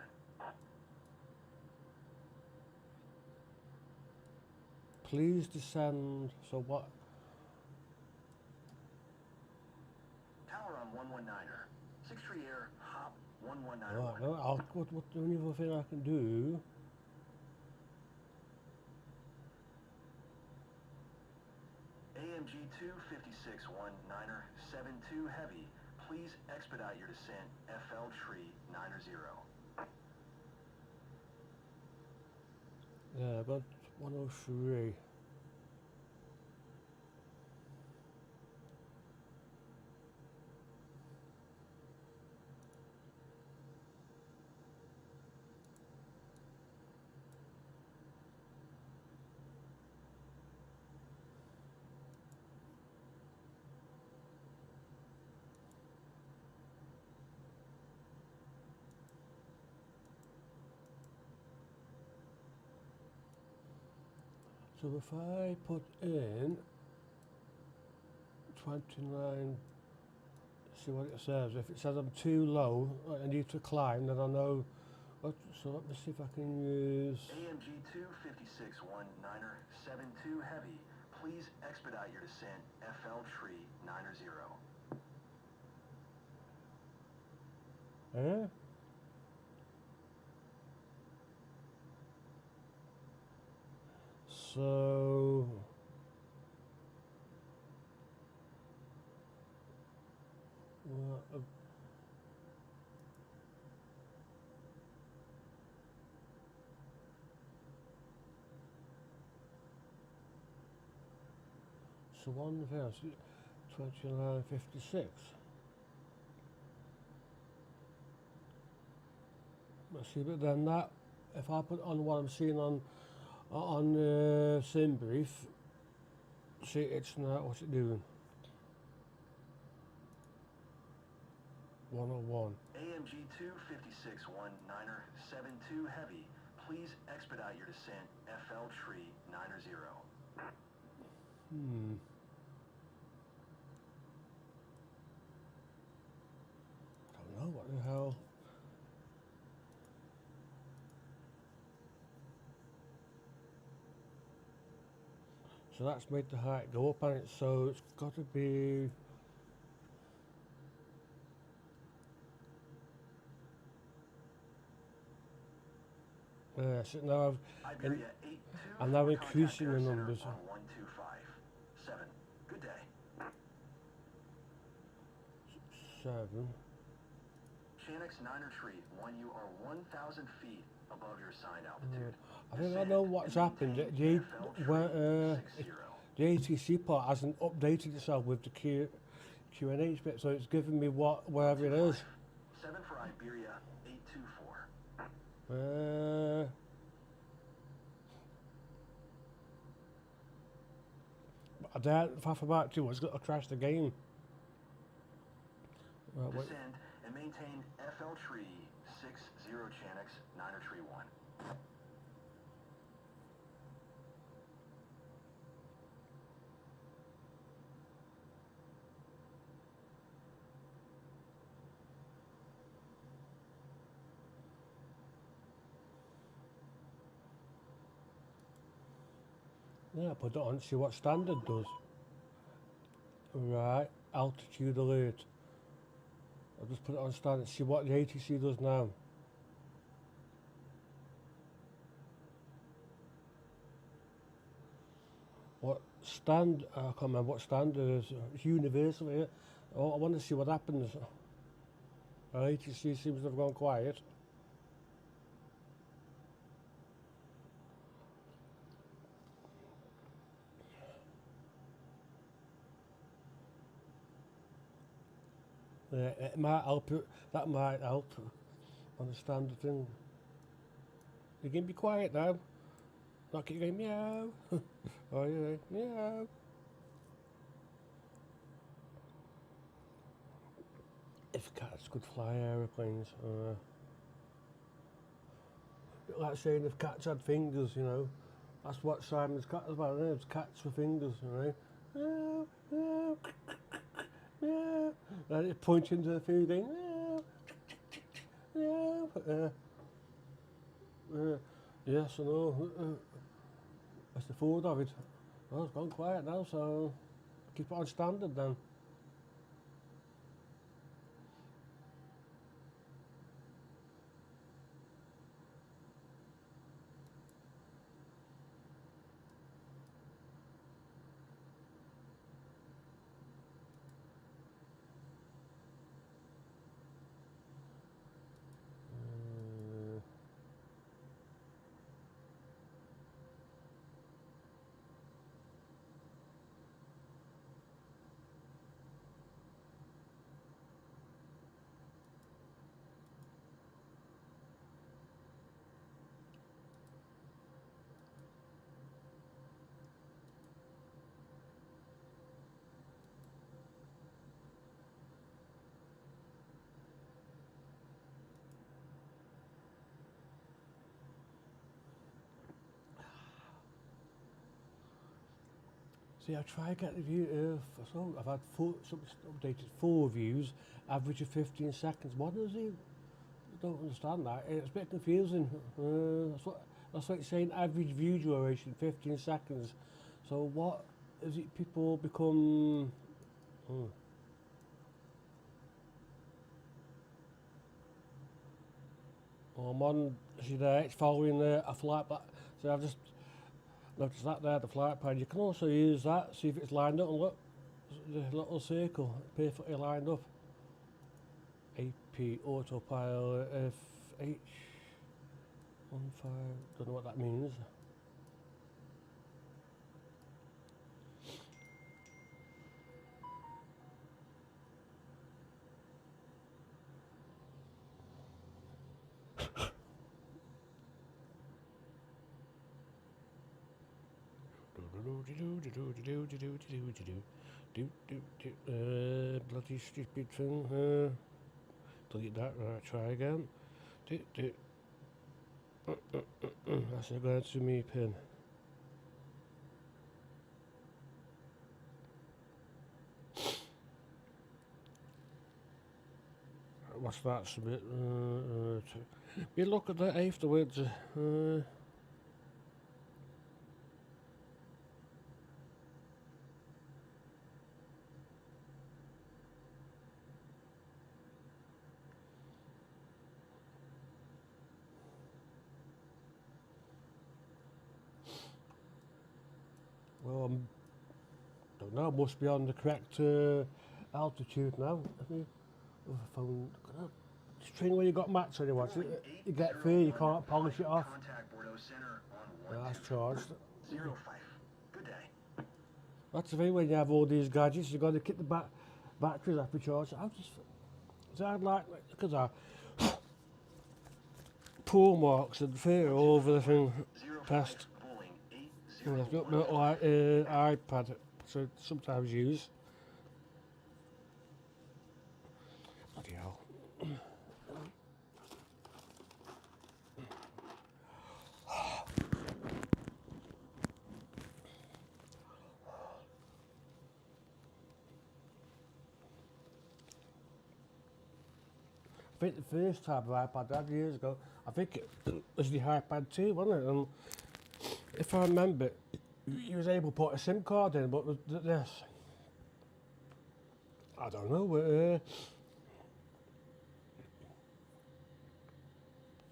Please descend. So what? Tower on 119er. 6 tree air hop 1191. Right, well, what the only other thing I can do? AMG 256-19er 72 Heavy, please expedite your descent FL Tree 90. Yeah, about 103. So if I put in 29, see what it says. If it says I'm too low, I need to climb, then I know. So let me see if I can use. AMG 256-19er 72 Heavy, please expedite your descent FL Tree 90. Eh? So that's the one there. 29.56. Let's see, but then that, if I put on what I'm seeing on sim brief, see it's not, what's it doing? 101. AMG 25619er72 Heavy, please expedite your descent FL Tree 90. I don't know what the hell. So that's made the height go up on it, so it's got to be. So now Iberia 82 I'm now for increasing the contact air numbers. center on 1257. Good day. 7. Chanix 9er Tree, when you are 1,000 feet above your assigned altitude. I think I know what's happened. The ATC part hasn't updated itself with the Q&H bit, so it's giving me wherever it is. 7 for Iberia 824. I doubt if I forgot to, it's got to crash the game. Right, wait. Descend and maintain FL Tree 60 Chanix 9er Tree 1. Yeah, put it on, see what standard does. Right, altitude alert. I'll just put it on standard, see what the ATC does now. I can't remember what standard it is. It's universal here. Oh, I want to see what happens. Our ATC seems to have gone quiet. Yeah, it might help. That might help on the standard thing. You can be quiet now. Not keep going meow. Oh yeah, meow. If cats could fly aeroplanes, like saying if cats had fingers, you know. That's what Simon's cat is about. It's cats with fingers, you know. Meow, meow, meow. And it's pointing to the food, going meow, meow. Yes, I know. That's the food of it. Well, it's gone quiet now, so keep it on standard then. See, I try to get the view. So I've had updated 4 views, average of 15 seconds. What is it? I don't understand that. It's a bit confusing. That's what it's saying. Average view duration 15 seconds. So what is it? People become. Oh, I'm on. See there, it's following a flight back. So I've just noticed that there, the flight plan. You can also use that. See if it's lined up. And look, the little circle, perfectly lined up. AP autopilot FH15. Don't know what that means. Bloody stupid thing. Delete that. Right, try again. That's going to me pin. What's that? Submit. You look at that afterwards. Well, don't know. Must be on the correct altitude now. Phone. It's train where you got mats on you watch it. You get through, you can't polish it off. Contact Bordeaux Center on That's 124. charged. 05. Good day. That's the thing when you have all these gadgets, you've got to keep the batteries up for charge. I'd like, look at that. Poor marks and fear all over the thing past. I've got my little iPad, so sometimes use. Bloody hell. I think the first type of iPad I had years ago, I think it was the iPad 2, wasn't it? And if I remember, you was able to put a SIM card in, but with this, I don't know.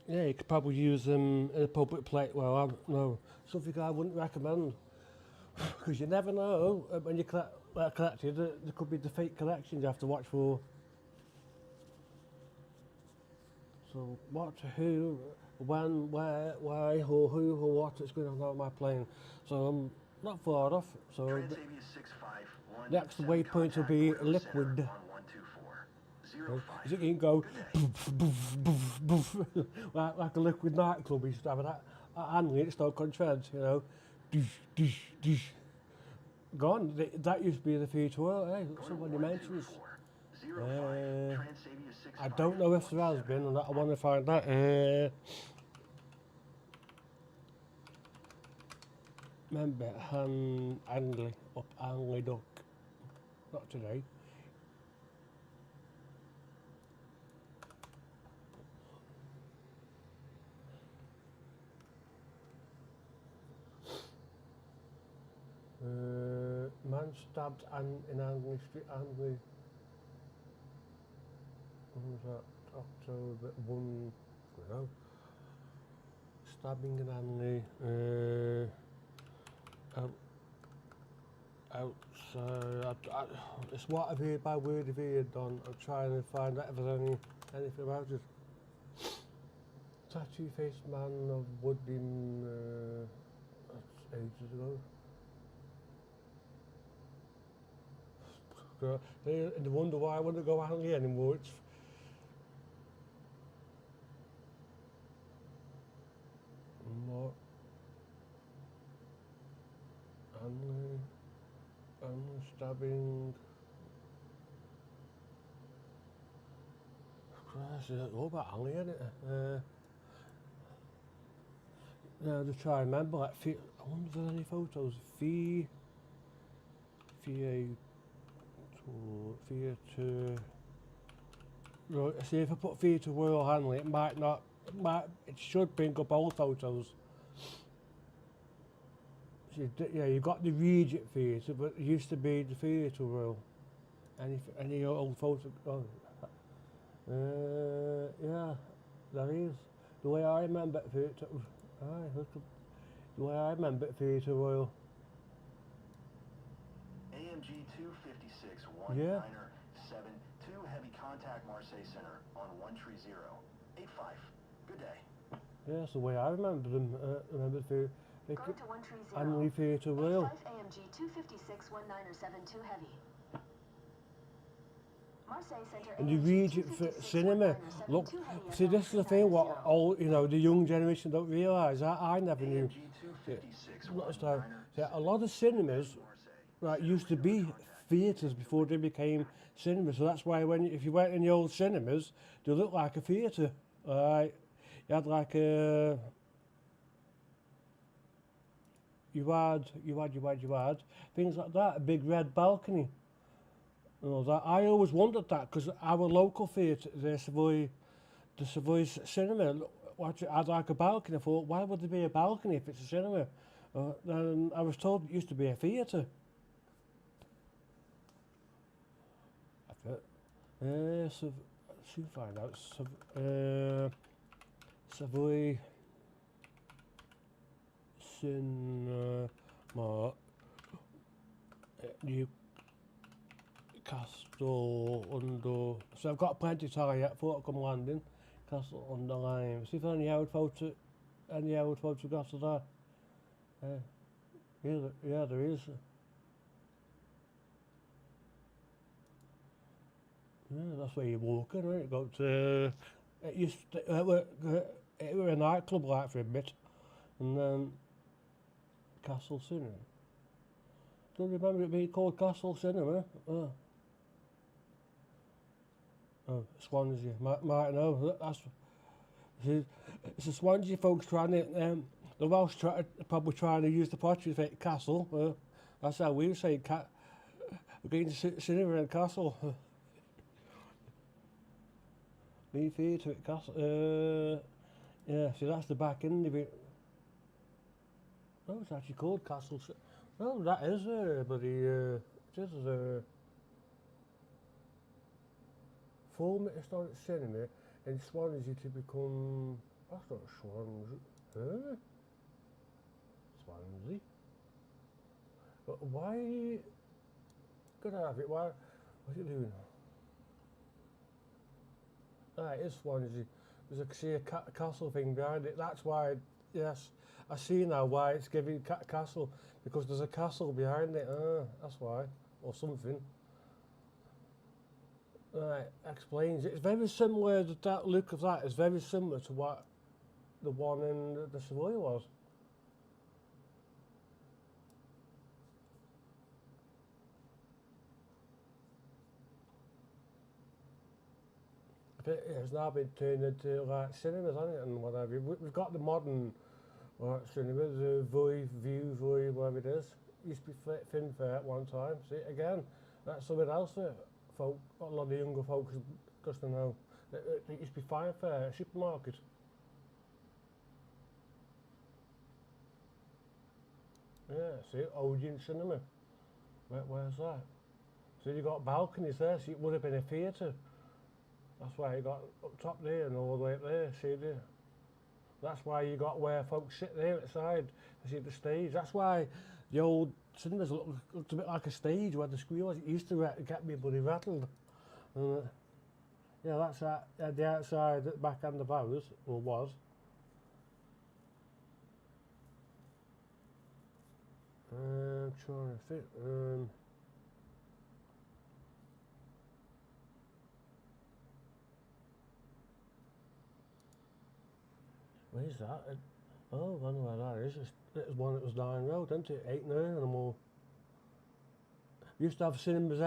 Yeah, you could probably use them in a public place. Well, I don't know. Something I wouldn't recommend. Because you never know when you collect it, there could be the fake collections you have to watch for. So what, who, when, where, why, or who, or what is going on my plane. So I'm not far off. So Transavia 651. next waypoint will be liquid. You can go boof, boof, boof, boof, like a liquid nightclub. We used to have that handling at Stoke-on-Trent, you know. Dish, dish, dish. Gone. That used to be the feature. Well, hey, somebody mentions. I don't know if there has been, and I want to find that. Remember, Angley, up Angley Duck. Not today. Man stabbed in Angley Street, Angley. When was that? October 1. I don't know. Stabbing in Angley. Outside. It's what I've heard by word of ear, Don. I'm trying to find out if there's anything about it. Tattoo-faced man of Woodbine. That's ages ago. They wonder why I wouldn't go Angley anymore. It's more Angley stabbing. Christ, it's all about Angley, isn't it? Yeah, just try and remember. Like, I wonder if there's any photos. Theatre. Right, see if I put Theatre Royal Hanley, it might not. It should bring up old photos. So, yeah, you've got the Regent Theatre, but it used to be the Theatre Royal. Any old photo? Oh. Yeah, there is. The way I remember it, Theatre. The way I remember it, Theatre Royal. AMG 256 Yeah. 1972 heavy contact Marseille Center on 13085. Good day. Yeah, that's the way I remember them. Remember the Go to 130. Angley Theatre Royal. A5 AMG 256 1972 heavy. Marseille Center and you AMG read it for 256 cinema. 1972 Look, heavy see, FL this is the thing what 390. all the young generation don't realise. I never knew. AMG 256 So, a lot of cinemas right used to be theatres before they became cinemas. So that's why if you went in the old cinemas, they looked like a theatre. Right, you had like a. You had things like that, a big red balcony. You know, that I always wondered that because our local theatre, the Savoy Cinema, had like a balcony. I thought, why would there be a balcony if it's a cinema? Then I was told it used to be a theatre. I thought, soon find out. Savoy Cinema, Newcastle under. So I've got plenty of time yet before I come landing. Castle under Lime. See if any old photographs of that. Yeah, there is. Yeah, that's where you're walking, right? Go to. It were a nightclub like for a bit, and then Castle Cinema. Don't remember it being called Castle Cinema. Oh, Swansea. Might know. It's the Swansea folks trying to. The Welsh probably trying to use the pottery for castle. That's how we say we're going to cinema and castle. Me theatre at castle. Yeah, see that's the back end of it. Oh, it's actually called Castle. Well, that is bloody. It is former historic cinema in Swansea to become. That's not Swansea. Huh? Swansea. But why? Could I have it? Why? What's it doing? Ah, it is Swansea. There's a castle thing behind it. That's why. Yes, I see now why it's giving castle because there's a castle behind it. That's why, or something. Right, explains. It's very similar. That look of that is very similar to what the one in the Savoy was. It's now been turned into like cinemas, hasn't it, and whatever. We've got the modern cinema, the View, whatever it is. It used to be Fin Fair at one time. See, again, that's something else that a lot of the younger folks just don't know. It used to be Fine Fair, supermarket. Yeah, see, Odeon Cinema. Where's that? So you got balconies there, so it would have been a theatre. That's why you got up top there and all the way up there, see there. That's why you got where folks sit there at the side to see the stage. That's why the old cinemas looked a bit like a stage where the screen was. It used to get me bloody rattled. Yeah, that's the outside at the back end of ours, or was. I'm trying to fit. Where's that? Oh, I know where that is. It's one that was down the road, isn't it? 8 9 and more. We used to have cinemas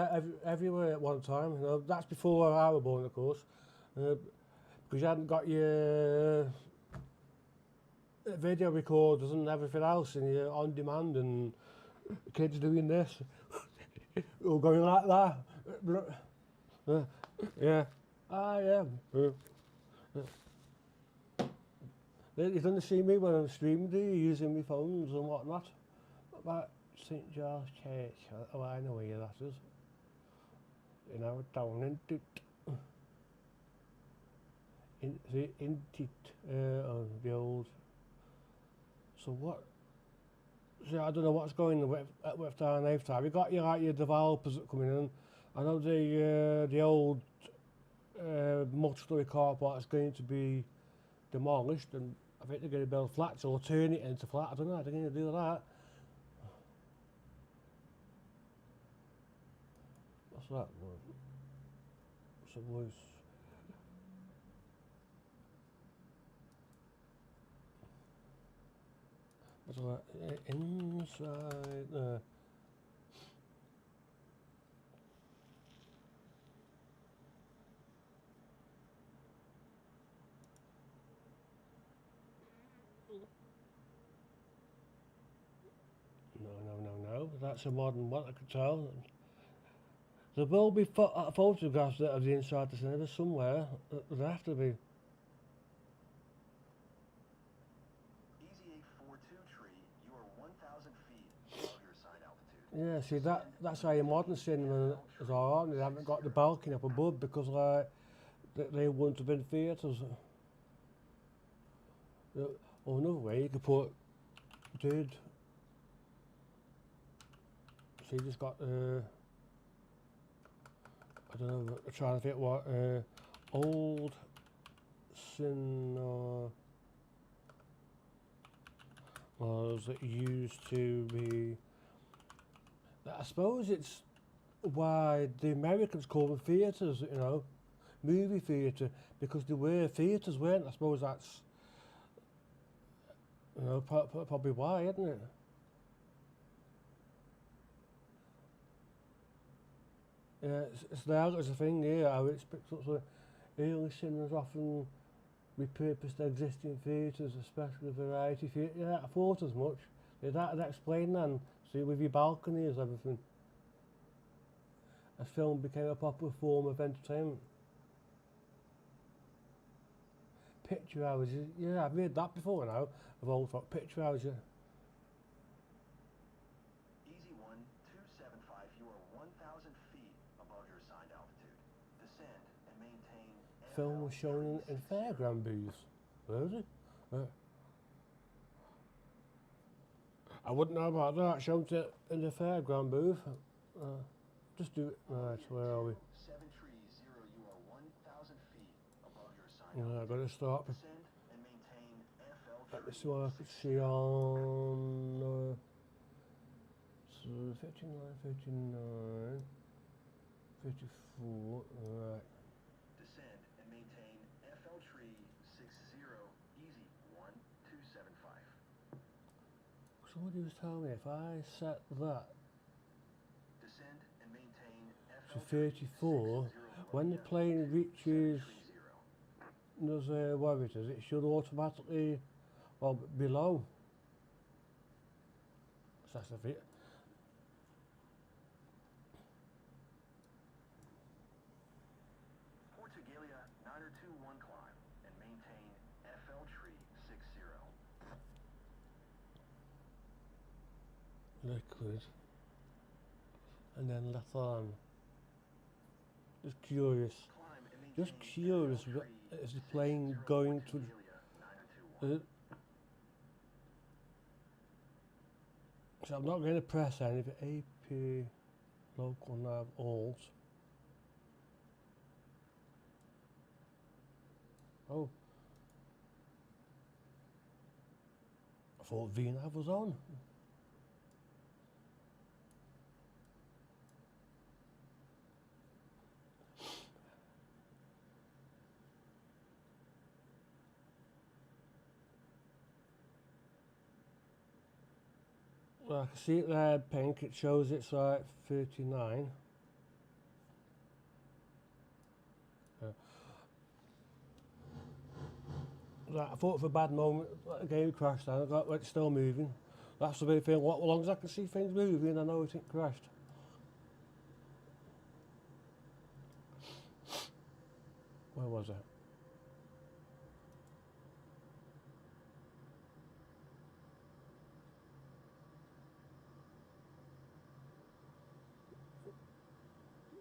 everywhere at one time. You know, that's before I was born, of course. Because you hadn't got your video recorders and everything else, and you're on demand, and kids doing this, or going like that. Yeah. Yeah. You don't see me when I'm streaming, do you? Using my phones and whatnot. But St George Church, oh, I know where that is. You know, down into the old. So what? So I don't know what's going on with down Ave time. You got your developers that coming in. I know the old multi-story car park is going to be demolished, and I think they're going to build flats or turn it into flat. I don't know how they're going to do that. What's that? of voice. What's that? Inside there. No. That's a modern one, I could tell. There will be photographs of the inside the cinema somewhere. There have to be. Easy 842 tree, you are 1,000 feet above your assigned altitude. Yeah, see that's how your modern cinema is all right. They haven't got the balcony up above because like they wouldn't have been theatres. Or another way you could put dude. So you just got I don't know, I'm trying to think what old cinema was it used to be. I suppose it's why the Americans call them theatres, you know, movie theatre, because they were theatres, weren't they? I suppose that's, you know, probably why, isn't it? Yeah, it's there as a thing here, how it's picked up. So early cinemas often repurposed existing theatres, especially variety theatre. Yeah, I thought as much. That'd explain then. See, with your balconies, everything. A film became a popular form of entertainment. Picture hours, yeah, I've heard that before now. I've always thought picture hours, yeah. Easy 1275, you are 1,000 feet above your assigned altitude. Descend and maintain. Film was shown in fairground booths. Where is it? I wouldn't know about that. Shown it in the fairground booth. Just do it. Right, where are we? 730, you are 1,000 feet above your assigned Yeah, altitude. I've got to start. Descend and maintain FL. Let me see what I could see on. So 59, 59, 54. Right. Descend and maintain FL tree 60, easy 1275. Somebody was telling me if I set that Descend and maintain to FL 34, when the plane reaches where it is, it should automatically, well, below. So that's the bit. Port Galia 9021 climb and maintain FL tree 60. Liquid. And then left arm. Just curious. Climb and maintain Just curious, FL tree is the plane 60, going Port to... Galia 9021. So I'm not going to press anything. AP local nav alt. Oh. I thought VNav was on. Well, I can see it there, pink. It shows it's like 39. Right, I thought for a bad moment the game crashed then. I got it's still moving. That's the big thing. What, as long as I can see things moving, I know it ain't crashed. Where was it?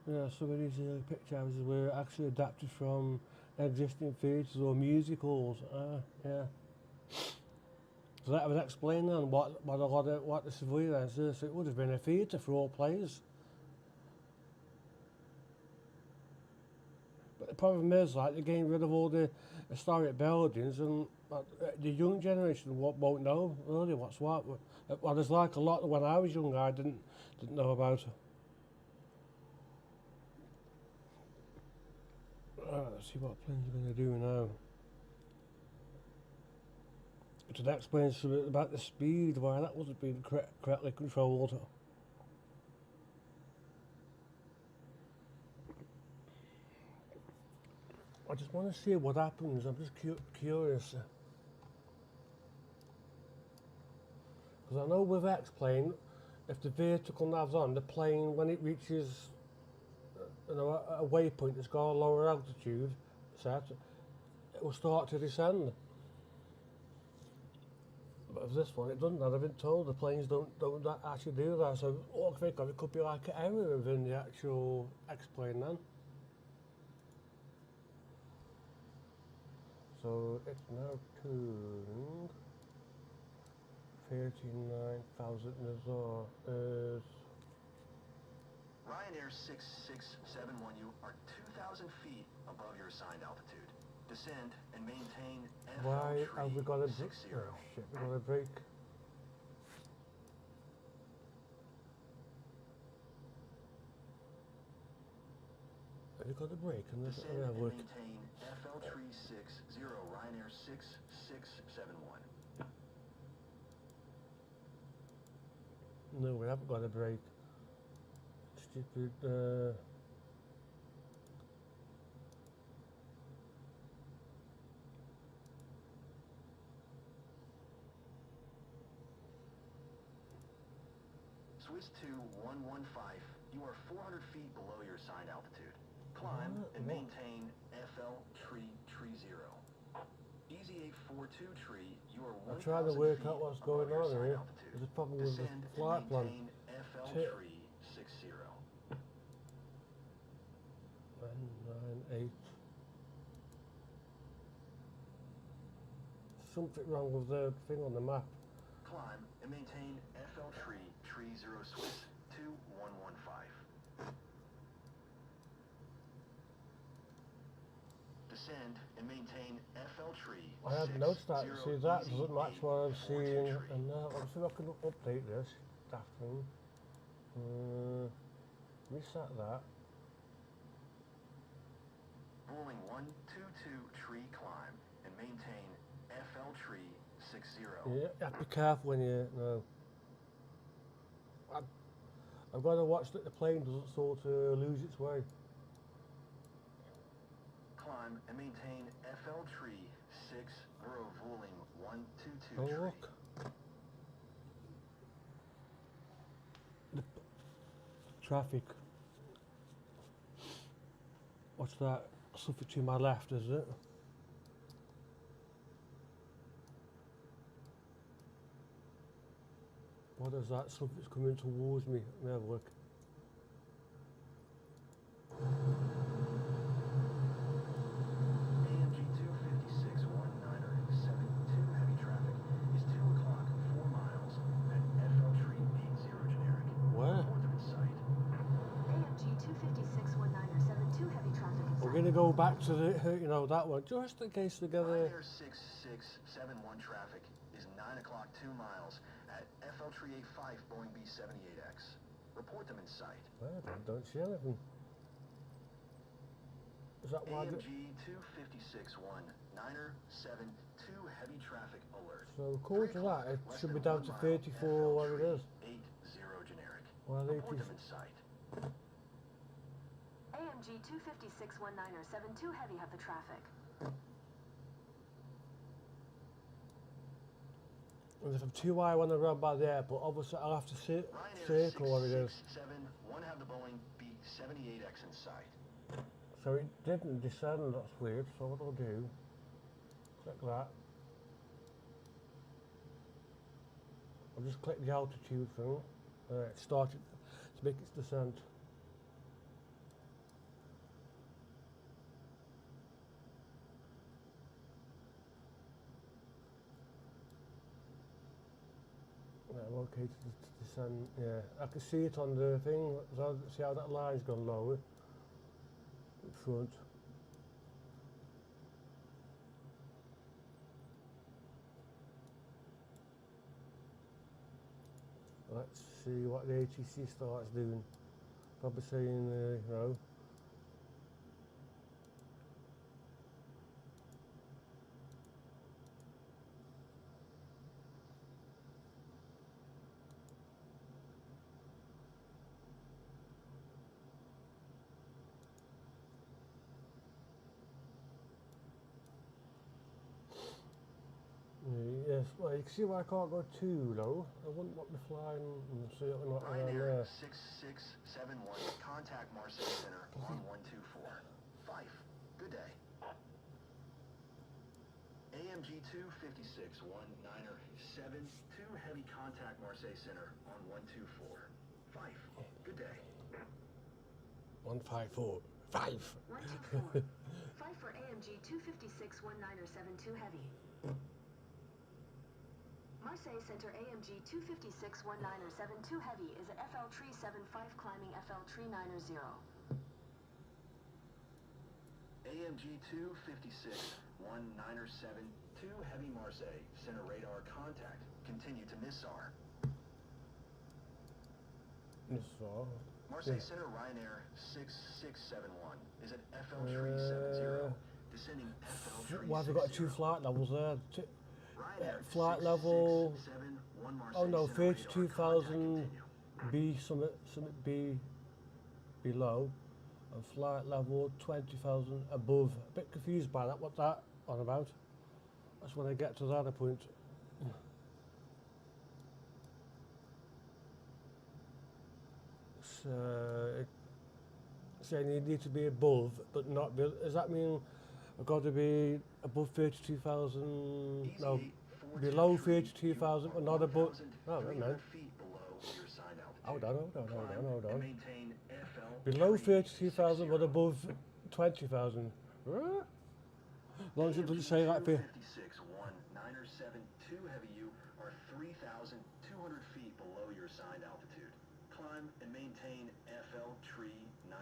Yeah, some of these early picture houses were actually adapted from existing theatres or music halls. Yeah. So that would explain then what a lot of what the surveillance is. So it would have been a theatre for all players. But the problem is, like, they're getting rid of all the historic buildings, and the young generation won't know really what's what. Well, there's like a lot when I was young, I didn't know about it. Let's see what planes are going to do now. To explain something about the speed, why that wasn't being correctly controlled. I just want to see what happens. I'm just curious. Because I know with X-plane, if the vertical nav's on, the plane, when it reaches a waypoint that's got a lower altitude set, it will start to descend. But with this one, it doesn't. I've been told the planes don't actually do that. So all I think of, it could be like an error within the actual X-plane then. So it's now tuned 39,000 is Ryanair 6671, you are 2,000 feet above your assigned altitude. Descend and maintain FL why have we got a 60. oh shit, we got a break. Have you got a break? And let's Descend have a and look. maintain FL 360, Ryanair 6671. No, we haven't got a break. Stupid. Swiss 2115, you are 400 feet below your assigned altitude. Climb and maintain FL 330. Easy 842 tree, you are 1,000 I'm trying to work feet out what's above going your on assigned here. altitude. There's a problem with Descend the and flight plan. maintain FL 360. 998. Something wrong with the thing on the map. Climb and maintain FL 330 Swiss 2115. Descend and maintain FL tree. I hadn't noticed that. See, that doesn't match what I'm seeing. And now, I'll see if I can update this. Daft thing. Reset that. Boeing 122 tree climb and maintain FL tree 60. Yeah, you have to be careful when you know. I've got to watch that the plane doesn't sort of lose its way. Climb and maintain FL tree 60 Vueling 122 Oh tree. look. The traffic. What's that? Something to my left, is it? What is that? Something's coming towards me. Let me have a look. AMG 256 1972 heavy traffic is 2 o'clock 4 miles at FL tree 80 generic. Where? North of its site. AMG 256-1972 heavy traffic. We're going to go back to the, you know, that one, just in case they get Ryanair 6671 traffic is 9 o'clock 2 miles at FL tree 85 Boeing B-78X. Report them in sight. Well, I don't see anything. Is that why? AMG 256 1972 heavy traffic alert. So according to that, it Less should be than down 1 to mile, 34 what it is. 80 generic. Well, Report 80. them in sight. AMG 256-1972 heavy have the traffic. And if I'm too high when I run by the airport, obviously I'll have to Ryanair circle what it is. 671 have the Boeing B-78X in sight. So it didn't descend, that's weird. So what I'll do, click that. I'll just click the altitude thing. It started to make its descent. Yeah, I'm okay to descend. Yeah, I can see it on the thing. So see how that line's gone lower in front. Let's see what the ATC starts doing. Probably saying, you know, you can see why I can't go too low. I wouldn't want to fly and see it not around Ryanair there. 6671, contact Marseille Center on 124. Fife, good day. AMG 256-19er 72 heavy contact Marseille Center on 124. Fife, good day. 154. 5. 124. 5 for AMG 256-19er 72 heavy. Marseille Center AMG 256-19er 72 heavy is at FL Tree 75 climbing FL Tree 90. AMG 256-19er 72 heavy Marseille Center radar contact. Continue to Nissar. Nissar. Marseille Yeah. Center Ryanair 6671 is at FL Tree 70. Descending FL Tree Why have they got 2 60. flight levels there? Ryanair Flight level. 6671 Marseille Oh no, Center radar 32,000 contact. Continue. B something B below, and flight level 20,000 above. A bit confused by that. What's that on about? That's when I get to that point. So, saying you need to be above, but not. Does that mean I've got to be above 32,000? No, below 32,000, but not above. Oh, never mind. Hold on. Maintain FL Below Tree 32,000, but 60. above 20,000. As long as it doesn't say that for 256-19er 72 heavy U are 3,200 feet below your assigned altitude. Climb and maintain FL Tree 90.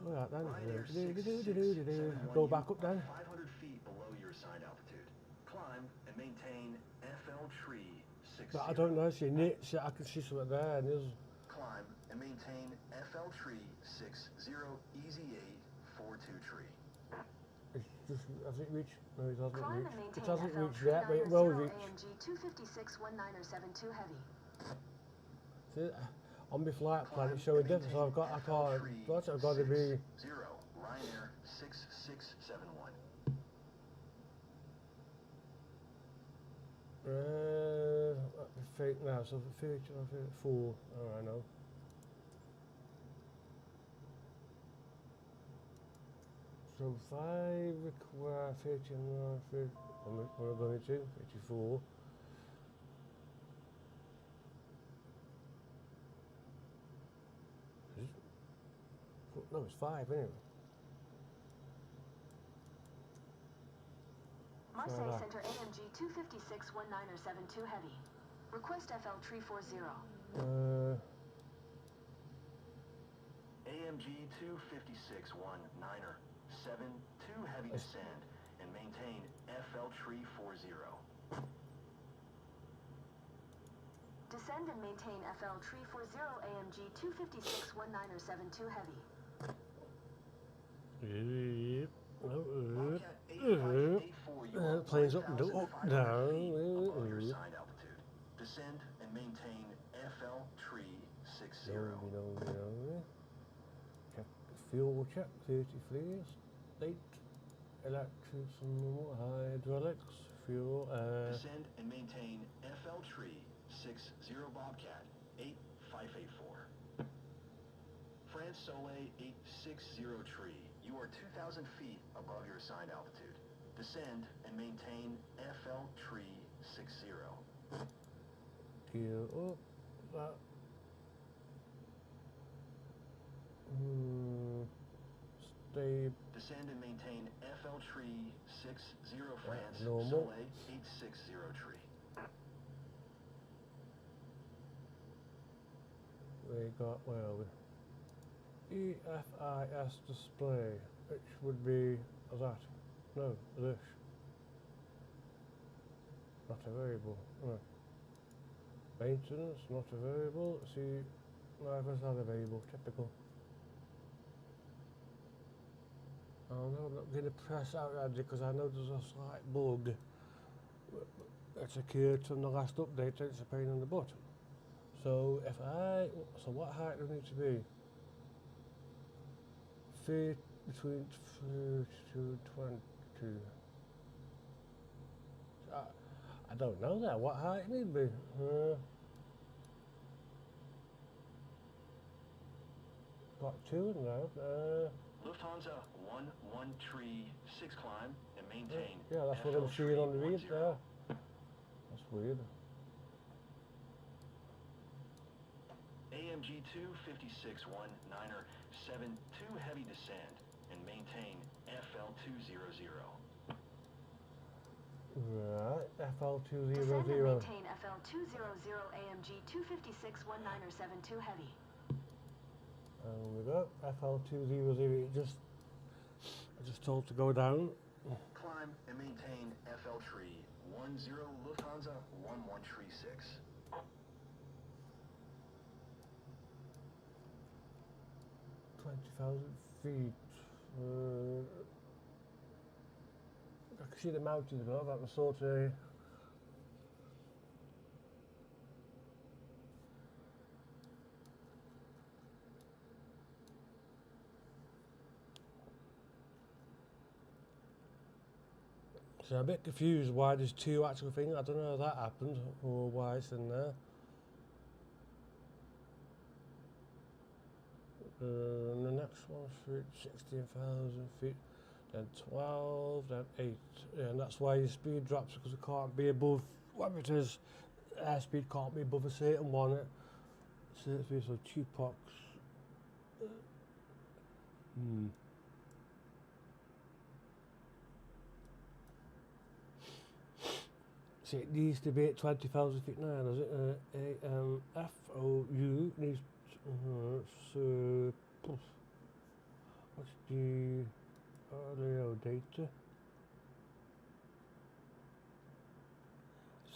Alright Ryanair then. 6671 Go back up then. 500 feet below your assigned altitude. Climb and maintain FL Tree 60. But I don't know, see, I can see something there, and there's. Climb and maintain FL Tree 60 Easy 842 tree. It's just, has it reached? No, it hasn't Climb and reached. maintain It hasn't FL reached Tree yet, but it 90 will reach. AMG 256-19er 72 heavy. See, on my flight plan it's showing different, so I've got to be. 0 Ryanair 6671. That'd be fake now, so for 4, oh, I know. So 5 require 30 and 30, what am I going to? 54. No, it's 5, isn't it? Marseille Center AMG 256-19er 72 heavy. Request FL Tree 40. AMG 256-19er 72 heavy descend and maintain FL Tree 40. Descend and maintain FL Tree 40 AMG 256-19er 72 heavy. Planes up and down. Above your assigned altitude. Descend and maintain FL Tree 60. Check fuel check, 33, state, electrics and hydraulics, fuel, Descend and maintain FL Tree 60 Bobcat 8584. France Soleil 860 Tree. You are 2,000 feet above your assigned altitude. Descend and maintain FL Tree 60. gear up, that. Stay Descend and maintain FL Tree 60 France normal. Soleil 860 Tree. We got, where are we? EFIS display, which would be that. No, this. Not a variable. No. Maintenance, not a variable. See, neither's not a variable. Typical. Oh no, I'm not going to press out because I know there's a slight bug. It's occurred from the last update and it's a pain in the butt. So so what height do I need to be? Feet between 30 to 20. I don't know that. What height it need be? Got two in there. Lufthansa 113 climb and maintain. Yeah, that's what FL I'm seeing on the read 10. there. That's weird. AMG 256-19er 72 heavy descend and maintain FL200. Right, Descend and FL200. maintain FL200 AMG 256-19er-72 heavy. And we go, FL200. I just told to go down. Climb and maintain FL tree 10 Lufthansa 1136. 20,000 feet. I can see the mountains above. That was sort of. So I'm a bit confused why there's two actual things. I don't know how that happened or why it's in there. The next one's 16,000 feet, then 12, then 8. Yeah, and that's why your speed drops, because it can't be above, whatever it is, airspeed can't be above a certain one. Certain speed, so 2 pox. See, it needs to be at 20,000 feet now, does it? FOU needs. So, what's the audio data?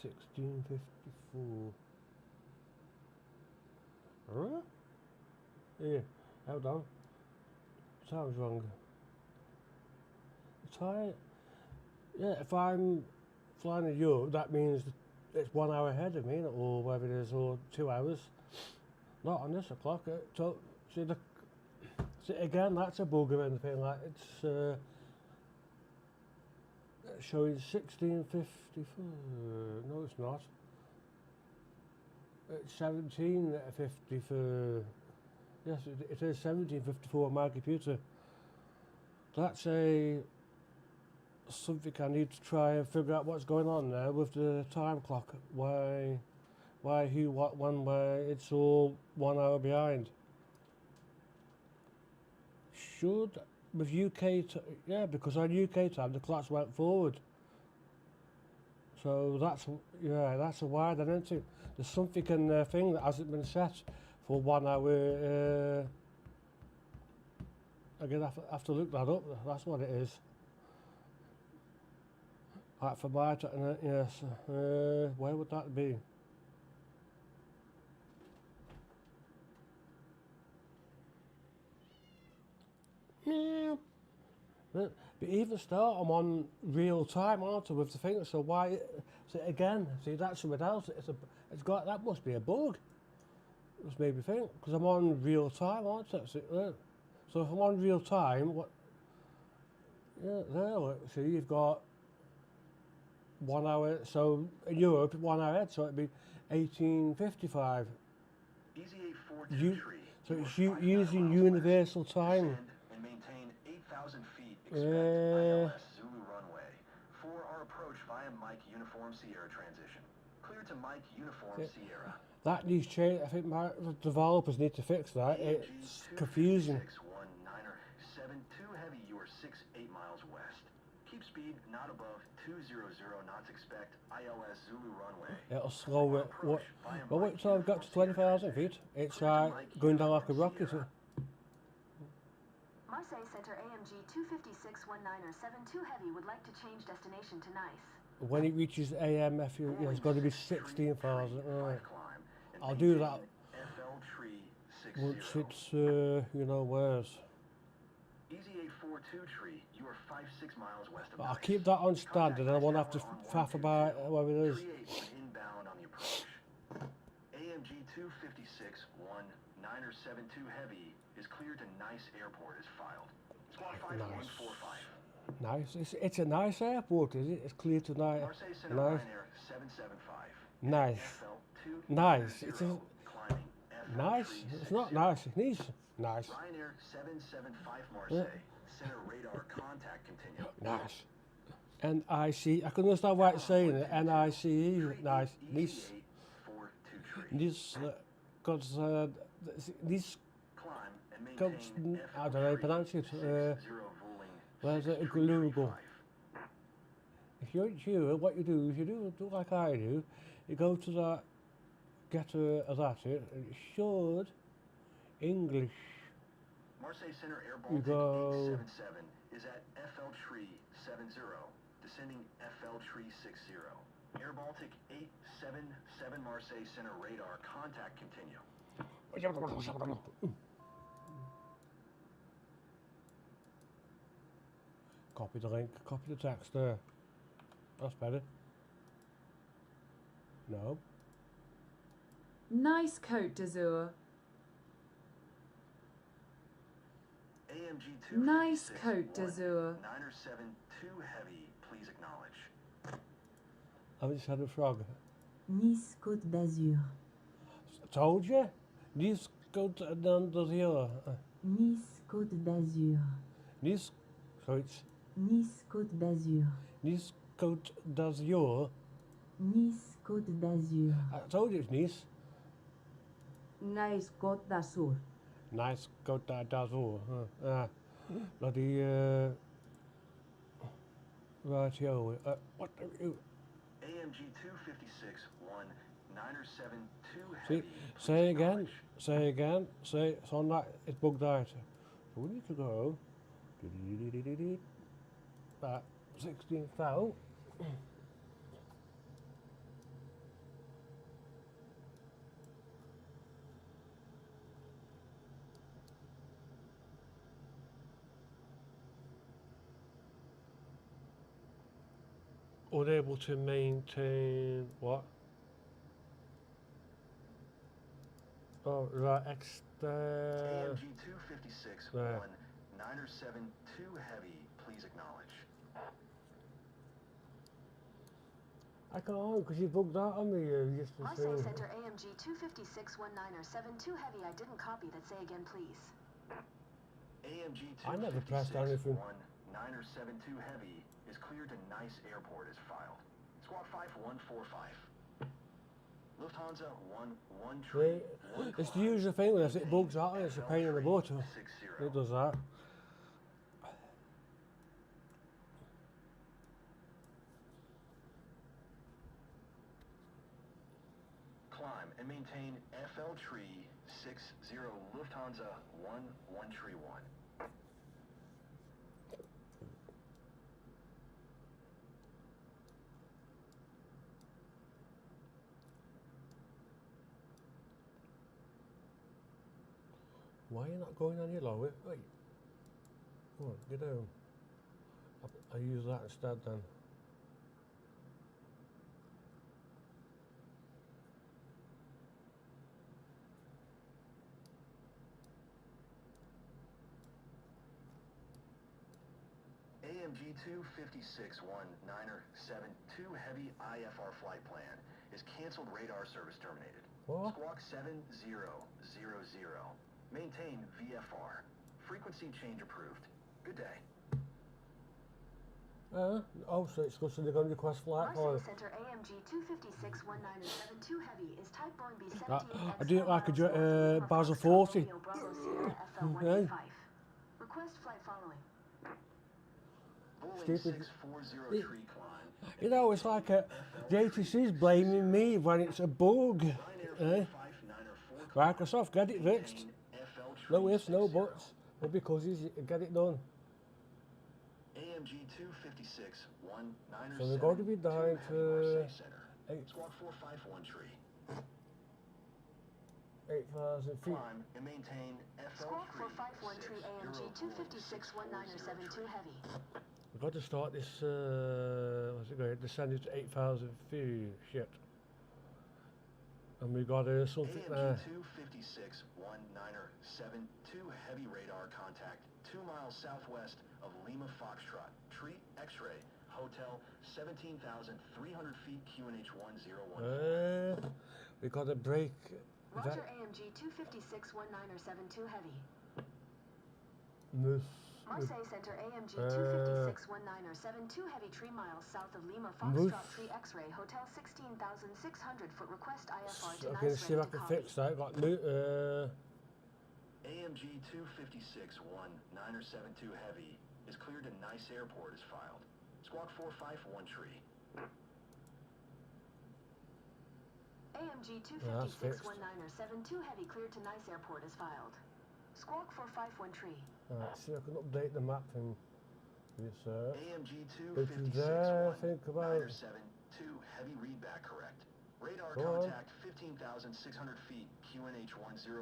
1654. Huh? Yeah, hold on. Sounds wrong. Time. Yeah, if I'm flying in Europe, that means it's 1 hour ahead of me, or whatever it is, or 2 hours. Not on this o'clock. So, see again, that's a bug or anything like it's showing 1654. No, it's not. It's 1750 for. Yes, it is 1754 on my computer. That's something I need to try and figure out what's going on there with the time clock. Why, who, what, when, where it's all 1 hour behind. Should with UK, yeah, because on UK time the clocks went forward. So that's a why then, isn't it? There's something in the thing that hasn't been set for 1 hour. Again, I have to look that up. That's what it is. Right, for my yes. Where would that be? Yeah. But even still, I'm on real time, aren't I, with the thing? So why? So again, see that's something else. It's got that must be a bug. Just made me think because I'm on real time, aren't I? So if I'm on real time, what? Yeah, there. Look, see, you've got 1 hour. So in Europe, 1 hour ahead. So it'd be 1855. Easy 423. So it's using universal time. Descend and maintain 8,000 feet. Expect ILS Zulu runway. For our approach via Mike Uniform Sierra transition. Clear to Mike Uniform Sierra. That needs change. I think my developers need to fix that. It's confusing. 19er 72 heavy. You are 8 miles west. Keep speed not above 200 knots. Expect ILS Zulu runway. It'll slow it. Well, wait till I've got to 20,000 feet. It's going down like a rocket. Marseille Center AMG 256-19er 72 heavy would like to change destination to Nice. When it reaches AMFU, yeah, it's got to be 16,000. Right. I'll do that once it's, where's. Easy A42 tree, you are 5-6 miles west of I'll Nice. keep that on standard and I won't have to faff about where it is. Inbound on the approach. AMG 256-19er 72 heavy is cleared to Nice Airport as filed. Squawk 5145. Nice. It's a nice airport, is it? It's clear to Marseille Center nice. Ryanair 775. Nice. FL2 Nice. It's climbing FL nice. It's not nice. It's nice. Nice. Ryanair 775 Marseille. Center radar contact continue. Nice. N-I-C. I can understand why it's saying it. N-I-C-E. Nice. Nice. 423. Nice. Because nice. Climb and Coach, maintain I don't know how to pronounce it. 60 voling Where's it? 6335. If you're in Chile, what you do is you do like I do. You go to that, get that and it should English. Marseille Center Air You Baltic go- 877 is at FL Tree 70, descending FL Tree 60. Air Baltic 877 Marseille Center radar contact continue. Copy the link, copy the text there. That's better. No. Nice Côte d'Azur. AMG 256 Nice Côte d'Azur. 972 heavy, please acknowledge. I just had a frog. Nice Côte d'Azur. Told you. Nice Côte d'Azur. Nice Côte d'Azur. Nice, so it's Nice Côte d'Azur. Nice Côte d'Azur. Nice Côte d'Azur. I told you it's Nice. Nice Côte d'Azur. Nice Côte d'Azur. Bloody rightio. What are you? AMG 256 972 See, heavy. say again, say again, say it's on that, it's bugged out. So we need to go about 16th out. Unable to maintain what? Oh, right, AMG 256 there. 972 heavy, please acknowledge. I can't, because you bugged out on me just Marseille before. Center AMG 256-1972 heavy. I didn't copy that. Say again, please. AMG I never pressed anything. 972 heavy is cleared to Nice Airport as filed. Squawk 5145. Lufthansa 113. It's the usual thing when it bugs out and it's a pain in the butt. It does that. Climb and maintain FL Tree 60 Lufthansa 131. Why are you not going on your lower? Wait. Come on, get down. I'll use that instead then. AMG 256 972 heavy IFR flight plan is canceled, radar service terminated. What? Squawk 7000. Maintain VFR. Frequency change approved. Good day. Oh, so it's because they're going to request flight for Marseille it. Center AMG 256-1972 heavy is Type Boeing B-78. I do it like a Basel 40. FL185. Request flight following. Boeing Stupid. 6403 climb. You know, it's like the ATC's blaming me when it's a bug. Microsoft, get it fixed. No ifs, no buts. But because you get it done. AMG 256 1972 So they're going to be down to Squawk 4513. 8,000 feet. Climb and maintain FL Squawk 4513 AMG 256-1972 heavy. We've got to start this, what's it going, descending to 8,000 feet. Shit. And we got something there. AMG 256-1972 heavy radar contact 2 miles southwest of Lima Foxtrot, Tree X-ray, Hotel 17,300 feet QNH 1014. We got a break. Roger, AMG 256-1972 heavy. Moose. Marseille Center, AMG 256-1972 heavy, 3 miles south of Lima Moose. Foxtrot, Tree X-ray, Hotel 16,600 foot, request IFR to Okay, Nice, see if I ready to can copy. fix that. Got AMG 256-1972 heavy is cleared to Nice Airport is filed. Squawk 451 Tree. AMG that's fixed. 256-1972 heavy, cleared to Nice Airport is filed. Squawk 451 Tree. Alright, see if I can update the map thing. Yes, sir. AMG Which is there, think about. 256-1972 heavy readback correct. Radar Go on. contact 15,600 feet QNH 1014.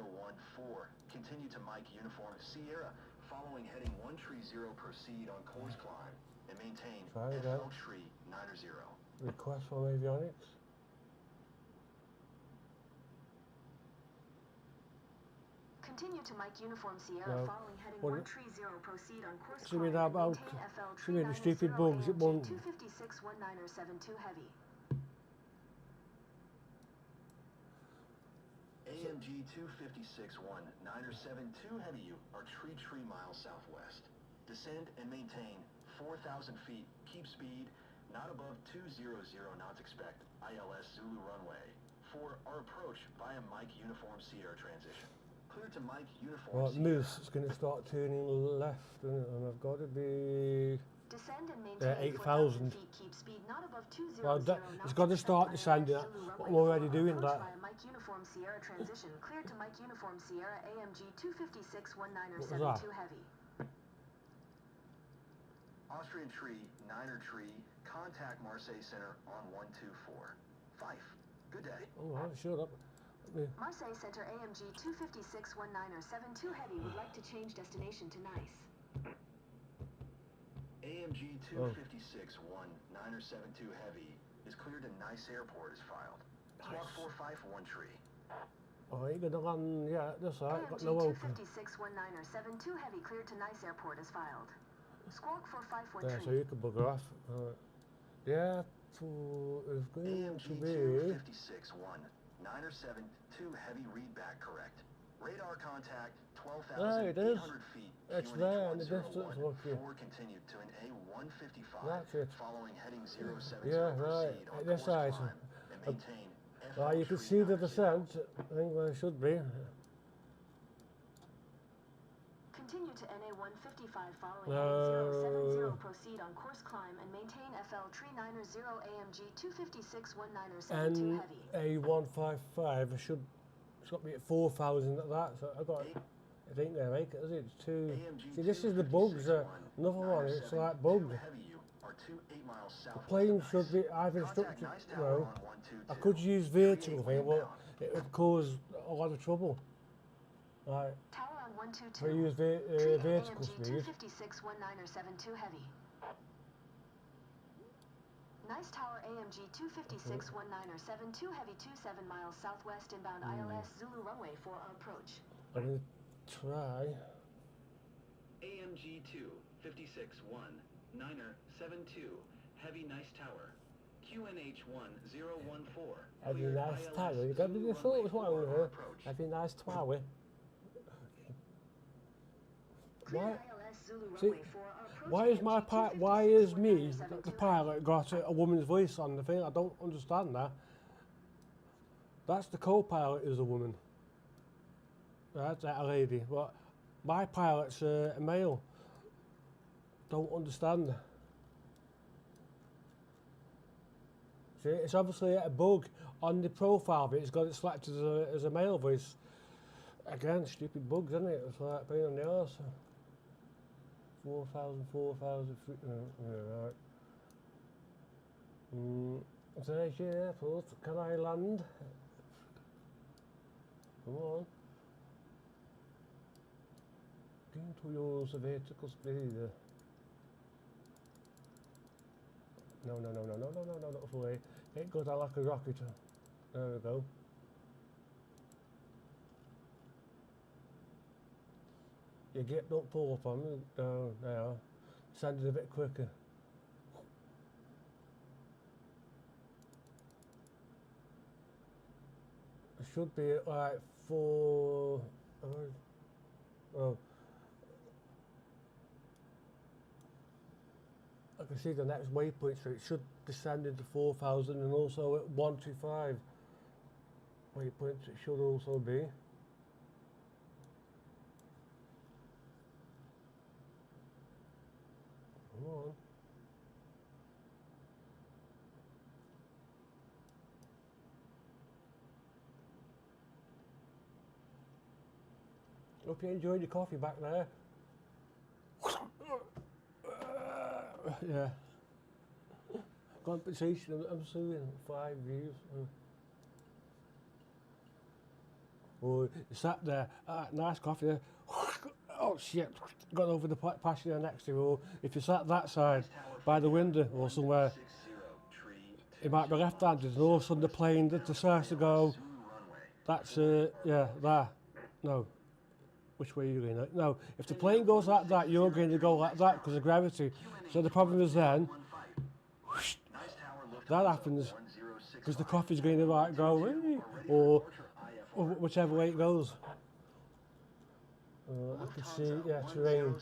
Continue to Mike Uniform Sierra following heading 130, proceed on course climb and maintain Try again. FL Tree 90. Request from avionics. Continue to Mike Uniform Sierra No. following heading Well, 130, proceed on course see me climb that and about. maintain FL See me the 390 stupid bugs. It AMG won't. 256-1972 heavy. AMG 256-1972 heavy, you are 3 miles southwest. Descend and maintain 4,000 feet. Keep speed not above 200 knots. Expect ILS Zulu runway. For our approach via Mike Uniform Sierra transition. Clear to Mike Uniform Well, Sierra. Moose is going to start turning left, isn't it? And I've got to be. Descend and maintain 8,000. 4,000 feet. Keep speed not above 200 Well, knots. it's got to start Expect descending. ILS Zulu I'm runway already for doing approach that. via Mike Uniform Sierra transition. Cleared to Mike Uniform Sierra AMG 256-1972 that? heavy. Austrian Tree, Niner Tree, contact Marseille Center on 124. Fife, good day. Oh, right, shut up. Marseille Center AMG 256-1972 heavy would like to change destination to Nice. AMG 256-1972 heavy is cleared to Nice Airport is filed. Squawk Nice. 451 Tree. Oh, I ain't gonna land yet. That's all right. Got AMG no open. 256-1972 heavy, cleared to Nice Airport is filed. Squawk 451 There, so Tree. you can bugger off. Yeah, it's going AMG to be. 256-1972 heavy readback correct. Radar contact There it is. 12,800 feet. It's QNH there in the distance, 101. look here. 4 continued to an A155. That's it. Following heading 070, Yeah, proceed right. on This course side. climb and maintain Well, you can see the descent. I think where it should be. Continue to NA155 following No. heading 070, proceed on course climb and maintain FL 390 AMG 256-1972 heavy. A155. I should. It's got to be at 4,000 at that. So I got. It ain't gonna make it, is it? It's too. AMG See, this is the bugs. Another one. It's like bug. Plane should be. I've instructed. No, I could use vertical thing, but it would cause a lot of trouble. Right. Tower on 122. If I use vertical AMG speed. 256-1972 heavy. Nice Tower AMG 256-1972 heavy, 27 miles southwest inbound ILS Zulu runway for our approach. I'm gonna try. AMG 256-1972 heavy nice tower. QNH 1014. Have a nice tower. You got to thought it was one of her. Have a nice tower. Clear Why? ILS Zulu See, runway for our approach. why is my AMG why is me, 256-1972 the pilot, got a woman's voice on the thing? I don't understand that. That's the co-pilot is a woman. That's a lady. But my pilot's a male. Don't understand. See, it's obviously a bug on the profile, but it's got it selected as a male voice. Again, stupid bugs, isn't it? It's like being on the arse. 4,000 feet. Right. International airport. Can I land? Come on. Into use a vertical speed. No, not fully. It goes down like a rocket. There we go. You get, don't pull up on me. No, now. Send it a bit quicker. It should be at like 4. Oh. I can see the next waypoint, so it should descend into 4,000, and also at 125 waypoints it should also be. Come on. Hope you enjoyed your coffee back there. Yeah. Compensation, I'm suing 5 views. Oh, you sat there, nice coffee there. Oh shit, got over the passenger next to you. Or if you sat that side, by the window or somewhere, it might be left-handed, and all of a sudden the plane decides to go, that's, yeah, there. No. Which way are you going? No, if the plane goes like that, you're going to go like that because of gravity. So the problem is then, whoosh, that happens because the coffee's going to like go, or whichever way it goes. I can see, yeah, terrain.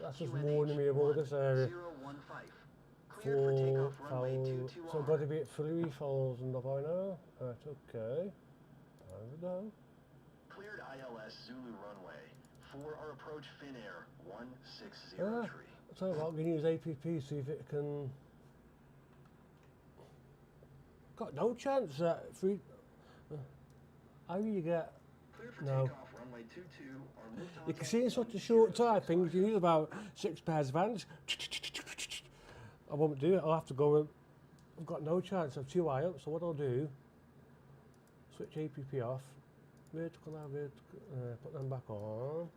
That's just warning me about this area. 4,000, so I've got to be at 3,000 by now. Right, okay. Time to go. Cleared ILS Zulu runway for our approach Finnair 160 tree. I'll tell you what, I'm going to use APP, see if it can. Got no chance that free. How do you get? No. Runway 22 or You can see in such a short time things, you need about 6 pairs of hands. I won't do it, I'll have to go. I've got no chance, I'm too high up, so what I'll do, switch APP off. Vertical now, vertical, put them back on.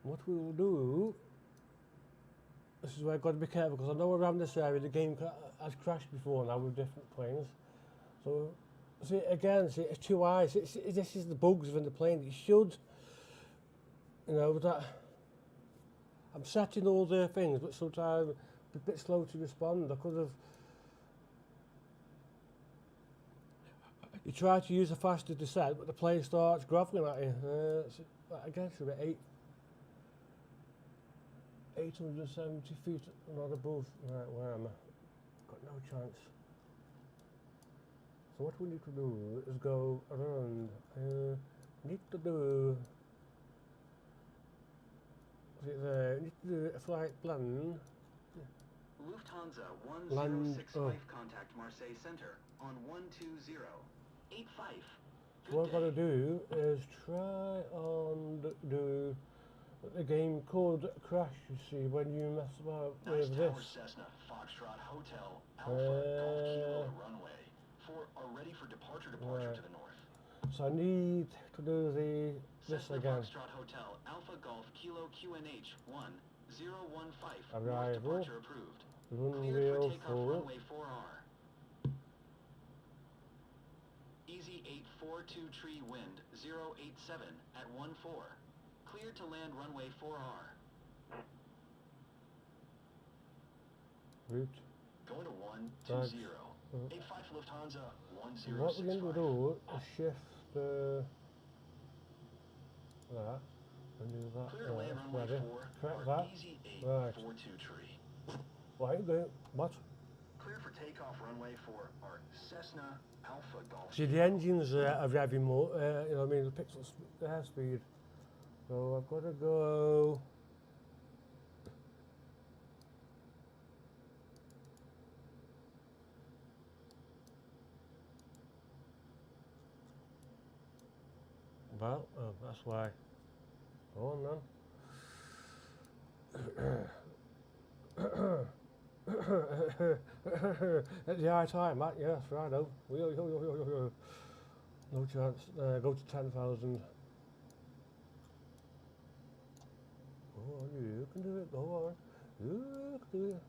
What we will do, this is where I've got to be careful because I know around this area the game has crashed before now with different planes. So, see again, see it's too high. See, this is the bugs within the plane. It should, you know, that I'm setting all the things, but sometimes a bit slow to respond. I could have. You try to use a faster descent, but the plane starts grovelling at you. Again, it's about 870 feet, not above. Right, where am I? Got no chance. So what we need to do is go around. Need to do. Is it there? Need to do a flight plan. Lufthansa 1065 contact Marseille Center on 12085. So what I've got to do is try and do the game called Crash, you see, when you mess about with this. Cessna, Foxtrot Hotel, Alpha, Golf Kilo runway ready for departure to the north. So I need to do this Cessna again. Foxtrot Hotel, Alpha Golf Kilo QNH 1015. Arrival. Departure approved. Runway 4. Runway 4R. Easy 842 tree wind 087 at 14. Cleared to land runway 4R. Route. Going to 120. 85 Lufthansa 1065. What we're going to do is shift that and do that. Clear to land runway Ready. 4. Correct that. Easy Right. 842 tree. Right, go. What? Clear for takeoff runway for our Cessna Alpha Golf. See, the engines are revving more, you know what I mean, the pixel airspeed. So I've got to go. Well, oh, that's why. Go on then. At the high time, Matt, yes, righto. No chance. Go to 10,000. Go on, you can do it, go on. You can do it.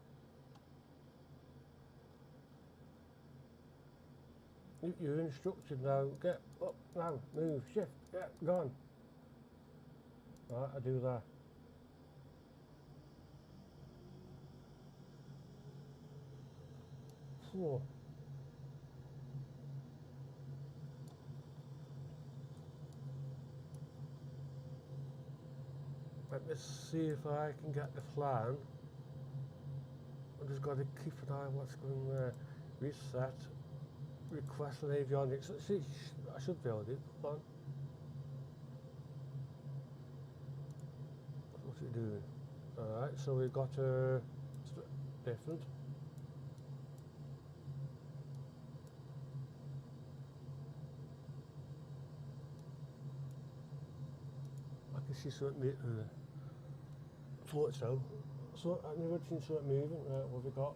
You're instructed now. Get up now, move, shift, yeah, go on. Right, I do that. Whoa. Let me see if I can get the plan. I've just got to keep an eye on what's going there. Reset. Request an avionics. Let's see, I should be able to do. Come on. What's it doing? Alright, so we've got different. I can see something thought so. So I've never seen something moving. Right, what have we got?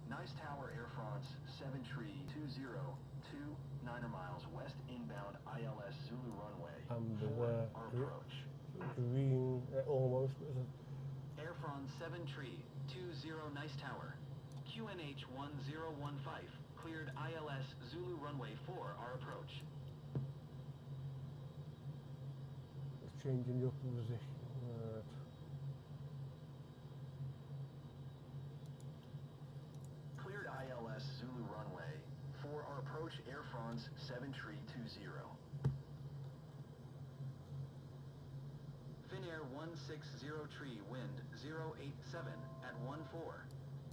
Nice Tower Air France 732029 miles west inbound ILS Zulu runway. And our approach. Green, almost. Air France 7320 Nice Tower. QNH 1015 cleared ILS Zulu runway 4 our approach. It's changing your position. Right. Cleared ILS Zulu runway for our approach Air France 7320. Finnair 160 wind 087 at 14.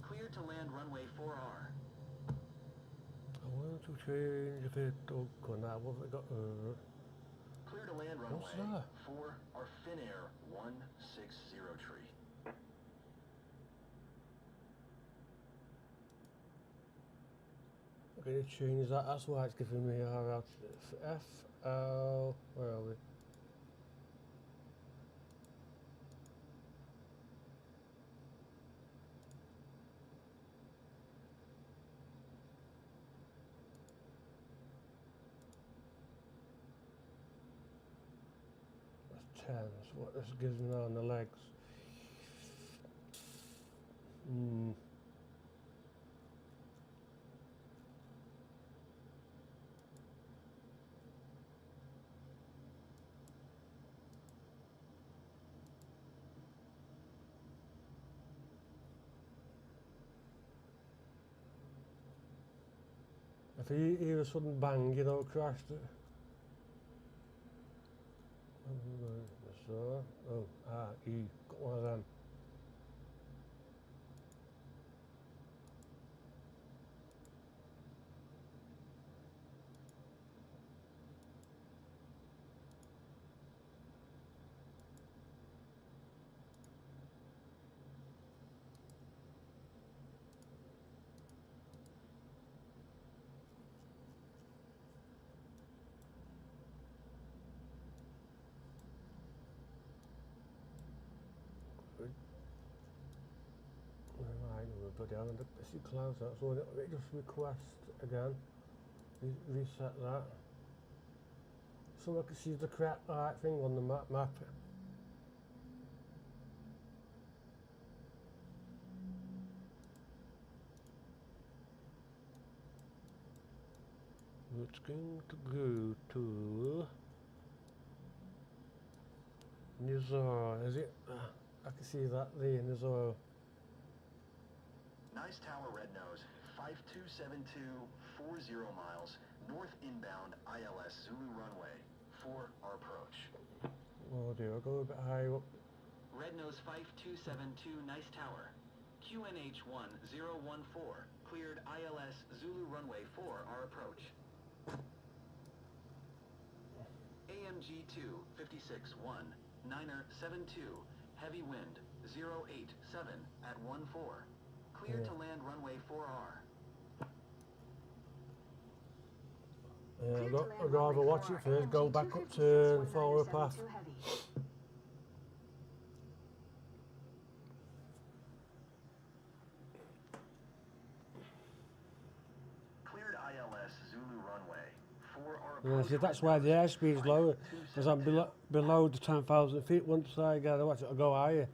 Cleared to land runway 4R. I want to change if it don't go now. What have I got? Clear to land What's runway that? for our Finnair 160 tree. I'm going to change that. That's why it's giving me our FL. Where are we? That's 10. So what this gives me now on the legs. If you hear a sudden bang, you know, it crashed it. So, E, got one of them. Right, we're bloody hell, and see clouds out, so let me just request again, reset that. So I can see the correct right thing on the map. It's going to go to Nizar, is it? I can see that there, Nizar. Nice Tower Red Nose 527240 miles north inbound ILS Zulu runway for our approach. Oh dear, I'll go a bit higher up. Red Nose 5272 Nice Tower. QNH 1014 cleared ILS Zulu runway 4 our approach. AMG 2 56-1 Niner 72 heavy wind 087 at 14. Cleared to land runway 4R. I'd rather watch it first, go back up to forward path. Cleared ILS Zulu runway for our Yeah, approach. see, that's why the airspeed is lower, because I'm below the 10,000 feet. Once I get to watch it, I'll go higher.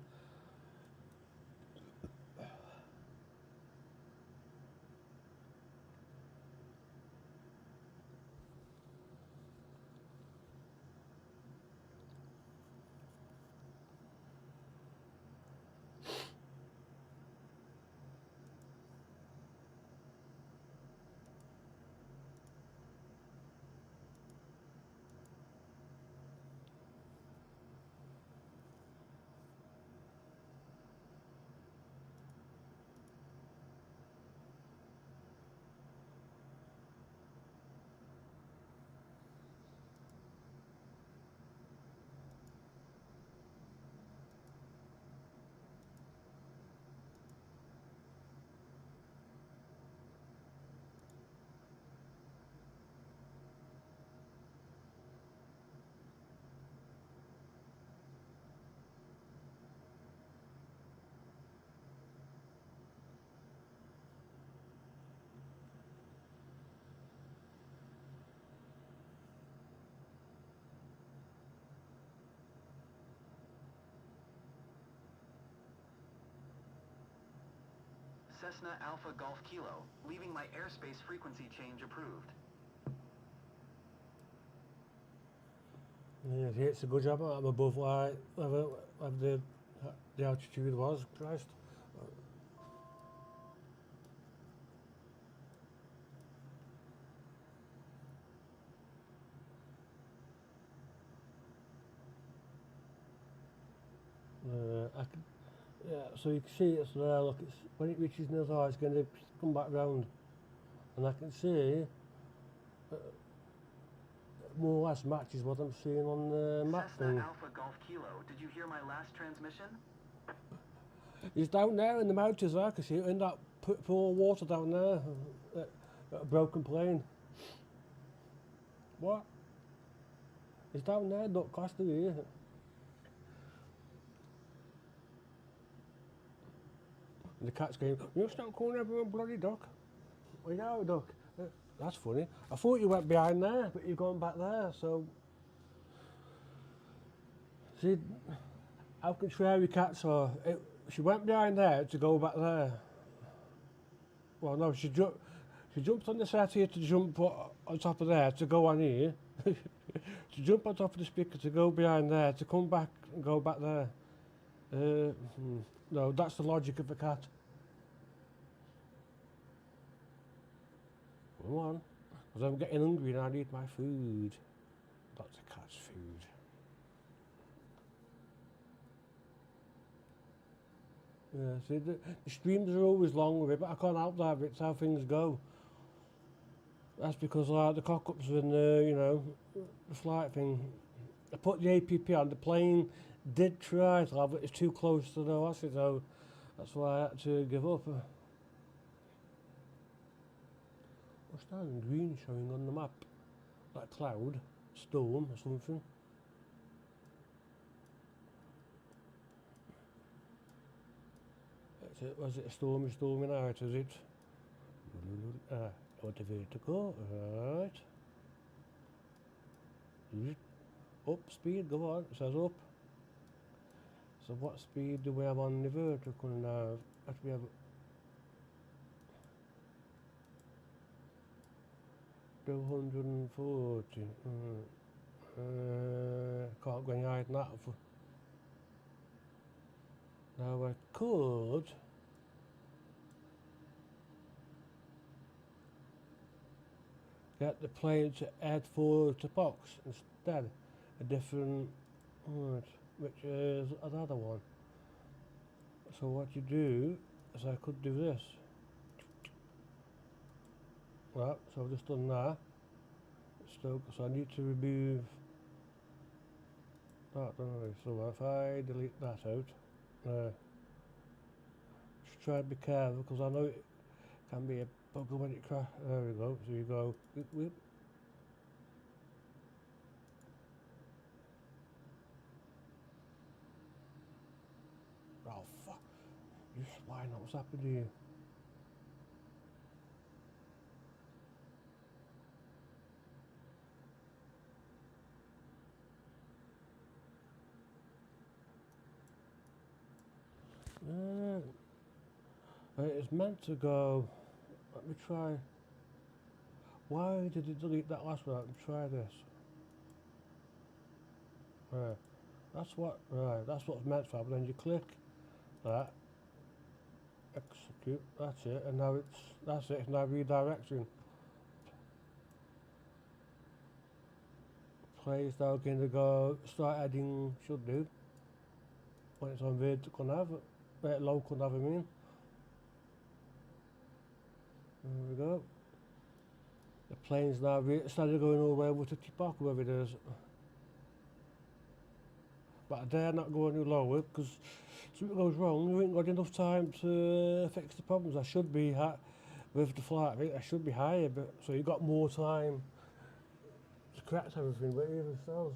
Cessna Alpha Golf Kilo, leaving my airspace frequency change approved. Yeah, it's a good job. I'm above like whatever the altitude was. Christ. I can, yeah, so you can see it's there. Look, it's when it reaches near the it's going to come back round, and I can see more or less matches what I'm seeing on the map Cessna thing. Alpha Golf Kilo, did you hear my last transmission? It's down there in the mountains. I can see it in that pool of water down there. That broken plane. What? It's down there, not Costa here. And the cat's going, you stop calling everyone bloody duck. We know, duck. That's funny. I thought you went behind there, but you've gone back there, so. See, how can Sherry cats are. She went behind there to go back there. Well, no, she jumped on the set here to jump on top of there to go on here. To jump on top of the speaker to go behind there to come back and go back there. No, that's the logic of a cat. Come on, because I'm getting hungry and I need my food. That's a cat's food. Yeah, see, the streams are always long with it, but I can't help that, it's how things go. That's because like the cock-ups and you know, the flight thing. I put the APP on, the plane did try to have it, it's too close to the oasis, so that's why I had to give up. What's that in green showing on the map? Like cloud, storm or something. Was it a stormy night, is it? Motivate to go, right. Up speed, go on, it says up. So what speed do we have on the vertical now? What we have? 240. Can't go any higher than that. Now I could get the plane to head forward to box instead, a different right, which is another one. So what you do is I could do this. Right, so I've just done that. So I need to remove that, don't I? So if I delete that out, just try and be careful because I know it can be a bugger when it crashes. There we go. So you go. Whip, whip. Oh fuck! You swine! What's happened to you? It's meant to go. Let me try. Why did it delete that last one? Let me try this. Right. That's what. Right. That's what's meant for. But then you click that. Execute. That's it. And now that's it. It's now redirecting. Plays now going to go. Start adding. Should do. When it's on vertical nav. Local nav. I mean. There we go. The plane's now started going all the way over to Tipak, wherever it is. But I dare not go any lower because if something goes wrong, you ain't got enough time to fix the problems. I should be with the flight rate, I should be higher, but so you got more time to correct everything. But even so,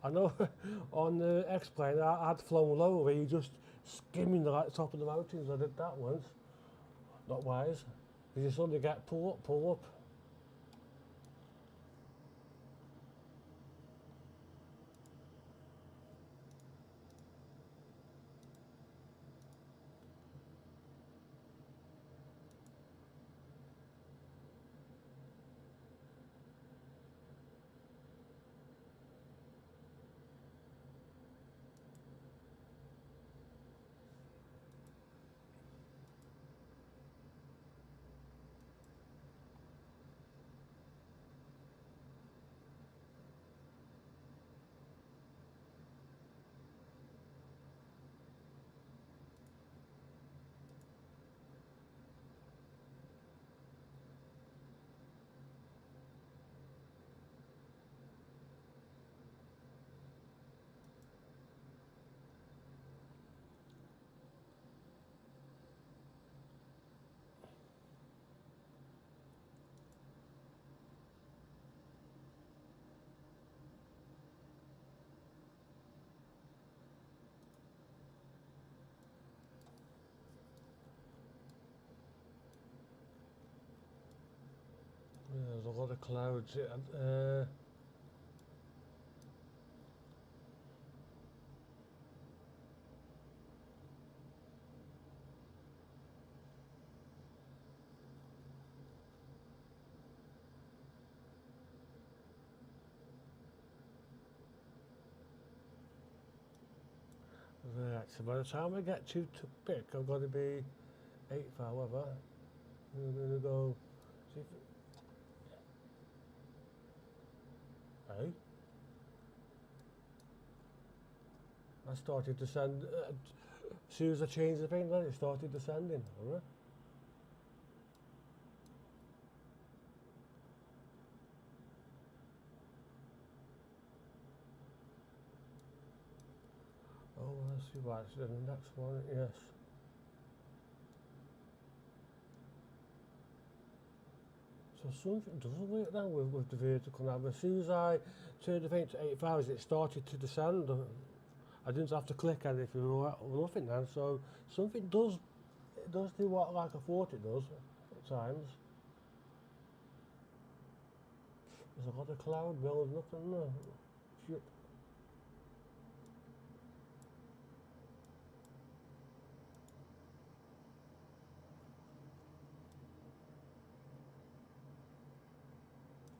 I know on the X-plane I'd flown lower where you just skimming the top of the mountains. I did that once. Not wise. You suddenly get pull up, pull up. There's a lot of clouds. Right, so by the time I get to pick, I've got to be 8 however. I'm going to go. See if hey? I started to send. As soon as I changed the thing, then it started descending. Alright. Oh, let's see what's the next one. Yes. So something doesn't work then with the vertical nav. As soon as I turned the thing to 8,000, it started to descend. I didn't have to click anything or nothing then. So something does, it does do what like I thought it does at times. There's a lot of cloud building up in there. Shit.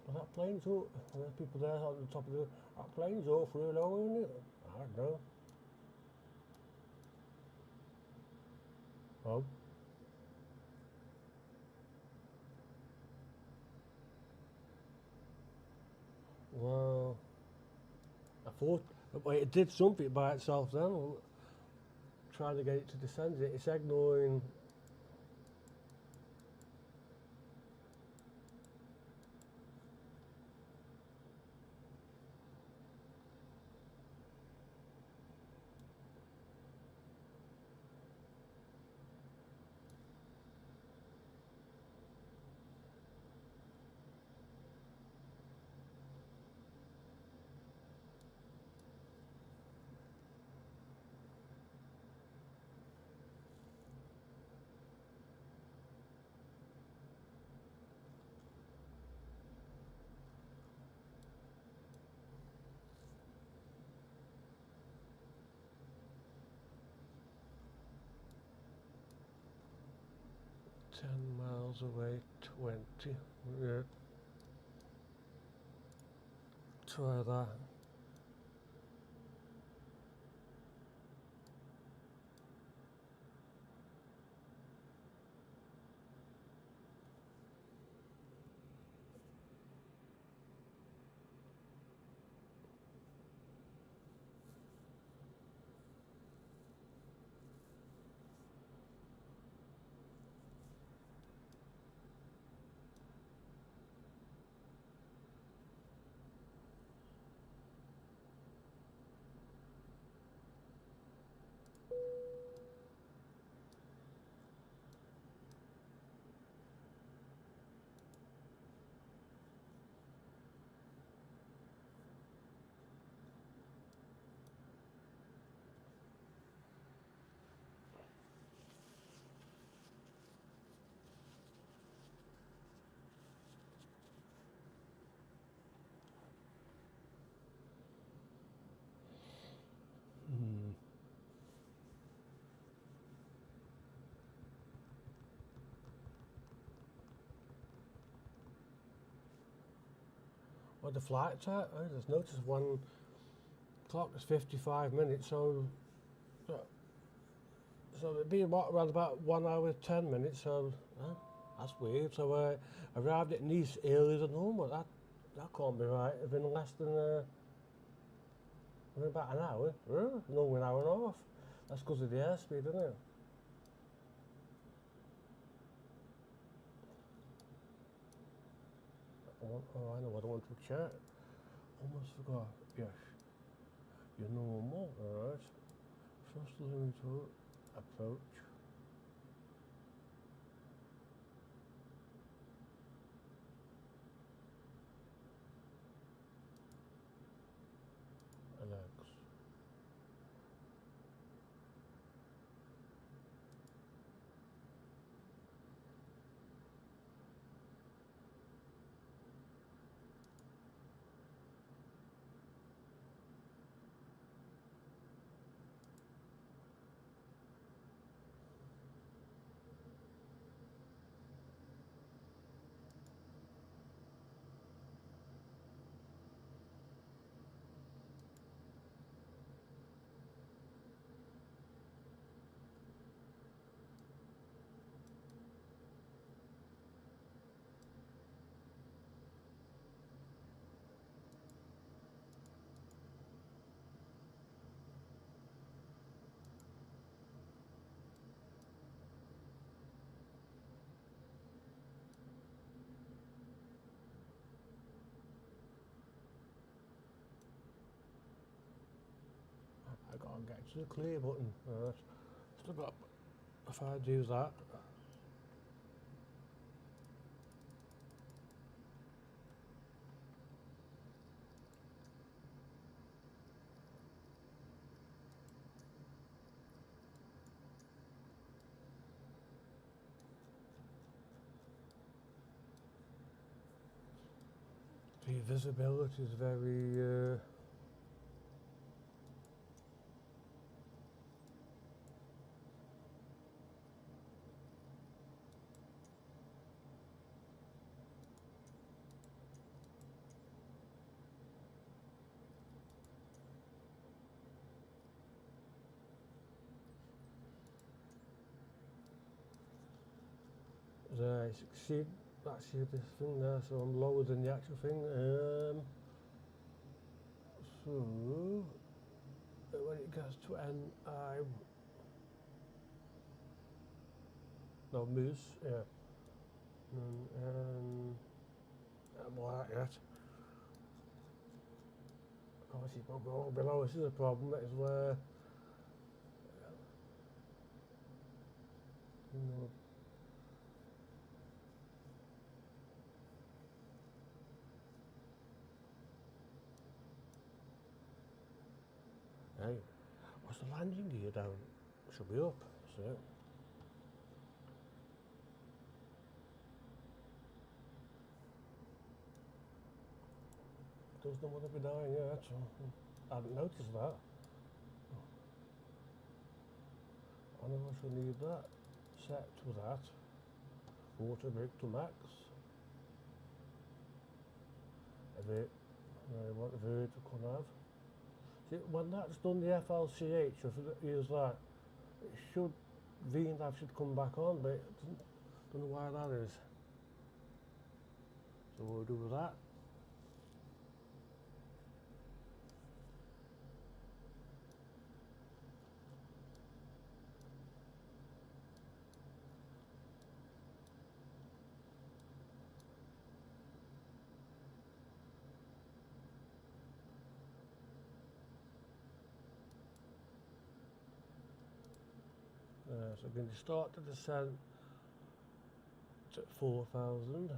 Well, that plane's up. There's people there on the top of the. That plane's awfully low, isn't it? I don't know. Oh. Well, I thought well, it did something by itself then. Trying to get it to descend. It's ignoring. Miles away, 20. Yeah. Try that. Well, the flight time, I just noticed one clock is 55 minutes, so it'd be around about 1 hour 10 minutes. So that's weird. So I arrived at Nice earlier than normal. That can't be right. Within less than within about an hour. No, an hour and a half. That's because of the airspeed, isn't it? Oh, I know what I want to check. Almost forgot. Yes. Your normal, alright. First limiter, approach. Alex. to the clear button. Right. Still got, if I do that. The visibility is very there, you can see actually this thing there, so I'm lower than the actual thing. So when it gets to NI, no moose, yeah, I'm like that. Of course, it's not going below. This is a problem. That is where, you know. Hey, what's the landing gear down? Should be up, so. Doesn't want to be down yet, so I hadn't noticed that. I know I should need that set to that. Water brake to max. I want the vertical nav. See, when that's done the FLCH, if it use that, it should, VNAV should come back on, but it doesn't, don't know why that is. So we'll do that. So we're going to start the descent at 4,000.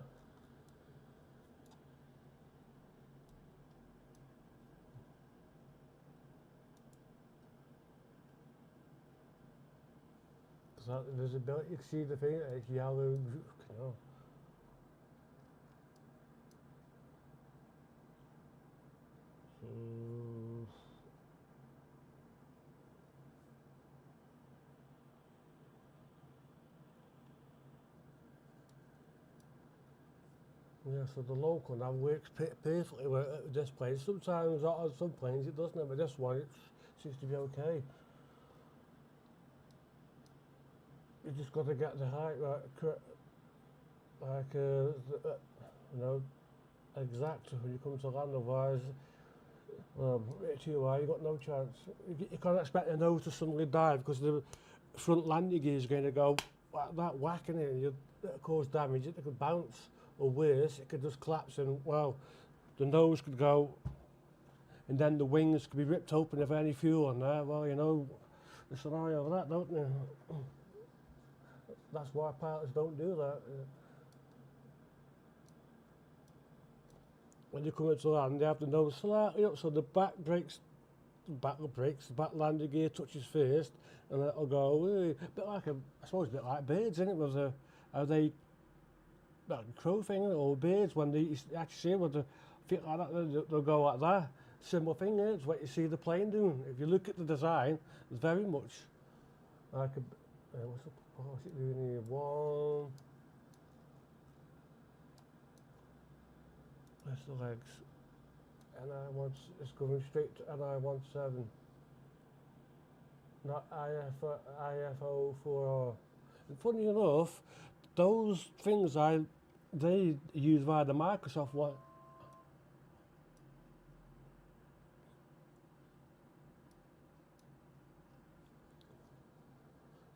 Because that visibility, you can see the thing, it's yellow, you know. So, yeah, so the local nav works perfectly with this plane. Sometimes on some planes it doesn't, but this one it seems to be okay. You just got to get the height right, like you know, exact when you come to land. Otherwise, it's too high. You got no chance. You can't expect a nose to suddenly dive because the front landing gear is going to go like that, whacking it, and you cause damage. It could bounce, or worse, it could just collapse, and well, the nose could go, and then the wings could be ripped open if any fuel on there. Well, you know the scenario of that, don't you? That's why pilots don't do that. When you come into land, they have the nose slightly up, so the back brakes, the back landing gear touches first, and it'll go a bit like I suppose a bit like birds, isn't it? With the how they, like a crow thing, or birds when they actually see with the feet like that, they'll go like that. Similar thing, it's what you see the plane doing. If you look at the design, it's very much like a what's it doing here? One. That's the legs. It's going straight to NI17. Not IFO4R. And funny enough, those things they use via the Microsoft one.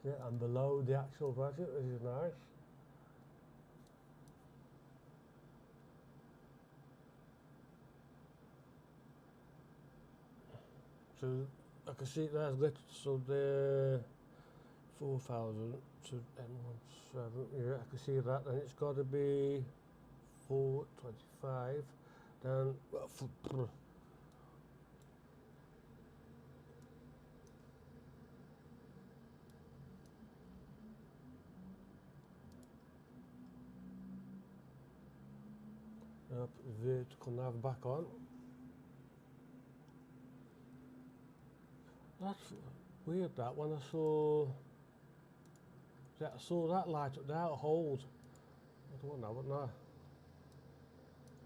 Yeah, and below the actual budget, which is nice. So I can see there's lit, so the 4,000 to M17, yeah, I can see that, and it's got to be 425, then, up vertical nav back on. That's weird that when I saw that light up there, hold. I don't know what now.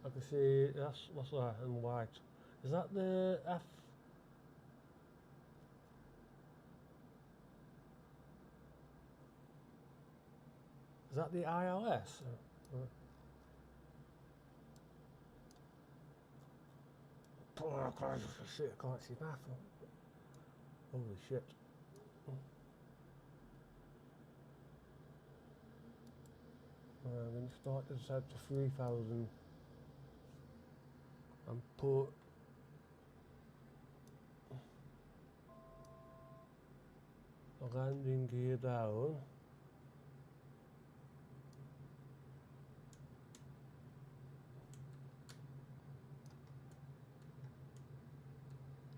I can see that's what's that in white. Is that the F? Is that the ILS? Oh Christ, shit, I can't see nothing. Holy shit. I'm going to start this out to 3,000 and put the landing gear down.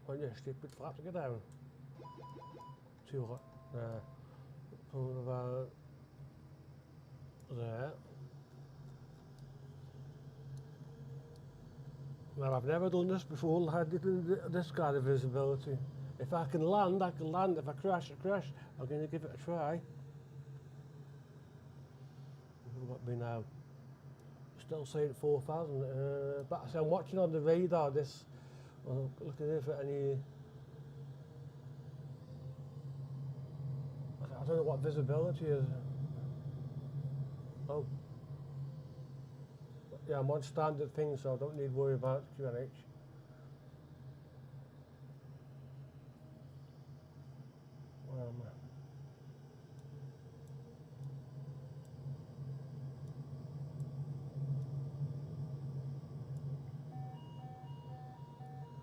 Want your stupid flap to get down? Too hot. There. Put it about there. Now I've never done this before, I did this kind of visibility. If I can land, I can land. If I crash, I crash. I'm going to give it a try. What be now? Still saying 4,000. But I say I'm watching on the radar this. Well, looking here for any. I don't know what visibility is. Oh. Yeah, I'm on standard things, so I don't need to worry about QNH. Where am I?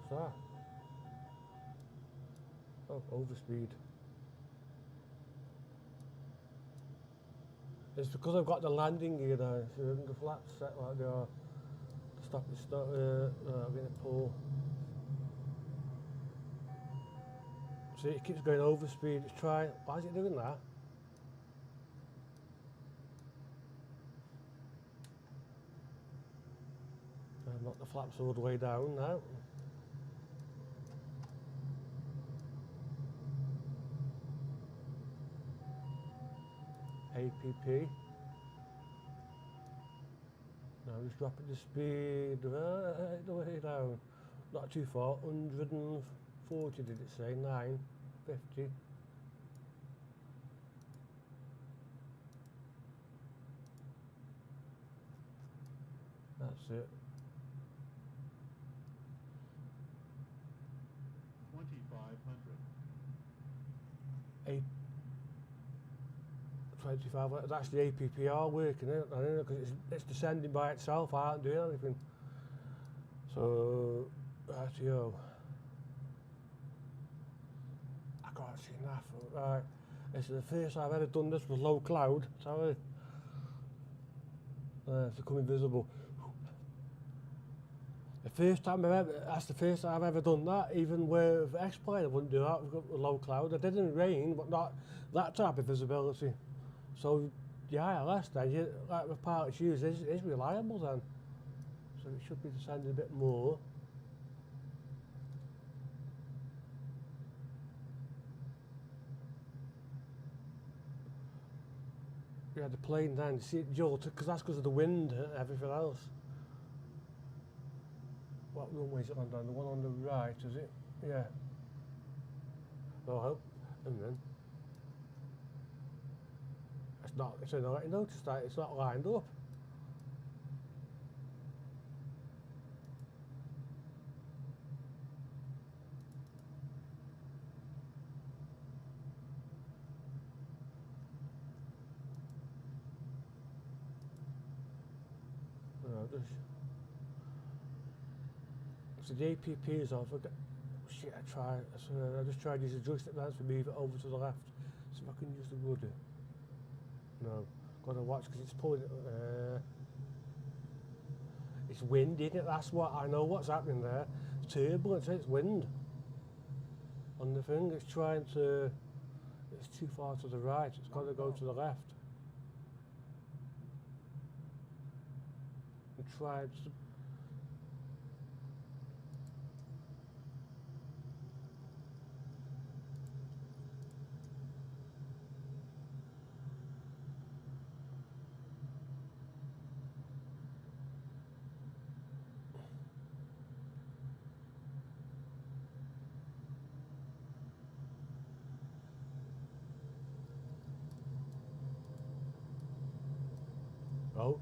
What's that? Oh, overspeed. It's because I've got the landing gear now, so the flaps set like they are to stop it start. I'm going to pull. See, it keeps going overspeed. Let's try. Why is it doing that? Knock the flaps all the way down now. APP. Now just dropping the speed right the way down. Not too far, 140 did it say, 950. That's it. 2,500. 25, that's the APPR working, isn't it? Because it's descending by itself, I aren't doing anything. So, rightio. I can't see nothing. Right, this is the first I've ever done this with low cloud, sorry. It's becoming visible. That's the first time I've ever done that, even with X-Plane I wouldn't do that with low cloud. I did in rain, but not that type of visibility. So the ILS then, like with pilots use, is reliable then. So it should be descending a bit more. Yeah, the plane then, you see it jolt, because that's because of the wind and everything else. What runway is it on down? The one on the right, is it? Yeah. Oh, I hope. And then. It's not, it's not, you noticed that it's not lined up. No, so the APP is off. shit, I just tried to use the joystick now to move it over to the left. See if I can use the rudder. No, gotta watch because it's pulling it. It's wind, isn't it? That's what I know what's happening there. It's turbulence, it's wind. On the thing, it's trying to. It's too far to the right, it's got to go to the left. And try to. Oh,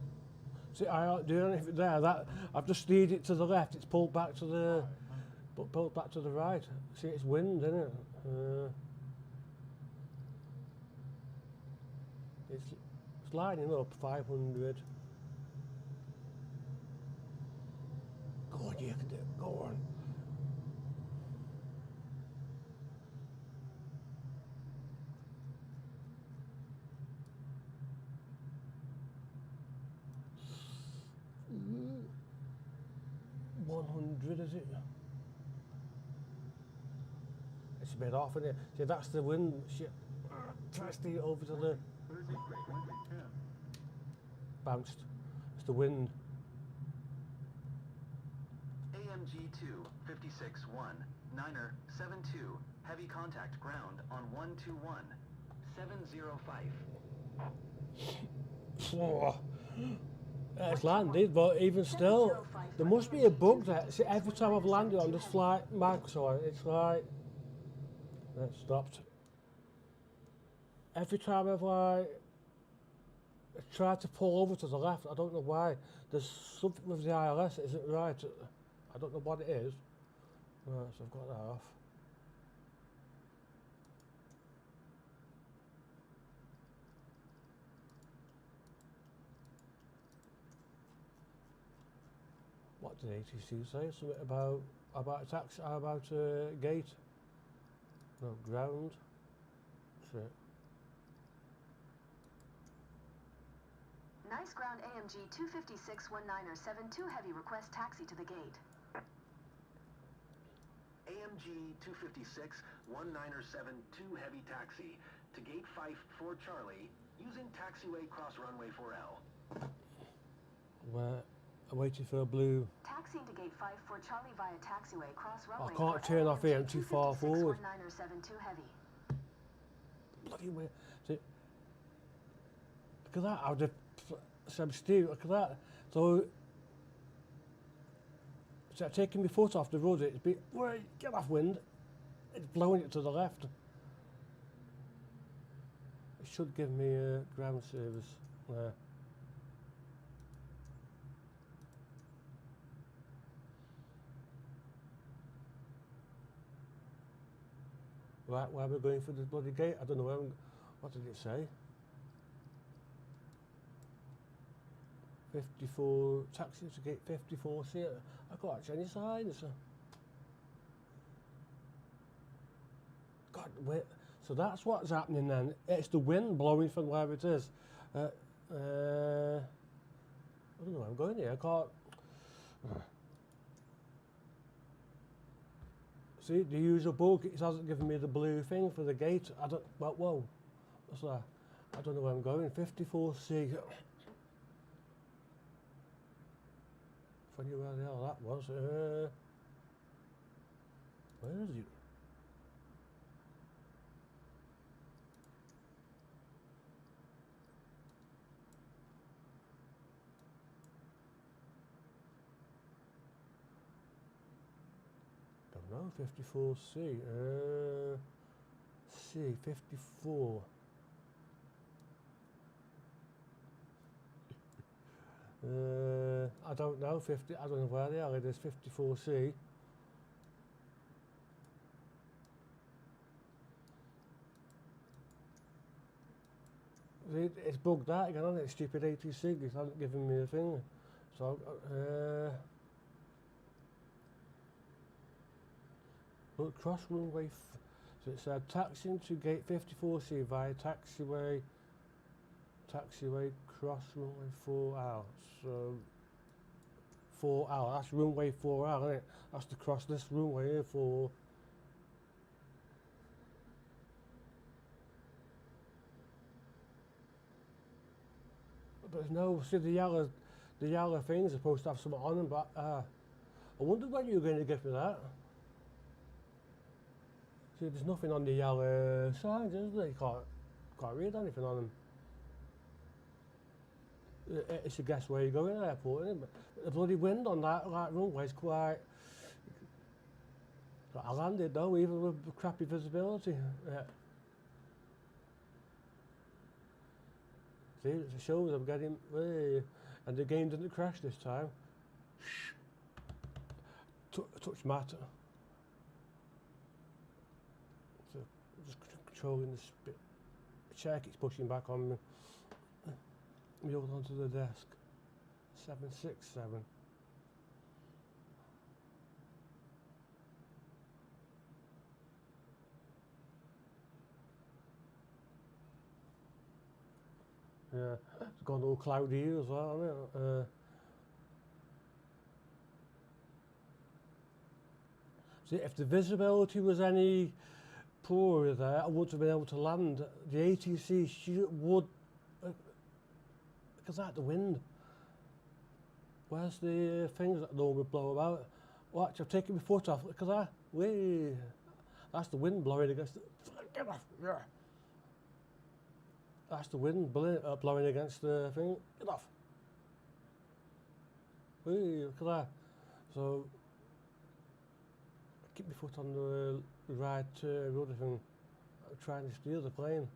see, I don't do anything there. That I've just steered it to the left. It's pulled back to the, pulled back to the right. See, it's wind, isn't it? It's lining up 500. Go on, you can do it. Go on. Mm. 100, is it? It's a bit off, isn't it? See, that's the wind. Shit. Try to steer it over to the. 10. Bounced. It's the wind. AMG 2 56-1 Niner 72 heavy contact ground on 121 705. Oh. It's landed, but even still, there must be a bug there. See, every time I've landed on this flight, Microsoft, it's like. It stopped. Every time I've like tried to pull over to the left, I don't know why. There's something with the ILS, is it right? I don't know what it is. Right, so I've got that off. What did ATC say? Something about a taxi, about a gate? No, ground. That's it. Nice ground AMG 256-19er 72 heavy request taxi to the gate. AMG 256 1972 heavy taxi to gate 54 Charlie using taxiway cross runway 4L. Where I'm waiting for a blue. Taxiing to gate 54 Charlie via taxiway cross runway. I can't turn off here, I'm too far forward. 19er 72 heavy. Bloody weird. See, look at that, I would have some steering, look at that. So I'm taking my foot off the road, it's been, wait, get off wind. It's blowing it to the left. It should give me a ground service there. Right, where we're going for the bloody gate? I don't know where what did it say? 54, taxi to gate 54, see it? I can't actually any signs. God, wait, so that's what's happening then. It's the wind blowing from where it is. I don't know where I'm going here, I can't. See, the usual bug, it hasn't given me the blue thing for the gate. I don't, well, whoa, what's that? I don't know where I'm going, 54C. If I knew where the hell that was, where is it? Don't know, 54C, C, 54. I don't know, 50, I don't know where they are, it is 54C. It's bugged that again, hasn't it? Stupid ATC, it hasn't given me a thing. So, But cross runway, so it said taxiing to gate 54C via taxiway cross runway 4L. So 4L, that's runway 4L, isn't it? That's to cross this runway here for. But there's no, see the yellow things are supposed to have something on them, but I wondered when you were going to give me that. See, there's nothing on the yellow signs, is there? You can't read anything on them. It's a guess where you go in the airport, isn't it? But the bloody wind on that runway is quite. I landed though, even with crappy visibility. Yeah. See, it shows I'm getting. And the game didn't crash this time. Touch matter. So just controlling the spit. Check, it's pushing back on me. We hold onto the desk. 767. Yeah, it's gone all cloudy here as well, hasn't it? See, if the visibility was any poorer there, I wouldn't have been able to land. The ATC would, because of the wind. Where's the things that normally blow about? Watch, I've taken my foot off, because that's the wind blowing against the, get off, yeah. That's the wind blowing against the thing, get off. Look at that. So, keep my foot on the right rudder thing. I'm trying to steer the plane.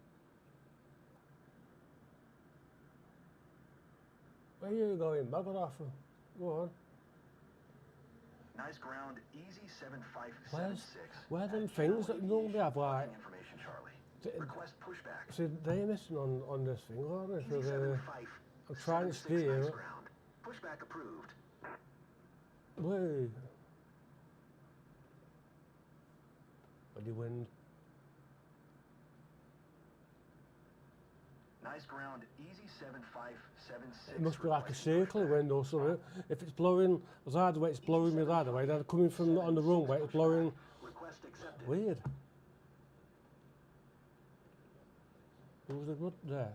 Where are you going? Bugger off. Go on. Nice ground, easy 7576. Where them things that normally have like. Information, Charlie. Request pushback. See, they're missing on this thing, aren't they? Easy So I'm trying to steer. Nice ground. Pushback approved. Wait. Bloody wind. Nice ground, easy 7576. It must be like a circular wind or something. If it's blowing, as either way it's blowing me the other way, then coming from on the runway, it's blowing. Request accepted. Weird. There was a good there.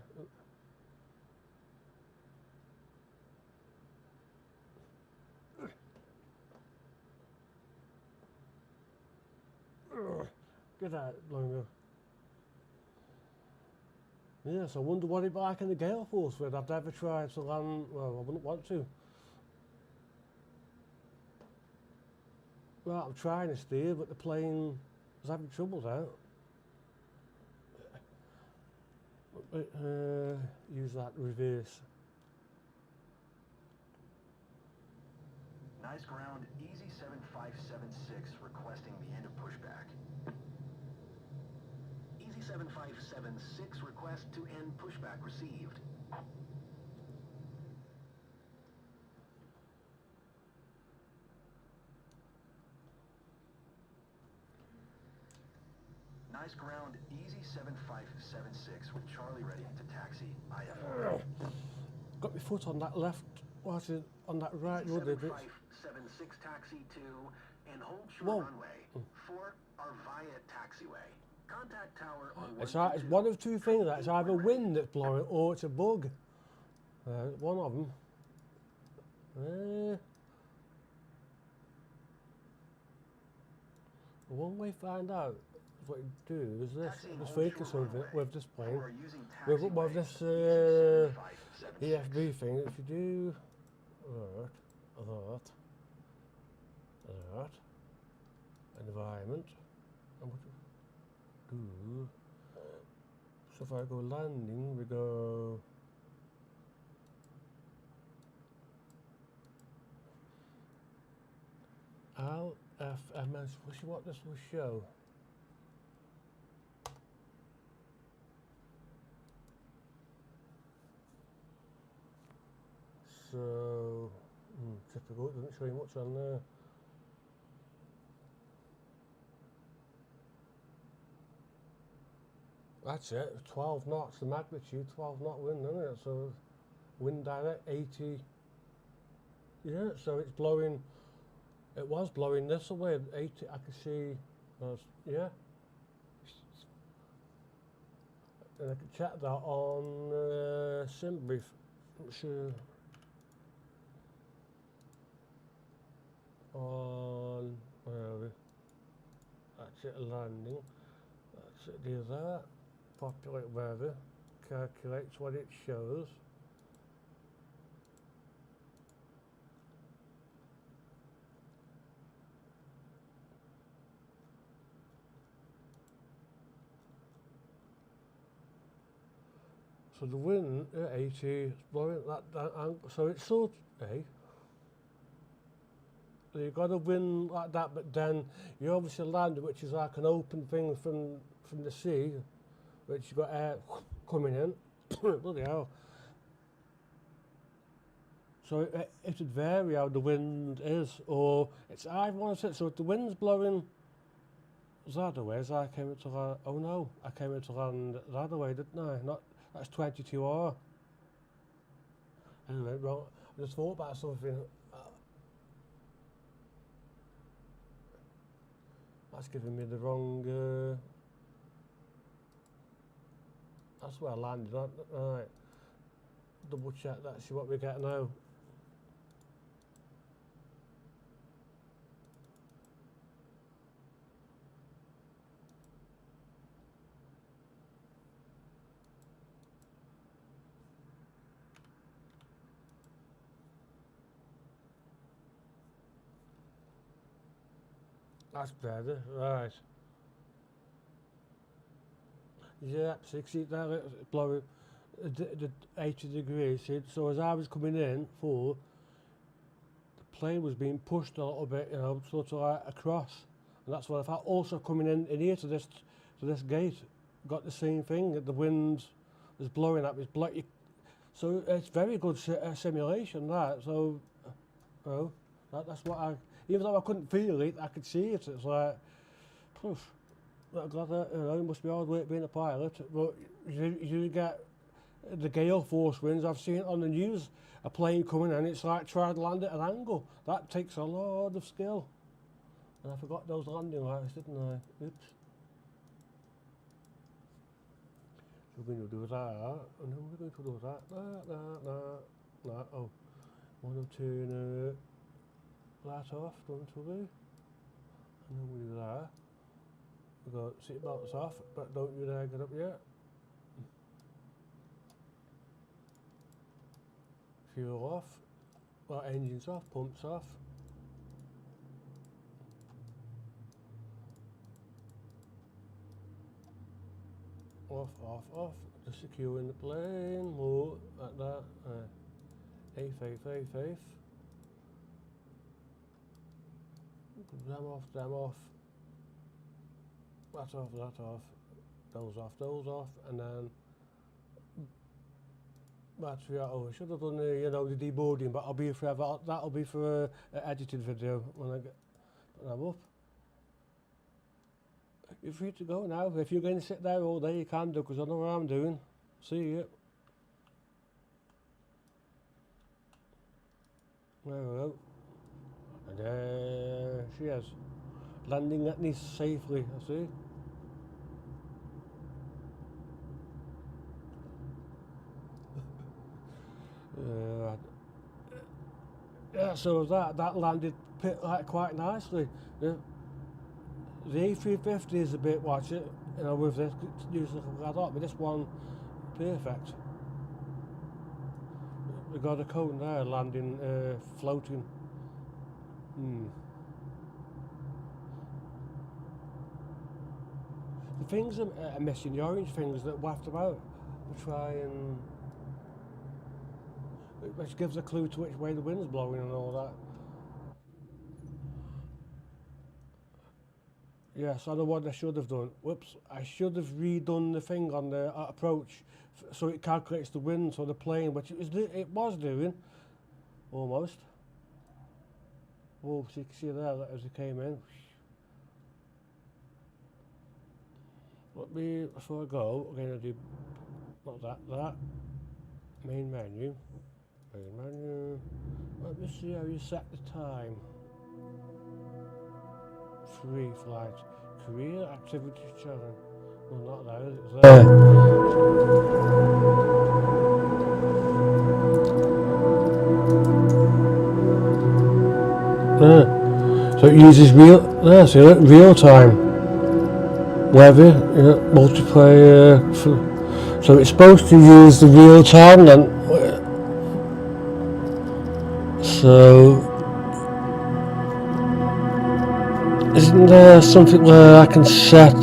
Get that blowing me. Yes, I wonder what it'd be like in the gale force with. I've never tried to land, well, I wouldn't want to. Well, I'm trying to steer, but the plane was having trouble there. Use that reverse. Nice ground, easy 7576, requesting the end of pushback. Easy 7576, request to end pushback received. Nice ground, easy 7576, with Charlie ready to taxi IFR. Got my foot on that left, what's it, on that right rudder bit. 7576 taxi to and hold short Whoa. runway for our via taxiway. Contact tower on It's one of two things, it's either wind that's blowing or it's a bug. One of them. One way to find out what you do is this, just focus something with this plane, with this EFB thing. If you do that, environment, and what do, so if I go landing, we go LFMN, see what this will show. So, typical, it doesn't show you much on there. That's it, 12 knots, the magnitude, 12 knot wind, isn't it? So wind direct 80. Yeah, so it's blowing, it was blowing this way, 80, I can see, yeah. And I can check that on Simbrief. Sure. On, where are we? That's it, landing. That's it, do that. Populate weather. Calculates what it shows. So the wind at 80 is blowing that angle. So it's sort of, so you've got a wind like that, but then you obviously land, which is like an open thing from the sea, which you've got air coming in. Bloody hell. So it would vary how the wind is, or it's either one of it. So if the wind's blowing the other way, as I came into land, oh no, I came into land the other way, didn't I? Not, that's 22 hour. Anyway, wrong. I just thought about something. That's giving me the wrong. That's where I landed. Right. Double check that. See what we get now. That's better, right. Yeah, 60 there, it's blowing the 80 degrees. See, so as I was coming in for, the plane was being pushed a little bit, you know, sort of like across. And that's what I felt. Also coming in here to this gate, got the same thing. The wind was blowing at me. So it's very good simulation, that. So, oh, that's what even though I couldn't feel it, I could see it. It's like, poof. I'm glad that, you know, it must be hard work being a pilot, but you get the gale force winds. I've seen it on the news, a plane coming in, it's like trying to land at an angle. That takes a lot of skill. And I forgot those landing lights, didn't I? Oops. So we're going to do that, and then we're going to do that. Oh, want to turn that off, don't we? And then we do that. We got seatbelts off, but don't you dare get up yet. Fuel off, well, engines off, pumps off. Off, just securing the plane, more like that. Faith. Them off. That off, those off, and then battery out. Oh, I should have done the, you know, the deboarding, but I'll be forever. That'll be for an edited video when I get them up. You're free to go now. If you're going to sit there all day, you can do, because I know what I'm doing. See you. There we go. And there she is. Landing at Nice safely, I see. Yeah, so that landed like quite nicely. The A350 is a bit, watch it, you know, with this, usually I thought, but this one, perfect. We got a cone there, landing, floating. The things are missing, the orange things that waft about. We try and, which gives a clue to which way the wind's blowing and all that. Yes, I know what I should have done. Whoops, I should have redone the thing on the approach so it calculates the wind, so the plane, which it was doing, almost. Oh, so you can see there as it came in. But let me, before I go, I'm going to do, not that, main menu, let me see how you set the time. Free flight, career activity channel, well not there, it's there. So it uses real time, weather, multiplayer, so it's supposed to use the real time then, so isn't there something where I can set,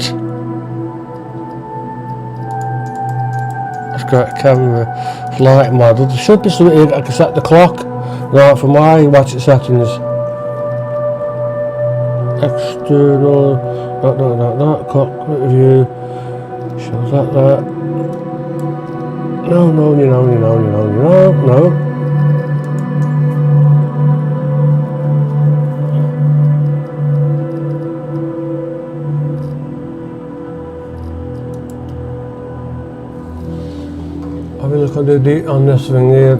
let's go to camera, flight model, there should be something here I can set the clock, right, for my watch it settings. External, no, cockpit view, shows that. No. Have a look at the on this thing here.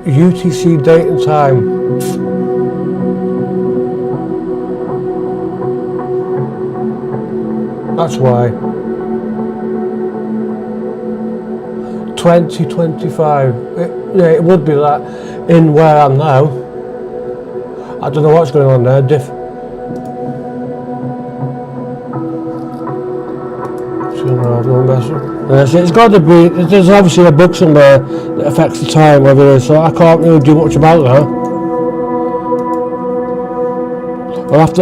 UTC date and time. That's why. 2025. It would be that in where I'm now. I don't know what's going on there. So it's got to be, there's obviously a book somewhere that affects the time, whether it is, so I can't really do much about that.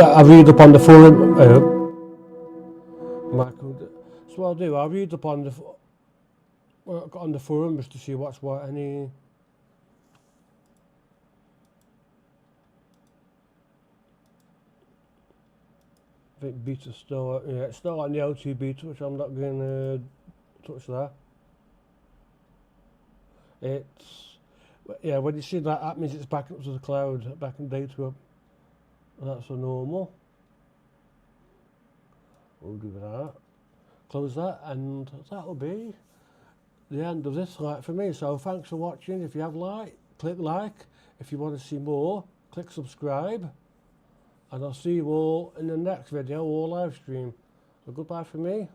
I read up on the forum. So what I'll do, I'll read up on the forums to see what's what, any. I think beta's still, it's still on the L2 beta, which I'm not going to touch that. It's, when you see that means it's back up to the cloud, back in data up. That's a normal. We'll do that. Close that, and that'll be the end of this light for me. So thanks for watching. If you have click like. If you want to see more, click subscribe. And I'll see you all in the next video or live stream. So goodbye from me.